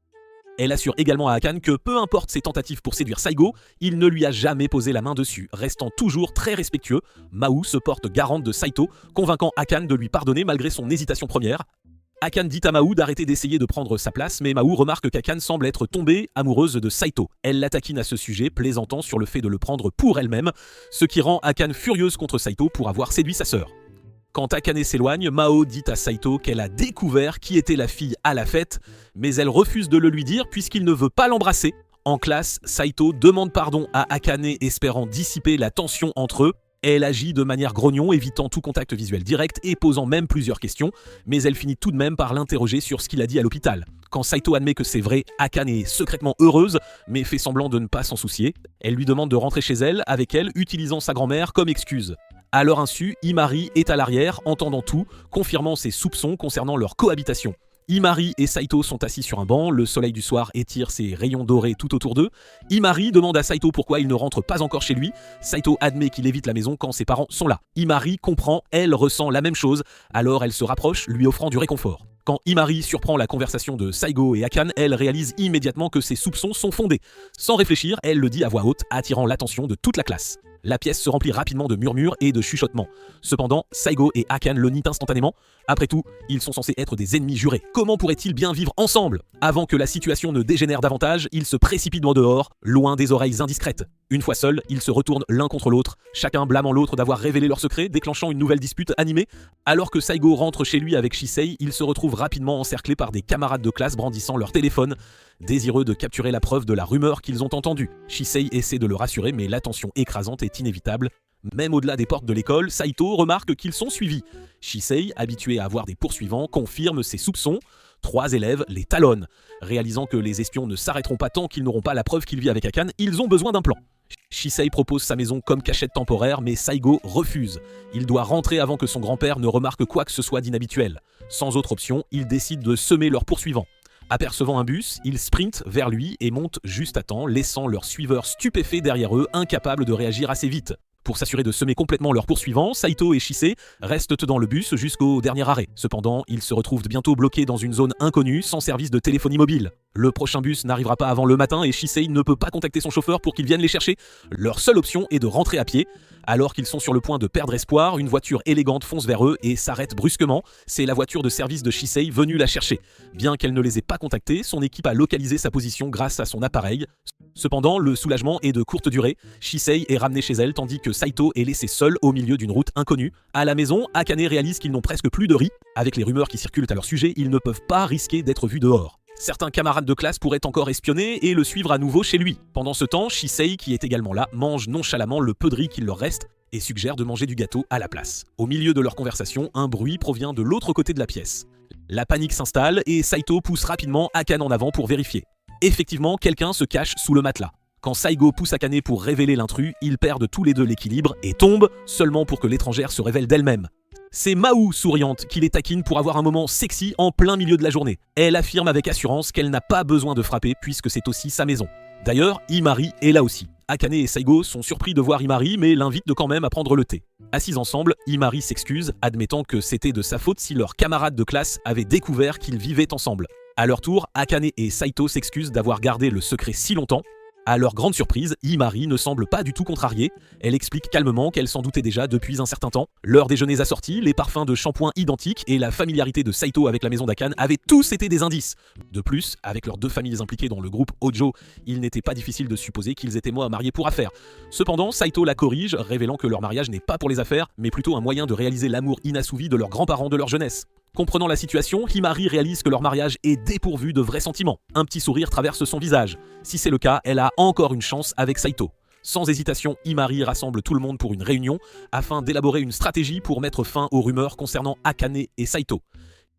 Elle assure également à Akane que peu importe ses tentatives pour séduire Saigo, il ne lui a jamais posé la main dessus. Restant toujours très respectueux, Mahou se porte garante de Saito, convainquant Akane de lui pardonner malgré son hésitation première. Akane dit à Mahou d'arrêter d'essayer de prendre sa place, mais Mahou remarque qu'Akane semble être tombée amoureuse de Saito. Elle la taquine à ce sujet, plaisantant sur le fait de le prendre pour elle-même, ce qui rend Akane furieuse contre Saito pour avoir séduit sa sœur. Quand Akane s'éloigne, Mahou dit à Saito qu'elle a découvert qui était la fille à la fête, mais elle refuse de le lui dire puisqu'il ne veut pas l'embrasser. En classe, Saito demande pardon à Akane espérant dissiper la tension entre eux. Elle agit de manière grognon, évitant tout contact visuel direct et posant même plusieurs questions, mais elle finit tout de même par l'interroger sur ce qu'il a dit à l'hôpital. Quand Saito admet que c'est vrai, Akane est secrètement heureuse, mais fait semblant de ne pas s'en soucier. Elle lui demande de rentrer chez elle, avec elle, utilisant sa grand-mère comme excuse. À leur insu, Himari est à l'arrière, entendant tout, confirmant ses soupçons concernant leur cohabitation. Himari et Saito sont assis sur un banc, le soleil du soir étire ses rayons dorés tout autour d'eux. Himari demande à Saito pourquoi il ne rentre pas encore chez lui. Saito admet qu'il évite la maison quand ses parents sont là. Himari comprend, elle ressent la même chose, alors elle se rapproche, lui offrant du réconfort. Quand Himari surprend la conversation de Saigo et Akane, elle réalise immédiatement que ses soupçons sont fondés. Sans réfléchir, elle le dit à voix haute, attirant l'attention de toute la classe. La pièce se remplit rapidement de murmures et de chuchotements. Cependant, Saigo et Akane le nient instantanément. Après tout, ils sont censés être des ennemis jurés. Comment pourraient-ils bien vivre ensemble? Avant que la situation ne dégénère davantage, ils se précipitent en dehors, loin des oreilles indiscrètes. Une fois seuls, ils se retournent l'un contre l'autre, chacun blâmant l'autre d'avoir révélé leur secret, déclenchant une nouvelle dispute animée. Alors que Saigo rentre chez lui avec Shisei, il se retrouve rapidement encerclé par des camarades de classe brandissant leur téléphone, désireux de capturer la preuve de la rumeur qu'ils ont entendue. Shisei essaie de le rassurer, mais la tension écrasante est inévitable. Même au-delà des portes de l'école, Saito remarque qu'ils sont suivis. Shisei, habitué à avoir des poursuivants, confirme ses soupçons. 3 élèves les talonnent. Réalisant que les espions ne s'arrêteront pas tant qu'ils n'auront pas la preuve qu'il vit avec Akane, ils ont besoin d'un plan. Shisei propose sa maison comme cachette temporaire, mais Saigo refuse. Il doit rentrer avant que son grand-père ne remarque quoi que ce soit d'inhabituel. Sans autre option, il décide de semer leurs poursuivants. Apercevant un bus, ils sprintent vers lui et montent juste à temps, laissant leurs suiveurs stupéfaits derrière eux, incapables de réagir assez vite. Pour s'assurer de semer complètement leurs poursuivants, Saito et Shisei restent dans le bus jusqu'au dernier arrêt. Cependant, ils se retrouvent bientôt bloqués dans une zone inconnue, sans service de téléphonie mobile. Le prochain bus n'arrivera pas avant le matin et Shisei ne peut pas contacter son chauffeur pour qu'il vienne les chercher. Leur seule option est de rentrer à pied. Alors qu'ils sont sur le point de perdre espoir, une voiture élégante fonce vers eux et s'arrête brusquement. C'est la voiture de service de Shisei venue la chercher. Bien qu'elle ne les ait pas contactés, son équipe a localisé sa position grâce à son appareil. Cependant, le soulagement est de courte durée. Shisei est ramené chez elle tandis que Saito est laissé seul au milieu d'une route inconnue. À la maison, Akane réalise qu'ils n'ont presque plus de riz. Avec les rumeurs qui circulent à leur sujet, ils ne peuvent pas risquer d'être vus dehors. Certains camarades de classe pourraient encore espionner et le suivre à nouveau chez lui. Pendant ce temps, Shisei, qui est également là, mange nonchalamment le peu de riz qu'il leur reste et suggère de manger du gâteau à la place. Au milieu de leur conversation, un bruit provient de l'autre côté de la pièce. La panique s'installe et Saito pousse rapidement Akane en avant pour vérifier. Effectivement, quelqu'un se cache sous le matelas. Quand Saigo pousse Akane pour révéler l'intrus, ils perdent tous les deux l'équilibre et tombent, seulement pour que l'étrangère se révèle d'elle-même. C'est Mahou, souriante, qui les taquine pour avoir un moment sexy en plein milieu de la journée. Elle affirme avec assurance qu'elle n'a pas besoin de frapper puisque c'est aussi sa maison. D'ailleurs, Himari est là aussi. Akane et Saigo sont surpris de voir Himari mais l'invitent quand même à prendre le thé. Assis ensemble, Himari s'excuse, admettant que c'était de sa faute si leurs camarades de classe avaient découvert qu'ils vivaient ensemble. À leur tour, Akane et Saito s'excusent d'avoir gardé le secret si longtemps. À leur grande surprise, Himari ne semble pas du tout contrariée. Elle explique calmement qu'elle s'en doutait déjà depuis un certain temps. Leurs déjeuners assortis, les parfums de shampoing identiques et la familiarité de Saito avec la maison d'Akane avaient tous été des indices. De plus, avec leurs 2 familles impliquées dans le groupe Hojo, il n'était pas difficile de supposer qu'ils étaient mariés pour affaires. Cependant, Saito la corrige, révélant que leur mariage n'est pas pour les affaires, mais plutôt un moyen de réaliser l'amour inassouvi de leurs grands-parents de leur jeunesse. Comprenant la situation, Himari réalise que leur mariage est dépourvu de vrais sentiments. Un petit sourire traverse son visage. Si c'est le cas, elle a encore une chance avec Saito. Sans hésitation, Himari rassemble tout le monde pour une réunion afin d'élaborer une stratégie pour mettre fin aux rumeurs concernant Akane et Saito.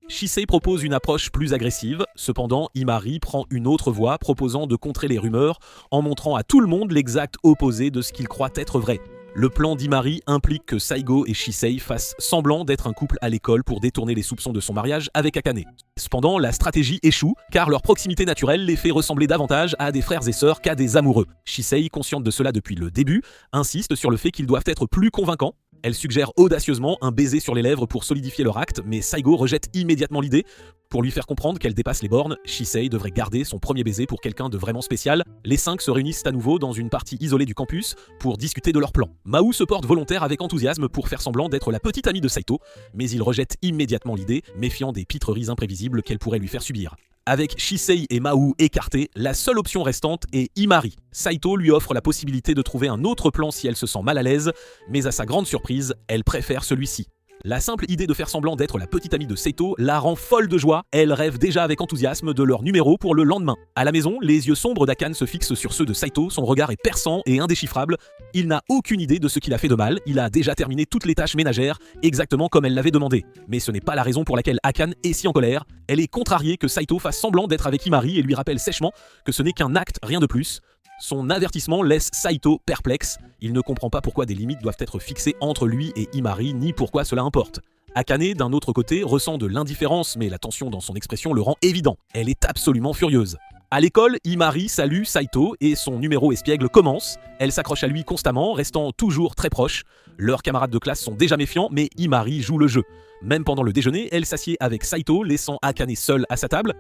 Shisei propose une approche plus agressive, cependant Himari prend une autre voie proposant de contrer les rumeurs en montrant à tout le monde l'exact opposé de ce qu'il croit être vrai. Le plan d'Imari implique que Saigo et Shisei fassent semblant d'être un couple à l'école pour détourner les soupçons de son mariage avec Akane. Cependant, la stratégie échoue car leur proximité naturelle les fait ressembler davantage à des frères et sœurs qu'à des amoureux. Shisei, consciente de cela depuis le début, insiste sur le fait qu'ils doivent être plus convaincants. Elle suggère audacieusement un baiser sur les lèvres pour solidifier leur acte, mais Saigo rejette immédiatement l'idée. Pour lui faire comprendre qu'elle dépasse les bornes, Shisei devrait garder son premier baiser pour quelqu'un de vraiment spécial. Les 5 se réunissent à nouveau dans une partie isolée du campus pour discuter de leur plan. Mahou se porte volontaire avec enthousiasme pour faire semblant d'être la petite amie de Saito, mais il rejette immédiatement l'idée, méfiant des pitreries imprévisibles qu'elle pourrait lui faire subir. Avec Shisei et Mahou écartés, la seule option restante est Imari. Saito lui offre la possibilité de trouver un autre plan si elle se sent mal à l'aise, mais à sa grande surprise, elle préfère celui-ci. La simple idée de faire semblant d'être la petite amie de Saito la rend folle de joie. Elle rêve déjà avec enthousiasme de leur numéro pour le lendemain. À la maison, les yeux sombres d'Akane se fixent sur ceux de Saito, son regard est perçant et indéchiffrable. Il n'a aucune idée de ce qu'il a fait de mal, il a déjà terminé toutes les tâches ménagères, exactement comme elle l'avait demandé. Mais ce n'est pas la raison pour laquelle Akane est si en colère. Elle est contrariée que Saito fasse semblant d'être avec Imari et lui rappelle sèchement que ce n'est qu'un acte, rien de plus. Son avertissement laisse Saito perplexe. Il ne comprend pas pourquoi des limites doivent être fixées entre lui et Imari, ni pourquoi cela importe. Akane, d'un autre côté, ressent de l'indifférence, mais la tension dans son expression le rend évident. Elle est absolument furieuse. À l'école, Imari salue Saito et son numéro espiègle commence. Elle s'accroche à lui constamment, restant toujours très proche. Leurs camarades de classe sont déjà méfiants, mais Imari joue le jeu. Même pendant le déjeuner, elle s'assied avec Saito, laissant Akane seul à sa table.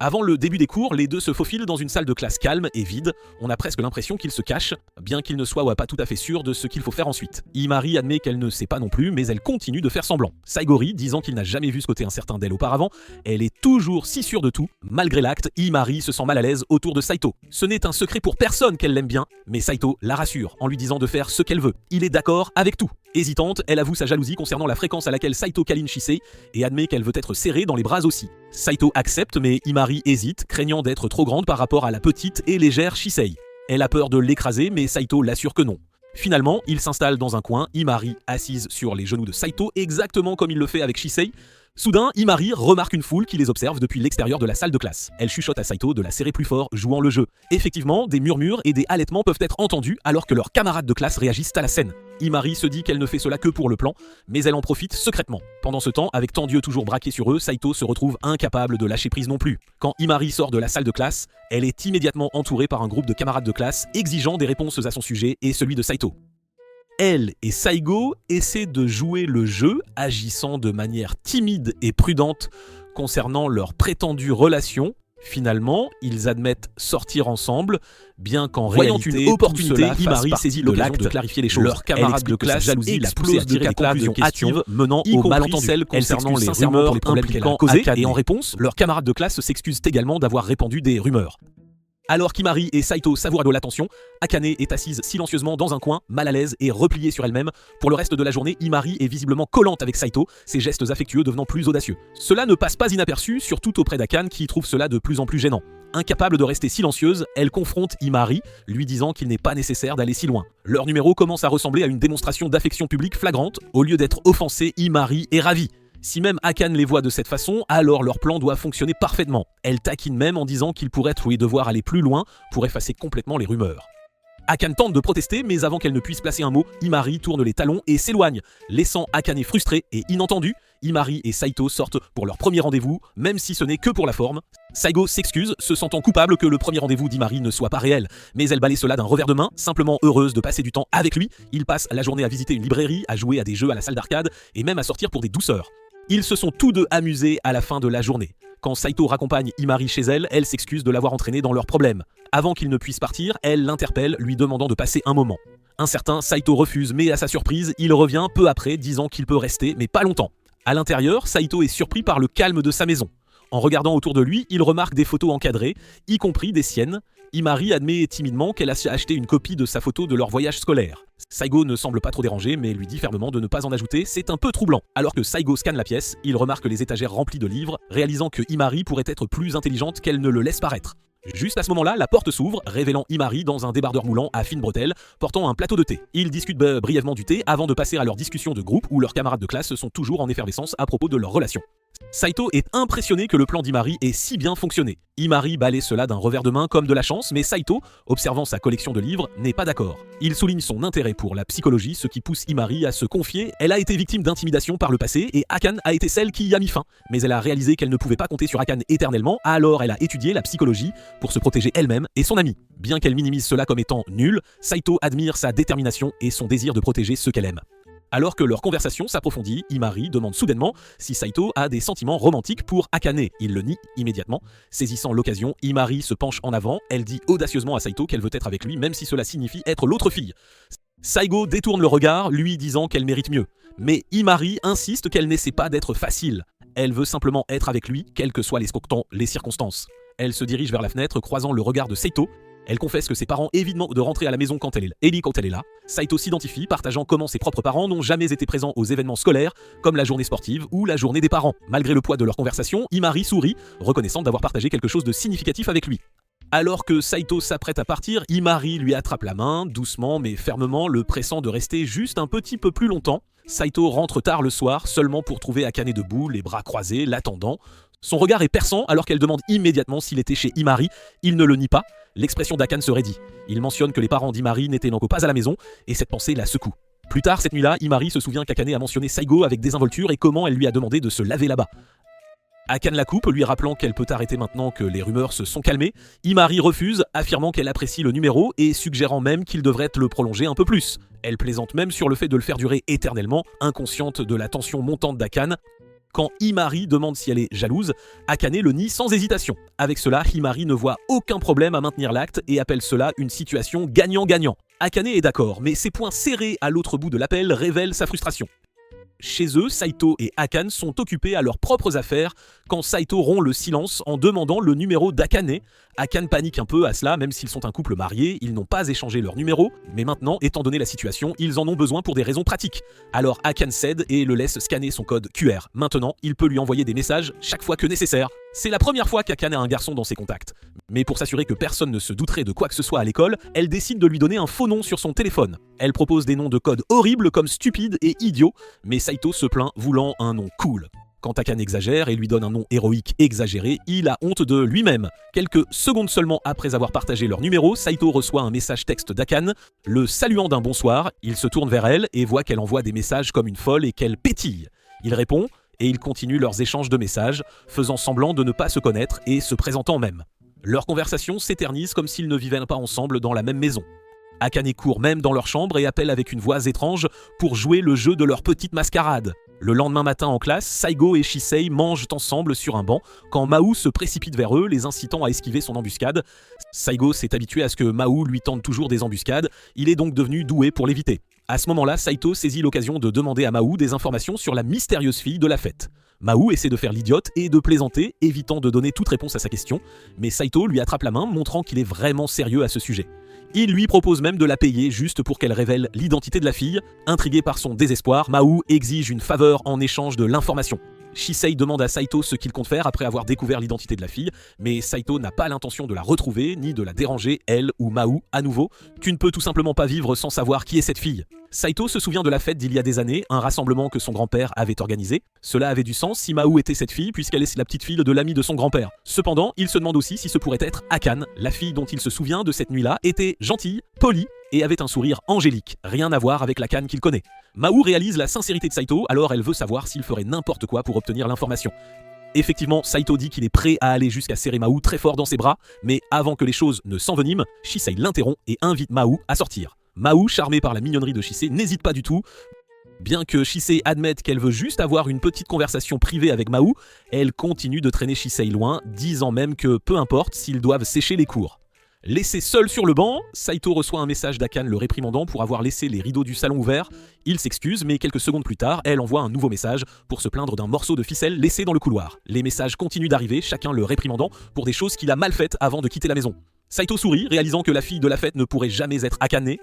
Avant le début des cours, les deux se faufilent dans une salle de classe calme et vide. On a presque l'impression qu'ils se cachent, bien qu'ils ne soient pas tout à fait sûrs de ce qu'il faut faire ensuite. Imari admet qu'elle ne sait pas non plus, mais elle continue de faire semblant. Saigori, disant qu'il n'a jamais vu ce côté incertain d'elle auparavant, elle est toujours si sûre de tout. Malgré l'acte, Imari se sent mal à l'aise autour de Saito. Ce n'est un secret pour personne qu'elle l'aime bien, mais Saito la rassure en lui disant de faire ce qu'elle veut. Il est d'accord avec tout. Hésitante, elle avoue sa jalousie concernant la fréquence à laquelle Saito câline Shisei et admet qu'elle veut être serrée dans les bras aussi. Saito accepte, mais Imari hésite, craignant d'être trop grande par rapport à la petite et légère Shisei. Elle a peur de l'écraser, mais Saito l'assure que non. Finalement, il s'installe dans un coin, Imari assise sur les genoux de Saito, exactement comme il le fait avec Shisei. Soudain, Imari remarque une foule qui les observe depuis l'extérieur de la salle de classe. Elle chuchote à Saito de la serrer plus fort, jouant le jeu. Effectivement, des murmures et des halètements peuvent être entendus alors que leurs camarades de classe réagissent à la scène. Imari se dit qu'elle ne fait cela que pour le plan, mais elle en profite secrètement. Pendant ce temps, avec tant d'yeux toujours braqués sur eux, Saito se retrouve incapable de lâcher prise non plus. Quand Imari sort de la salle de classe, elle est immédiatement entourée par un groupe de camarades de classe exigeant des réponses à son sujet et celui de Saito. Elle et Saigo essaient de jouer le jeu, agissant de manière timide et prudente concernant leur prétendue relation. Finalement, ils admettent sortir ensemble, bien qu'en réalité, une opportunité, Imari saisit l'occasion de clarifier les choses. Leurs camarades de classe jalousie la poussent à tirer des conclusions hâtives menant au malentendu. Celles concernant les rumeurs pour les problèmes qu'elle a causés, et en réponse, leurs camarades de classe s'excusent également d'avoir répandu des rumeurs. Alors qu'Imari et Saito savourent de l'attention, Akane est assise silencieusement dans un coin, mal à l'aise et repliée sur elle-même. Pour le reste de la journée, Imari est visiblement collante avec Saito, ses gestes affectueux devenant plus audacieux. Cela ne passe pas inaperçu, surtout auprès d'Akane qui trouve cela de plus en plus gênant. Incapable de rester silencieuse, elle confronte Imari, lui disant qu'il n'est pas nécessaire d'aller si loin. Leur numéro commence à ressembler à une démonstration d'affection publique flagrante. Au lieu d'être offensée, Imari est ravie. Si même Akane les voit de cette façon, alors leur plan doit fonctionner parfaitement. Elle taquine même en disant qu'il pourrait devoir aller plus loin pour effacer complètement les rumeurs. Akane tente de protester, mais avant qu'elle ne puisse placer un mot, Imari tourne les talons et s'éloigne, laissant Akane frustré et inentendu. Imari et Saito sortent pour leur premier rendez-vous, même si ce n'est que pour la forme. Saigo s'excuse, se sentant coupable que le premier rendez-vous d'Imari ne soit pas réel, mais elle balaye cela d'un revers de main, simplement heureuse de passer du temps avec lui. Ils passent la journée à visiter une librairie, à jouer à des jeux à la salle d'arcade et même à sortir pour des douceurs. Ils se sont tous deux amusés à la fin de la journée. Quand Saito raccompagne Imari chez elle, elle s'excuse de l'avoir entraîné dans leurs problèmes. Avant qu'il ne puisse partir, elle l'interpelle, lui demandant de passer un moment. Un certain Saito refuse, mais à sa surprise, il revient peu après, disant qu'il peut rester, mais pas longtemps. À l'intérieur, Saito est surpris par le calme de sa maison. En regardant autour de lui, il remarque des photos encadrées, y compris des siennes. Imari admet timidement qu'elle a acheté une copie de sa photo de leur voyage scolaire. Saigo ne semble pas trop dérangé, mais lui dit fermement de ne pas en ajouter, c'est un peu troublant. Alors que Saigo scanne la pièce, il remarque les étagères remplies de livres, réalisant que Imari pourrait être plus intelligente qu'elle ne le laisse paraître. Juste à ce moment-là, la porte s'ouvre, révélant Imari dans un débardeur moulant à fines bretelles, portant un plateau de thé. Ils discutent brièvement du thé avant de passer à leur discussion de groupe où leurs camarades de classe sont toujours en effervescence à propos de leur relation. Saito est impressionné que le plan d'Imari ait si bien fonctionné. Imari balaie cela d'un revers de main comme de la chance, mais Saito, observant sa collection de livres, n'est pas d'accord. Il souligne son intérêt pour la psychologie, ce qui pousse Imari à se confier. Elle a été victime d'intimidation par le passé et Akane a été celle qui y a mis fin. Mais elle a réalisé qu'elle ne pouvait pas compter sur Akane éternellement, alors elle a étudié la psychologie pour se protéger elle-même et son amie. Bien qu'elle minimise cela comme étant nul, Saito admire sa détermination et son désir de protéger ceux qu'elle aime. Alors que leur conversation s'approfondit, Imari demande soudainement si Saito a des sentiments romantiques pour Akane. Il le nie immédiatement. Saisissant l'occasion, Imari se penche en avant. Elle dit audacieusement à Saito qu'elle veut être avec lui, même si cela signifie être l'autre fille. Saigo détourne le regard, lui disant qu'elle mérite mieux. Mais Imari insiste qu'elle n'essaie pas d'être facile. Elle veut simplement être avec lui, quelles que soient les circonstances. Elle se dirige vers la fenêtre, croisant le regard de Saito. Elle confesse que ses parents évitent de rentrer à la maison quand elle est là. Saito s'identifie, partageant comment ses propres parents n'ont jamais été présents aux événements scolaires, comme la journée sportive ou la journée des parents. Malgré le poids de leur conversation, Imari sourit, reconnaissant d'avoir partagé quelque chose de significatif avec lui. Alors que Saito s'apprête à partir, Imari lui attrape la main, doucement mais fermement, le pressant de rester juste un petit peu plus longtemps. Saito rentre tard le soir, seulement pour trouver Akane debout, les bras croisés, l'attendant. Son regard est perçant alors qu'elle demande immédiatement s'il était chez Imari. Il ne le nie pas. L'expression d'Akane se raidit. Il mentionne que les parents d'Imari n'étaient donc pas à la maison et cette pensée la secoue. Plus tard cette nuit-là, Imari se souvient qu'Akane a mentionné Saigo avec désinvolture et comment elle lui a demandé de se laver là-bas. Akane la coupe, lui rappelant qu'elle peut arrêter maintenant que les rumeurs se sont calmées. Imari refuse, affirmant qu'elle apprécie le numéro et suggérant même qu'il devrait le prolonger un peu plus. Elle plaisante même sur le fait de le faire durer éternellement, inconsciente de la tension montante d'Akane. Quand Imari demande si elle est jalouse, Akane le nie sans hésitation. Avec cela, Imari ne voit aucun problème à maintenir l'acte et appelle cela une situation gagnant-gagnant. Akane est d'accord, mais ses poings serrés à l'autre bout de l'appel révèlent sa frustration. Chez eux, Saito et Akane sont occupés à leurs propres affaires quand Saito rompt le silence en demandant le numéro d'Akane. Akane panique un peu à cela, même s'ils sont un couple marié, ils n'ont pas échangé leur numéro, mais maintenant, étant donné la situation, ils en ont besoin pour des raisons pratiques. Alors Akane cède et le laisse scanner son code QR. Maintenant, il peut lui envoyer des messages chaque fois que nécessaire. C'est la première fois qu'Akane a un garçon dans ses contacts. Mais pour s'assurer que personne ne se douterait de quoi que ce soit à l'école, elle décide de lui donner un faux nom sur son téléphone. Elle propose des noms de code horribles comme stupide et idiot, mais Saito se plaint voulant un nom cool. Quand Akane exagère et lui donne un nom héroïque exagéré, il a honte de lui-même. Quelques secondes seulement après avoir partagé leur numéro, Saito reçoit un message texte d'Akane, le saluant d'un bonsoir. Il se tourne vers elle et voit qu'elle envoie des messages comme une folle et qu'elle pétille. Il répond et ils continuent leurs échanges de messages, faisant semblant de ne pas se connaître et se présentant même. Leur conversation s'éternise comme s'ils ne vivaient pas ensemble dans la même maison. Akane court même dans leur chambre et appelle avec une voix étrange pour jouer le jeu de leur petite mascarade. Le lendemain matin en classe, Saigo et Shisei mangent ensemble sur un banc quand Mahou se précipite vers eux, les incitant à esquiver son embuscade. Saigo s'est habitué à ce que Mahou lui tente toujours des embuscades, il est donc devenu doué pour l'éviter. À ce moment-là, Saito saisit l'occasion de demander à Mahou des informations sur la mystérieuse fille de la fête. Mahou essaie de faire l'idiote et de plaisanter, évitant de donner toute réponse à sa question, mais Saito lui attrape la main, montrant qu'il est vraiment sérieux à ce sujet. Il lui propose même de la payer juste pour qu'elle révèle l'identité de la fille. Intrigué par son désespoir, Mahou exige une faveur en échange de l'information. Shisei demande à Saito ce qu'il compte faire après avoir découvert l'identité de la fille, mais Saito n'a pas l'intention de la retrouver, ni de la déranger, elle ou Mahou, à nouveau. Tu ne peux tout simplement pas vivre sans savoir qui est cette fille. Saito se souvient de la fête d'il y a des années, un rassemblement que son grand-père avait organisé. Cela avait du sens si Mahou était cette fille, puisqu'elle est la petite fille de l'ami de son grand-père. Cependant, il se demande aussi si ce pourrait être Akane. La fille dont il se souvient de cette nuit-là était gentille, polie, et avait un sourire angélique, rien à voir avec l'Akane qu'il connaît. Mahou réalise la sincérité de Saito, alors elle veut savoir s'il ferait n'importe quoi pour obtenir l'information. Effectivement, Saito dit qu'il est prêt à aller jusqu'à serrer Mahou très fort dans ses bras, mais avant que les choses ne s'enveniment, Shisei l'interrompt et invite Mahou à sortir. Mahou, charmée par la mignonnerie de Shisei, n'hésite pas du tout. Bien que Shisei admette qu'elle veut juste avoir une petite conversation privée avec Mahou, elle continue de traîner Shisei loin, disant même que peu importe s'ils doivent sécher les cours. Laissé seul sur le banc, Saito reçoit un message d'Akane le réprimandant pour avoir laissé les rideaux du salon ouverts. Il s'excuse, mais quelques secondes plus tard, elle envoie un nouveau message pour se plaindre d'un morceau de ficelle laissé dans le couloir. Les messages continuent d'arriver, chacun le réprimandant pour des choses qu'il a mal faites avant de quitter la maison. Saito sourit, réalisant que la fille de la fête ne pourrait jamais être Akane.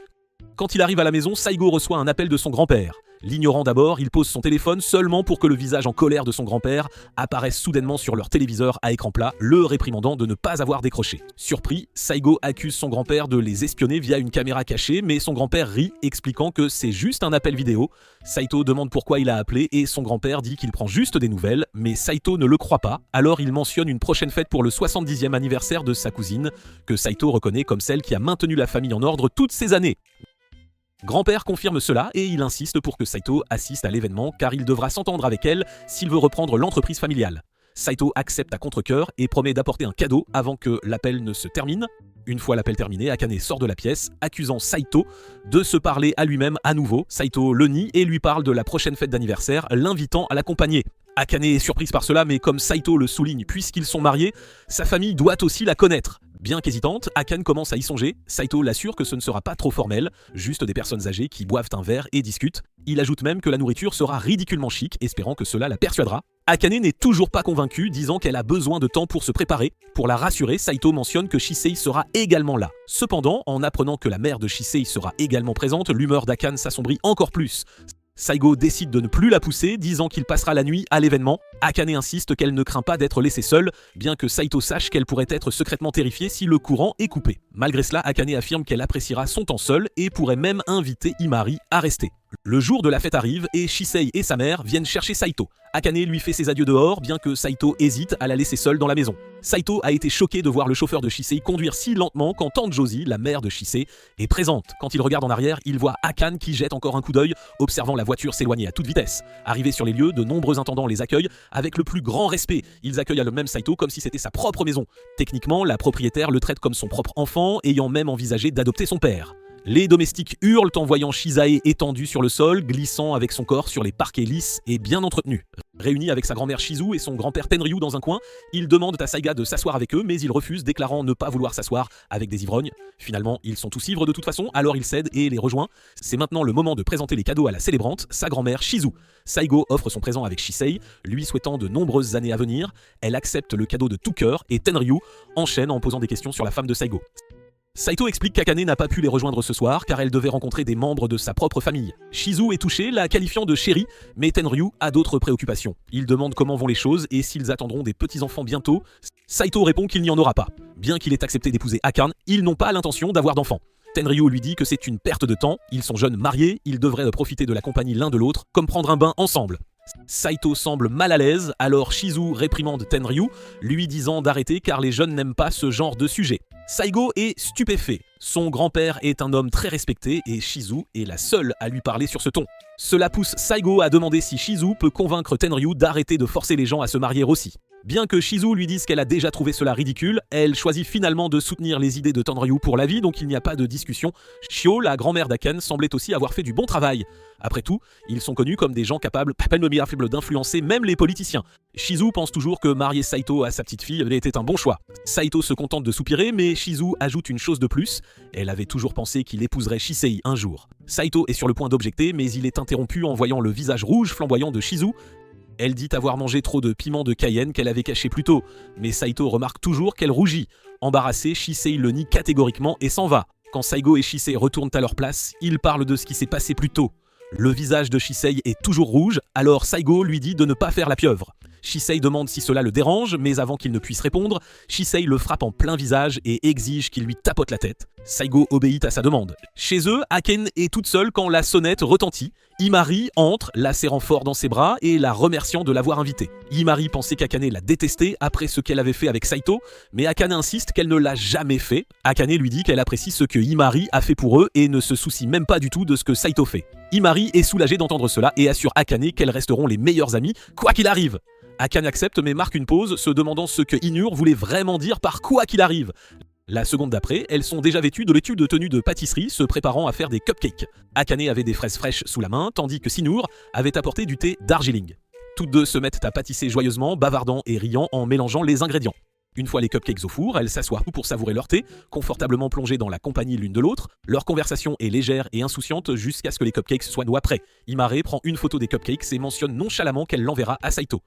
Quand il arrive à la maison, Saigo reçoit un appel de son grand-père. L'ignorant d'abord, il pose son téléphone seulement pour que le visage en colère de son grand-père apparaisse soudainement sur leur téléviseur à écran plat, le réprimandant de ne pas avoir décroché. Surpris, Saigo accuse son grand-père de les espionner via une caméra cachée, mais son grand-père rit, expliquant que c'est juste un appel vidéo. Saito demande pourquoi il a appelé et son grand-père dit qu'il prend juste des nouvelles, mais Saito ne le croit pas, alors il mentionne une prochaine fête pour le 70e anniversaire de sa cousine, que Saito reconnaît comme celle qui a maintenu la famille en ordre toutes ces années. Grand-père confirme cela et il insiste pour que Saito assiste à l'événement car il devra s'entendre avec elle s'il veut reprendre l'entreprise familiale. Saito accepte à contre-cœur et promet d'apporter un cadeau avant que l'appel ne se termine. Une fois l'appel terminé, Akane sort de la pièce, accusant Saito de se parler à lui-même à nouveau. Saito le nie et lui parle de la prochaine fête d'anniversaire, l'invitant à l'accompagner. Akane est surprise par cela, mais comme Saito le souligne, puisqu'ils sont mariés, sa famille doit aussi la connaître. Bien qu'hésitante, Akane commence à y songer. Saito l'assure que ce ne sera pas trop formel, juste des personnes âgées qui boivent un verre et discutent. Il ajoute même que la nourriture sera ridiculement chic, espérant que cela la persuadera. Akane n'est toujours pas convaincue, disant qu'elle a besoin de temps pour se préparer. Pour la rassurer, Saito mentionne que Shisei sera également là. Cependant, en apprenant que la mère de Shisei sera également présente, l'humeur d'Akane s'assombrit encore plus. Saigo décide de ne plus la pousser, disant qu'il passera la nuit à l'événement. Akane insiste qu'elle ne craint pas d'être laissée seule, bien que Saito sache qu'elle pourrait être secrètement terrifiée si le courant est coupé. Malgré cela, Akane affirme qu'elle appréciera son temps seul et pourrait même inviter Imari à rester. Le jour de la fête arrive et Shisei et sa mère viennent chercher Saito. Akane lui fait ses adieux dehors, bien que Saito hésite à la laisser seule dans la maison. Saito a été choqué de voir le chauffeur de Shisei conduire si lentement quand tante Josie, la mère de Shisei, est présente. Quand il regarde en arrière, il voit Akane qui jette encore un coup d'œil, observant la voiture s'éloigner à toute vitesse. Arrivés sur les lieux, de nombreux intendants les accueillent avec le plus grand respect. Ils accueillent à le même Saito comme si c'était sa propre maison. Techniquement, la propriétaire le traite comme son propre enfant, ayant même envisagé d'adopter son père. Les domestiques hurlent en voyant Shizae étendu sur le sol, glissant avec son corps sur les parquets lisses et bien entretenus. Réunis avec sa grand-mère Shizu et son grand-père Tenryu dans un coin, ils demandent à Saiga de s'asseoir avec eux, mais il refuse, déclarant ne pas vouloir s'asseoir avec des ivrognes. Finalement, ils sont tous ivres de toute façon, alors il cède et les rejoint. C'est maintenant le moment de présenter les cadeaux à la célébrante, sa grand-mère Shizu. Saigo offre son présent avec Shisei, lui souhaitant de nombreuses années à venir. Elle accepte le cadeau de tout cœur et Tenryu enchaîne en posant des questions sur la femme de Saigo. Saito explique qu'Akane n'a pas pu les rejoindre ce soir car elle devait rencontrer des membres de sa propre famille. Shizu est touché, la qualifiant de chérie, mais Tenryu a d'autres préoccupations. Il demande comment vont les choses et s'ils attendront des petits-enfants bientôt. Saito répond qu'il n'y en aura pas. Bien qu'il ait accepté d'épouser Akane, ils n'ont pas l'intention d'avoir d'enfants. Tenryu lui dit que c'est une perte de temps, ils sont jeunes mariés, ils devraient profiter de la compagnie l'un de l'autre, comme prendre un bain ensemble. Saito semble mal à l'aise, alors Shizu réprimande Tenryu, lui disant d'arrêter car les jeunes n'aiment pas ce genre de sujet. Saigo est stupéfait. Son grand-père est un homme très respecté et Shizu est la seule à lui parler sur ce ton. Cela pousse Saigo à demander si Shizu peut convaincre Tenryu d'arrêter de forcer les gens à se marier aussi. Bien que Shizu lui dise qu'elle a déjà trouvé cela ridicule, elle choisit finalement de soutenir les idées de Tenryu pour la vie, donc il n'y a pas de discussion. Shio, la grand-mère d'Akane, semblait aussi avoir fait du bon travail. Après tout, ils sont connus comme des gens capables d'influencer même les politiciens. Shizu pense toujours que marier Saito à sa petite fille était un bon choix. Saito se contente de soupirer, mais Shizu ajoute une chose de plus. Elle avait toujours pensé qu'il épouserait Shisei un jour. Saito est sur le point d'objecter, mais il est interrompu en voyant le visage rouge flamboyant de Shizu. Elle dit avoir mangé trop de piment de Cayenne qu'elle avait caché plus tôt, mais Saito remarque toujours qu'elle rougit. Embarrassé, Shisei le nie catégoriquement et s'en va. Quand Saigo et Shisei retournent à leur place, ils parlent de ce qui s'est passé plus tôt. Le visage de Shisei est toujours rouge, alors Saigo lui dit de ne pas faire la pieuvre. Shisei demande si cela le dérange, mais avant qu'il ne puisse répondre, Shisei le frappe en plein visage et exige qu'il lui tapote la tête. Saigo obéit à sa demande. Chez eux, Akane est toute seule quand la sonnette retentit. Imari entre, la serrant fort dans ses bras et la remerciant de l'avoir invitée. Imari pensait qu'Akane la détestait après ce qu'elle avait fait avec Saito, mais Akane insiste qu'elle ne l'a jamais fait. Akane lui dit qu'elle apprécie ce que Imari a fait pour eux et ne se soucie même pas du tout de ce que Saito fait. Imari est soulagée d'entendre cela et assure Akane qu'elles resteront les meilleures amies, quoi qu'il arrive. Akane accepte mais marque une pause, se demandant ce que Inur voulait vraiment dire par quoi qu'il arrive. La seconde d'après, elles sont déjà vêtues de l'étude de tenue de pâtisserie, se préparant à faire des cupcakes. Akane avait des fraises fraîches sous la main, tandis que Sinur avait apporté du thé Darjeeling. Toutes deux se mettent à pâtisser joyeusement, bavardant et riant en mélangeant les ingrédients. Une fois les cupcakes au four, elles s'assoient pour savourer leur thé, confortablement plongées dans la compagnie l'une de l'autre. Leur conversation est légère et insouciante jusqu'à ce que les cupcakes soient noix prêts. Imare prend une photo des cupcakes et mentionne nonchalamment qu'elle l'enverra à Saito.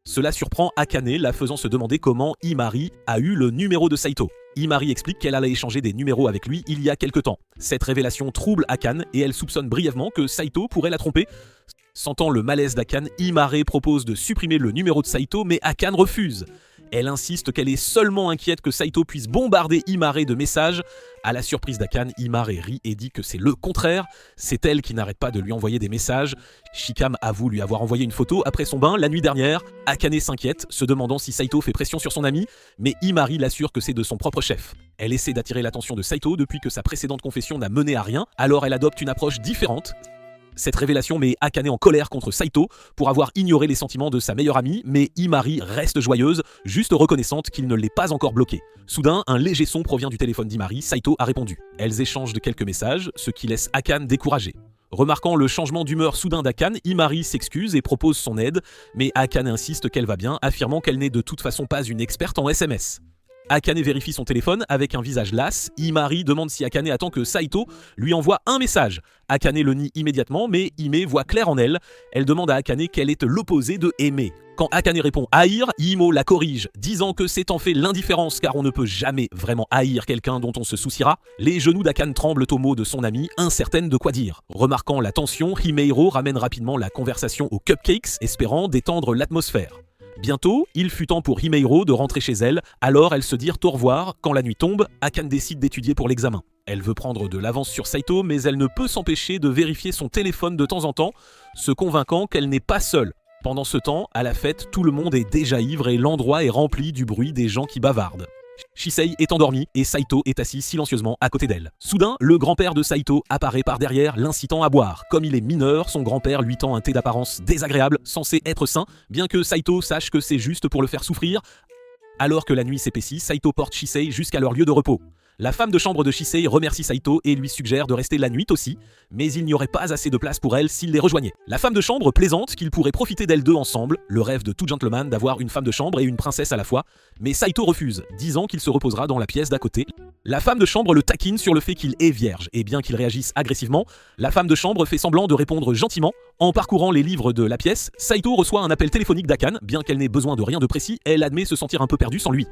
Cela surprend Akane, la faisant se demander comment Imari a eu le numéro de Saito. Imari explique qu'elle allait échanger des numéros avec lui il y a quelque temps. Cette révélation trouble Akane et elle soupçonne brièvement que Saito pourrait la tromper. Sentant le malaise d'Akane, Himare propose de supprimer le numéro de Saito, mais Akane refuse. Elle insiste qu'elle est seulement inquiète que Saito puisse bombarder Himare de messages. À la surprise d'Akane, Himare rit et dit que c'est le contraire. C'est elle qui n'arrête pas de lui envoyer des messages. Shikam avoue lui avoir envoyé une photo après son bain la nuit dernière. Akane s'inquiète, se demandant si Saito fait pression sur son ami, mais Himare l'assure que c'est de son propre chef. Elle essaie d'attirer l'attention de Saito depuis que sa précédente confession n'a mené à rien, alors elle adopte une approche différente. Cette révélation met Akane en colère contre Saito pour avoir ignoré les sentiments de sa meilleure amie, mais Himare reste joyeuse, juste reconnaissante qu'il ne l'ait pas encore bloquée. Soudain, un léger son provient du téléphone d'Himare, Saito a répondu. Elles échangent de quelques messages, ce qui laisse Akane découragé. Remarquant le changement d'humeur soudain d'Akane, Himare s'excuse et propose son aide, mais Akane insiste qu'elle va bien, affirmant qu'elle n'est de toute façon pas une experte en SMS. Akane vérifie son téléphone avec un visage las. Himare demande si Akane attend que Saito lui envoie un message. Akane le nie immédiatement, mais Hime voit clair en elle. Elle demande à Akane quel est l'opposé de aimer. Quand Akane répond haïr, Himo la corrige, disant que c'est en fait l'indifférence car on ne peut jamais vraiment haïr quelqu'un dont on se souciera. Les genoux d'Akane tremblent aux mots de son amie, incertaine de quoi dire. Remarquant la tension, Himehiro ramène rapidement la conversation aux cupcakes, espérant détendre l'atmosphère. Bientôt, il fut temps pour Himehiro de rentrer chez elle, alors elles se dirent au revoir. Quand la nuit tombe, Akane décide d'étudier pour l'examen. Elle veut prendre de l'avance sur Saito, mais elle ne peut s'empêcher de vérifier son téléphone de temps en temps, se convainquant qu'elle n'est pas seule. Pendant ce temps, à la fête, tout le monde est déjà ivre et l'endroit est rempli du bruit des gens qui bavardent. Shisei est endormie et Saito est assis silencieusement à côté d'elle. Soudain, le grand-père de Saito apparaît par derrière, l'incitant à boire. Comme il est mineur, son grand-père lui tend un thé d'apparence désagréable, censé être sain, bien que Saito sache que c'est juste pour le faire souffrir. Alors que la nuit s'épaissit, Saito porte Shisei jusqu'à leur lieu de repos. La femme de chambre de Shisei remercie Saito et lui suggère de rester la nuit aussi, mais il n'y aurait pas assez de place pour elle s'il les rejoignait. La femme de chambre plaisante qu'il pourrait profiter d'elles deux ensemble, le rêve de tout gentleman d'avoir une femme de chambre et une princesse à la fois, mais Saito refuse, disant qu'il se reposera dans la pièce d'à côté. La femme de chambre le taquine sur le fait qu'il est vierge, et bien qu'il réagisse agressivement, la femme de chambre fait semblant de répondre gentiment. En parcourant les livres de la pièce, Saito reçoit un appel téléphonique d'Akane, bien qu'elle n'ait besoin de rien de précis, elle admet se sentir un peu perdue sans lui.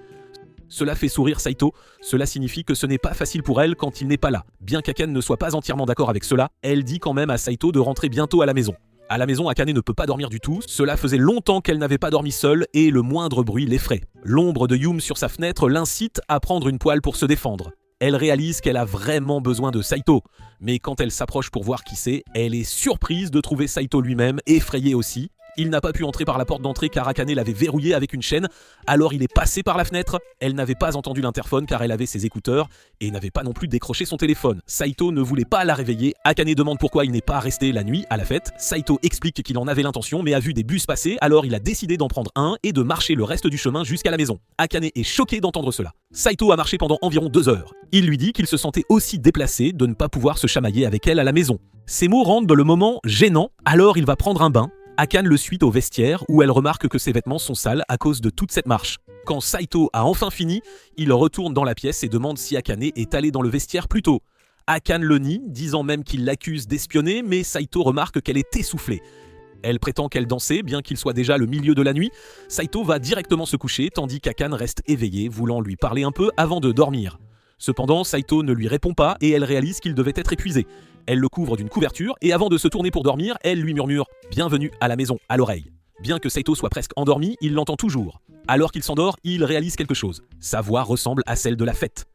Cela fait sourire Saito, cela signifie que ce n'est pas facile pour elle quand il n'est pas là. Bien qu'Akane ne soit pas entièrement d'accord avec cela, elle dit quand même à Saito de rentrer bientôt à la maison. À la maison, Akane ne peut pas dormir du tout, cela faisait longtemps qu'elle n'avait pas dormi seule et le moindre bruit l'effraie. L'ombre de Yum sur sa fenêtre l'incite à prendre une poêle pour se défendre. Elle réalise qu'elle a vraiment besoin de Saito, mais quand elle s'approche pour voir qui c'est, elle est surprise de trouver Saito lui-même, effrayé aussi. Il n'a pas pu entrer par la porte d'entrée car Akane l'avait verrouillé avec une chaîne, alors il est passé par la fenêtre. Elle n'avait pas entendu l'interphone car elle avait ses écouteurs et n'avait pas non plus décroché son téléphone. Saito ne voulait pas la réveiller. Akane demande pourquoi il n'est pas resté la nuit à la fête. Saito explique qu'il en avait l'intention mais a vu des bus passer, alors il a décidé d'en prendre un et de marcher le reste du chemin jusqu'à la maison. Akane est choqué d'entendre cela. Saito a marché pendant environ 2 heures. Il lui dit qu'il se sentait aussi déplacé de ne pas pouvoir se chamailler avec elle à la maison. Ces mots rendent le moment gênant, alors il va prendre un bain. Akane le suit au vestiaire où elle remarque que ses vêtements sont sales à cause de toute cette marche. Quand Saito a enfin fini, il retourne dans la pièce et demande si Akane est allé dans le vestiaire plus tôt. Akane le nie, disant même qu'il l'accuse d'espionner, mais Saito remarque qu'elle est essoufflée. Elle prétend qu'elle dansait, bien qu'il soit déjà le milieu de la nuit. Saito va directement se coucher, tandis qu'Akane reste éveillé, voulant lui parler un peu avant de dormir. Cependant, Saito ne lui répond pas et elle réalise qu'il devait être épuisé. Elle le couvre d'une couverture et avant de se tourner pour dormir, elle lui murmure « Bienvenue à la maison » à l'oreille. Bien que Saito soit presque endormi, il l'entend toujours. Alors qu'il s'endort, il réalise quelque chose. Sa voix ressemble à celle de la fête.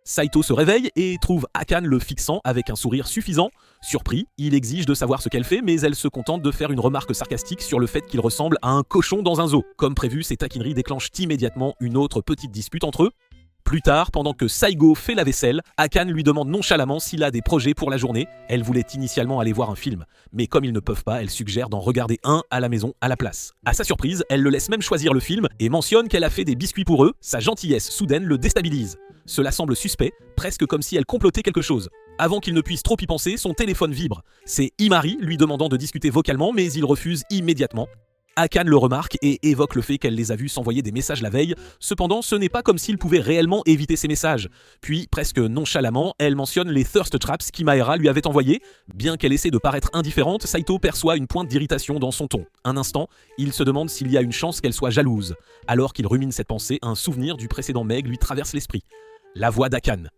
Saito se réveille et trouve Akane le fixant avec un sourire suffisant. Surpris, il exige de savoir ce qu'elle fait, mais elle se contente de faire une remarque sarcastique sur le fait qu'il ressemble à un cochon dans un zoo. Comme prévu, ces taquineries déclenchent immédiatement une autre petite dispute entre eux. Plus tard, pendant que Saigo fait la vaisselle, Akane lui demande nonchalamment s'il a des projets pour la journée. Elle voulait initialement aller voir un film, mais comme ils ne peuvent pas, elle suggère d'en regarder un à la maison à la place. À sa surprise, elle le laisse même choisir le film et mentionne qu'elle a fait des biscuits pour eux. Sa gentillesse soudaine le déstabilise. Cela semble suspect, presque comme si elle complotait quelque chose. Avant qu'il ne puisse trop y penser, son téléphone vibre. C'est Himare lui demandant de discuter vocalement, mais il refuse immédiatement. Akane le remarque et évoque le fait qu'elle les a vus s'envoyer des messages la veille. Cependant, ce n'est pas comme s'il pouvait réellement éviter ces messages. Puis, presque nonchalamment, elle mentionne les thirst traps qu'Himehiro lui avait envoyés. Bien qu'elle essaie de paraître indifférente, Saito perçoit une pointe d'irritation dans son ton. Un instant, il se demande s'il y a une chance qu'elle soit jalouse. Alors qu'il rumine cette pensée, un souvenir du précédent Meg lui traverse l'esprit. La voix d'Akane.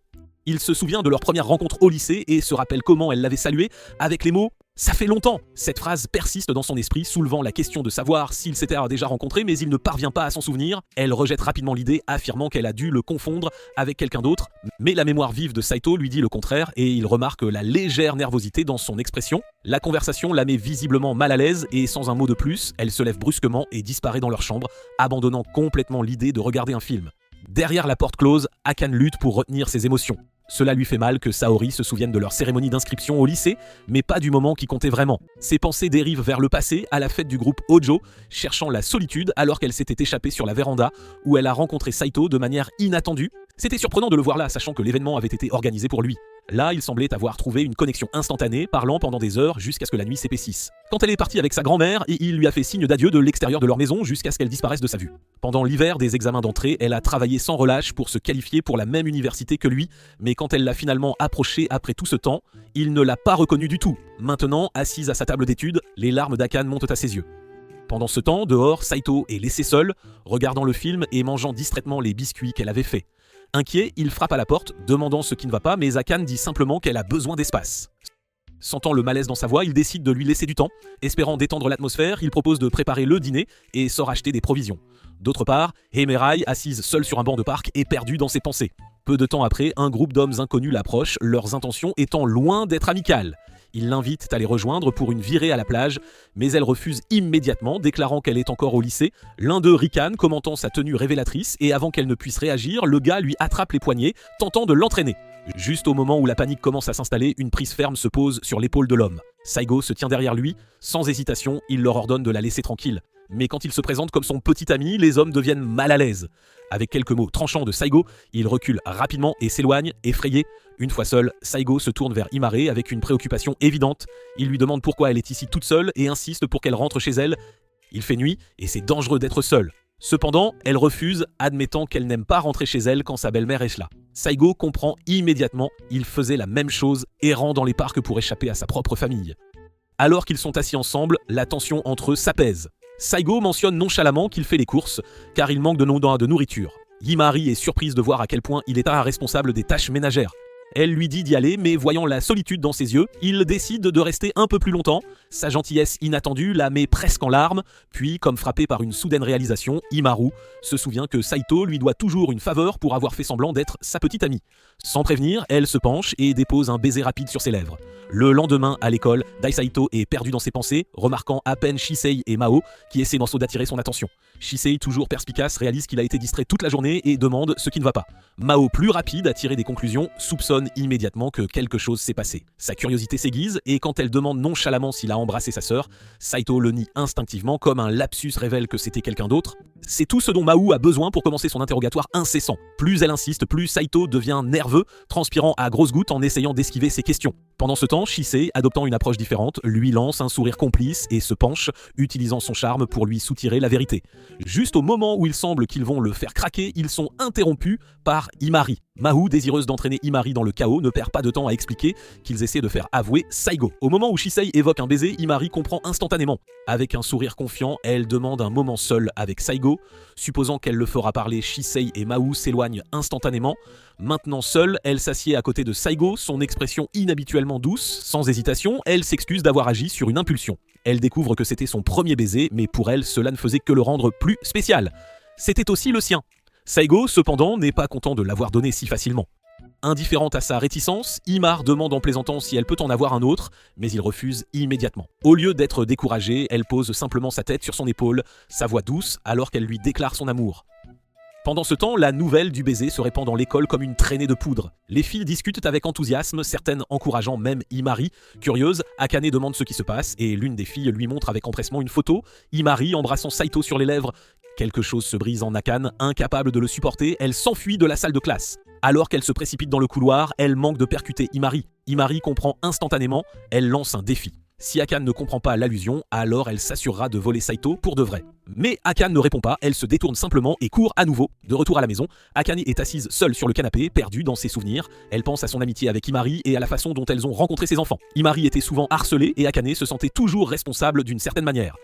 Il se souvient de leur première rencontre au lycée et se rappelle comment elle l'avait salué avec les mots Ça fait longtemps. Cette phrase persiste dans son esprit, soulevant la question de savoir s'ils s'étaient déjà rencontrés, mais il ne parvient pas à s'en souvenir. Elle rejette rapidement l'idée, affirmant qu'elle a dû le confondre avec quelqu'un d'autre. Mais la mémoire vive de Saito lui dit le contraire, et il remarque la légère nervosité dans son expression. La conversation la met visiblement mal à l'aise, et sans un mot de plus, elle se lève brusquement et disparaît dans leur chambre, abandonnant complètement l'idée de regarder un film. Derrière la porte close, Akane lutte pour retenir ses émotions. Cela lui fait mal que Saori se souvienne de leur cérémonie d'inscription au lycée, mais pas du moment qui comptait vraiment. Ses pensées dérivent vers le passé, à la fête du groupe Hojo, cherchant la solitude alors qu'elle s'était échappée sur la véranda, où elle a rencontré Saito de manière inattendue. C'était surprenant de le voir là, sachant que l'événement avait été organisé pour lui. Là, il semblait avoir trouvé une connexion instantanée, parlant pendant des heures jusqu'à ce que la nuit s'épaississe. Quand elle est partie avec sa grand-mère, il lui a fait signe d'adieu de l'extérieur de leur maison jusqu'à ce qu'elle disparaisse de sa vue. Pendant l'hiver des examens d'entrée, elle a travaillé sans relâche pour se qualifier pour la même université que lui, mais quand elle l'a finalement approché après tout ce temps, il ne l'a pas reconnu du tout. Maintenant, assise à sa table d'études, les larmes d'Akane montent à ses yeux. Pendant ce temps, dehors, Saito est laissé seul, regardant le film et mangeant distraitement les biscuits qu'elle avait faits. Inquiet, il frappe à la porte, demandant ce qui ne va pas, mais Akane dit simplement qu'elle a besoin d'espace. Sentant le malaise dans sa voix, il décide de lui laisser du temps. Espérant détendre l'atmosphère, il propose de préparer le dîner et sort acheter des provisions. D'autre part, Heimerai, assise seule sur un banc de parc, est perdue dans ses pensées. Peu de temps après, un groupe d'hommes inconnus l'approche, leurs intentions étant loin d'être amicales. Ils l'invitent à les rejoindre pour une virée à la plage, mais elle refuse immédiatement, déclarant qu'elle est encore au lycée. L'un d'eux ricane, commentant sa tenue révélatrice, et avant qu'elle ne puisse réagir, le gars lui attrape les poignets, tentant de l'entraîner. Juste au moment où la panique commence à s'installer, une prise ferme se pose sur l'épaule de l'homme. Saigo se tient derrière lui, sans hésitation, il leur ordonne de la laisser tranquille. Mais quand il se présente comme son petit ami, les hommes deviennent mal à l'aise. Avec quelques mots tranchants de Saigo, il recule rapidement et s'éloigne, effrayé. Une fois seul, Saigo se tourne vers Imare avec une préoccupation évidente. Il lui demande pourquoi elle est ici toute seule et insiste pour qu'elle rentre chez elle. Il fait nuit et c'est dangereux d'être seule. Cependant, elle refuse, admettant qu'elle n'aime pas rentrer chez elle quand sa belle-mère est là. Saigo comprend immédiatement, il faisait la même chose, errant dans les parcs pour échapper à sa propre famille. Alors qu'ils sont assis ensemble, la tension entre eux s'apaise. Saigo mentionne nonchalamment qu'il fait les courses, car il manque de nourriture. Himari est surprise de voir à quel point il est responsable des tâches ménagères. Elle lui dit d'y aller, mais voyant la solitude dans ses yeux, il décide de rester un peu plus longtemps. Sa gentillesse inattendue la met presque en larmes, puis, comme frappé par une soudaine réalisation, Himaru se souvient que Saito lui doit toujours une faveur pour avoir fait semblant d'être sa petite amie. Sans prévenir, elle se penche et dépose un baiser rapide sur ses lèvres. Le lendemain, à l'école, Dai Saito est perdu dans ses pensées, remarquant à peine Shisei et Mao qui essaient d'attirer son attention. Shisei, toujours perspicace, réalise qu'il a été distrait toute la journée et demande ce qui ne va pas. Mao, plus rapide à tirer des conclusions, soupçonne immédiatement que quelque chose s'est passé. Sa curiosité s'aiguise et quand elle demande nonchalamment s'il a embrassé sa sœur, Saito le nie instinctivement comme un lapsus révèle que c'était quelqu'un d'autre. C'est tout ce dont Mao a besoin pour commencer son interrogatoire incessant. Plus elle insiste, plus Saito devient nerveux, transpirant à grosses gouttes en essayant d'esquiver ses questions. Pendant ce temps, Shisei, adoptant une approche différente, lui lance un sourire complice et se penche, utilisant son charme pour lui soutirer la vérité. Juste au moment où il semble qu'ils vont le faire craquer, ils sont interrompus par Imari. Mahou, désireuse d'entraîner Imari dans le chaos, ne perd pas de temps à expliquer qu'ils essaient de faire avouer Saigo. Au moment où Shisei évoque un baiser, Imari comprend instantanément. Avec un sourire confiant, elle demande un moment seul avec Saigo. Supposant qu'elle le fera parler, Shisei et Mahou s'éloignent instantanément. Maintenant seule, elle s'assied à côté de Saigo, son expression inhabituellement douce. Sans hésitation, elle s'excuse d'avoir agi sur une impulsion. Elle découvre que c'était son premier baiser, mais pour elle, cela ne faisait que le rendre plus spécial. C'était aussi le sien. Saigo, cependant, n'est pas content de l'avoir donné si facilement. Indifférente à sa réticence, Imar demande en plaisantant si elle peut en avoir un autre, mais il refuse immédiatement. Au lieu d'être découragée, elle pose simplement sa tête sur son épaule, sa voix douce, alors qu'elle lui déclare son amour. Pendant ce temps, la nouvelle du baiser se répand dans l'école comme une traînée de poudre. Les filles discutent avec enthousiasme, certaines encourageant même Imari. Curieuse, Akane demande ce qui se passe et l'une des filles lui montre avec empressement une photo, Imari embrassant Saito sur les lèvres. Quelque chose se brise en Akane, incapable de le supporter, elle s'enfuit de la salle de classe. Alors qu'elle se précipite dans le couloir, elle manque de percuter Imari. Imari comprend instantanément, elle lance un défi. Si Akane ne comprend pas l'allusion, alors elle s'assurera de voler Saito pour de vrai. Mais Akane ne répond pas, elle se détourne simplement et court à nouveau. De retour à la maison, Akane est assise seule sur le canapé, perdue dans ses souvenirs. Elle pense à son amitié avec Imari et à la façon dont elles ont rencontré ses enfants. Imari était souvent harcelée et Akane se sentait toujours responsable d'une certaine manière.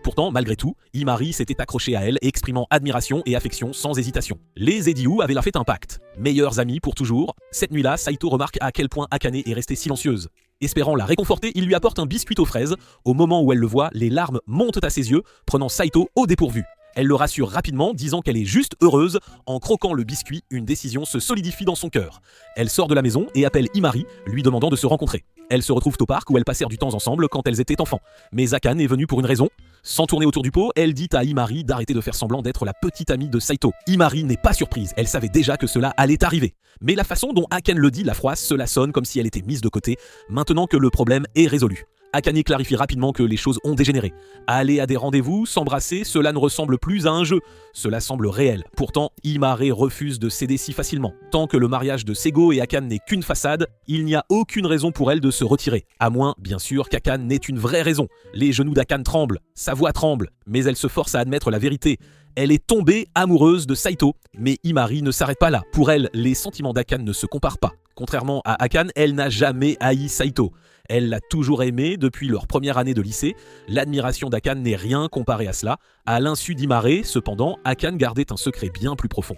Pourtant, malgré tout, Imari s'était accroché à elle, exprimant admiration et affection sans hésitation. Les Ediou avaient là fait un pacte. Meilleurs amis pour toujours. Cette nuit-là, Saito remarque à quel point Akane est restée silencieuse. Espérant la réconforter, il lui apporte un biscuit aux fraises. Au moment où elle le voit, les larmes montent à ses yeux, prenant Saito au dépourvu. Elle le rassure rapidement, disant qu'elle est juste heureuse. En croquant le biscuit, une décision se solidifie dans son cœur. Elle sort de la maison et appelle Imari, lui demandant de se rencontrer. Elles se retrouvent au parc où elles passèrent du temps ensemble quand elles étaient enfants. Mais Akane est venue pour une raison. Sans tourner autour du pot, elle dit à Imari d'arrêter de faire semblant d'être la petite amie de Saito. Imari n'est pas surprise, elle savait déjà que cela allait arriver. Mais la façon dont Akane le dit la froisse, cela sonne comme si elle était mise de côté, maintenant que le problème est résolu. Akane clarifie rapidement que les choses ont dégénéré. Aller à des rendez-vous, s'embrasser, cela ne ressemble plus à un jeu. Cela semble réel. Pourtant, Imari refuse de céder si facilement. Tant que le mariage de Sego et Akane n'est qu'une façade, il n'y a aucune raison pour elle de se retirer. À moins, bien sûr, qu'Akane n'ait une vraie raison. Les genoux d'Akane tremblent, sa voix tremble, mais elle se force à admettre la vérité. Elle est tombée amoureuse de Saito, mais Imari ne s'arrête pas là. Pour elle, les sentiments d'Akane ne se comparent pas. Contrairement à Akane, elle n'a jamais haï Saito. Elle l'a toujours aimé depuis leur première année de lycée. L'admiration d'Akane n'est rien comparé à cela. À l'insu d'Imari, cependant, Akane gardait un secret bien plus profond.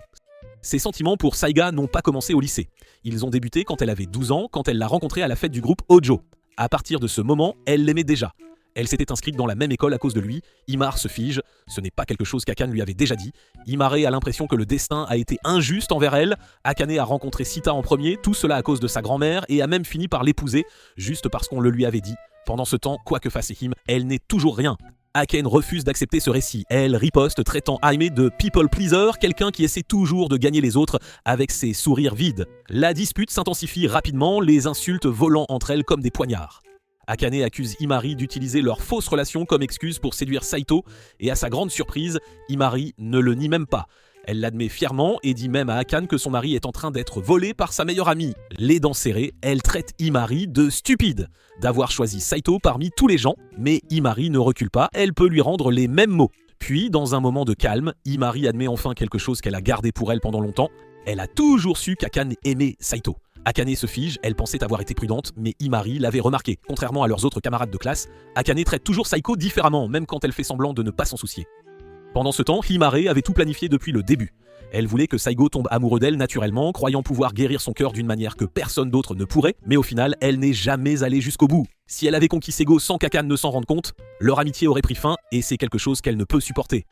Ses sentiments pour Saiga n'ont pas commencé au lycée. Ils ont débuté quand elle avait 12 ans, quand elle l'a rencontré à la fête du groupe Hojo. À partir de ce moment, elle l'aimait déjà. Elle s'était inscrite dans la même école à cause de lui. Imar se fige. Ce n'est pas quelque chose qu'Akane lui avait déjà dit. Imari a l'impression que le destin a été injuste envers elle. Akane a rencontré Sita en premier, tout cela à cause de sa grand-mère, et a même fini par l'épouser, juste parce qu'on le lui avait dit. Pendant ce temps, quoi que fasse Hime, elle n'est toujours rien. Akane refuse d'accepter ce récit. Elle riposte, traitant Aime de people pleaser, quelqu'un qui essaie toujours de gagner les autres avec ses sourires vides. La dispute s'intensifie rapidement, les insultes volant entre elles comme des poignards. Akane accuse Imari d'utiliser leur fausse relation comme excuse pour séduire Saito, et à sa grande surprise, Imari ne le nie même pas. Elle l'admet fièrement et dit même à Akane que son mari est en train d'être volé par sa meilleure amie. Les dents serrées, elle traite Imari de stupide d'avoir choisi Saito parmi tous les gens, mais Imari ne recule pas, elle peut lui rendre les mêmes mots. Puis, dans un moment de calme, Imari admet enfin quelque chose qu'elle a gardé pour elle pendant longtemps. Elle a toujours su qu'Akane aimait Saito. Akane se fige, elle pensait avoir été prudente, mais Imari l'avait remarqué. Contrairement à leurs autres camarades de classe, Akane traite toujours Saiko différemment, même quand elle fait semblant de ne pas s'en soucier. Pendant ce temps, Imari avait tout planifié depuis le début. Elle voulait que Saigo tombe amoureux d'elle naturellement, croyant pouvoir guérir son cœur d'une manière que personne d'autre ne pourrait, mais au final, elle n'est jamais allée jusqu'au bout. Si elle avait conquis Saigo sans qu'Akane ne s'en rende compte, leur amitié aurait pris fin, et c'est quelque chose qu'elle ne peut supporter.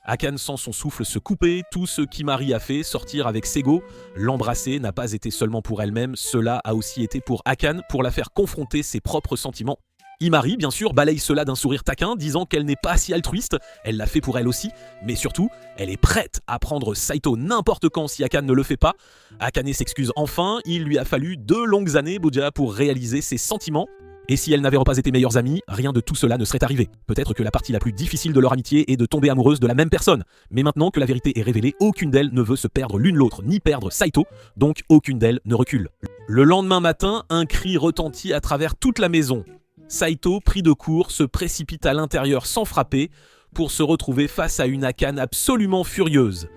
Akane sent son souffle se couper, tout ce qu'Imari a fait, sortir avec Sego, l'embrasser, n'a pas été seulement pour elle-même, cela a aussi été pour Akane, pour la faire confronter ses propres sentiments. Imari, bien sûr, balaye cela d'un sourire taquin, disant qu'elle n'est pas si altruiste, elle l'a fait pour elle aussi, mais surtout, elle est prête à prendre Saito n'importe quand si Akane ne le fait pas. Akane s'excuse enfin, il lui a fallu 2 longues années, Bouja, pour réaliser ses sentiments. Et si elles n'avaient pas été meilleures amies, rien de tout cela ne serait arrivé. Peut-être que la partie la plus difficile de leur amitié est de tomber amoureuse de la même personne. Mais maintenant que la vérité est révélée, aucune d'elles ne veut se perdre l'une l'autre, ni perdre Saito, donc aucune d'elles ne recule. Le lendemain matin, un cri retentit à travers toute la maison. Saito, pris de court, se précipite à l'intérieur sans frapper, pour se retrouver face à une Akane absolument furieuse.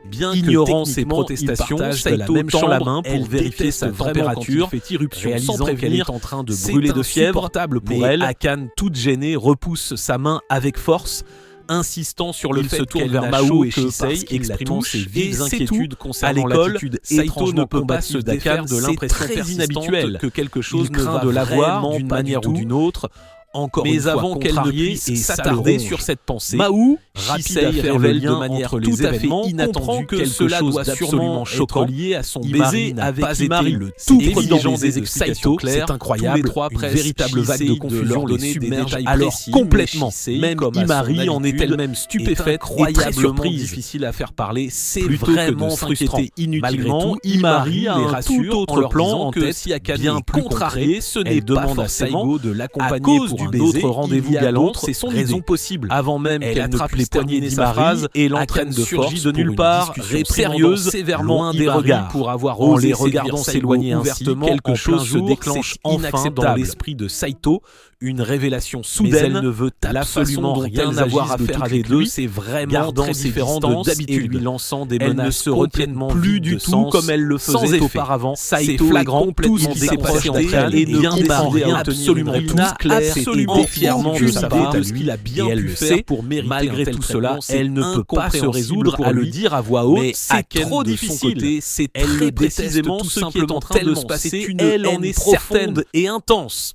Bien ignorant ses protestations, Saito tend la main pour vérifier sa température, fait irruption sans prévenir, est en train de brûler de fièvre, pour elle. Akane, toute gênée, repousse sa main avec force, insistant sur le fait qu'elle vers Mao et Shisei, exprimant ses vives inquiétudes concernant l'attitude. Saito ne peut pas se défaire de l'impression très inhabituelle que quelque chose ne va de l'avoir d'une manière ou d'une autre. Encore mais avant qu'elle ne puisse s'attarder sur cette pensée, Mao, Shisei révèle de manière tout à fait inattendue que cela doit sûrement être lié à son baiser avec Imari, le tout évident des explications claires. C'est incroyable, une véritable vague de confusion les submerge alors complètement. Même Imari en est elle-même stupéfaite et très surprise. Difficile à faire parler, c'est vraiment frustrant. Inutilement, Imari a un tout autre plan en tête, si Akane bien contrarié, ce n'est pas forcément de l'accompagner pour un autre rendez-vous galant, c'est son raison possible. Avant même qu'elle attrape les poignées d'Imari et l'entraîne de force de nulle part, sérieuse, sévèrement des regards pour avoir osé les regardant s'éloigner ouvertement. Quelque chose se déclenche enfin dans l'esprit de Saito. une révélation soudaine, elle ne veut absolument rien avoir à faire avec lui, c'est vraiment très différent de d'habitude, et lui lançant des menaces complètement plus du tout comme elle le faisait auparavant. C'est flagrant, complètement dépassé entre elle et bien défendé, absolument tout clair, absolument fièrement de sa part de ce qu'il a bien pu faire pour mériter. Malgré tout cela, elle ne peut pas se résoudre à le dire à voix haute, c'est trop difficile. C'est très précisément ce qui est en train de se passer, elle en est profonde et intense.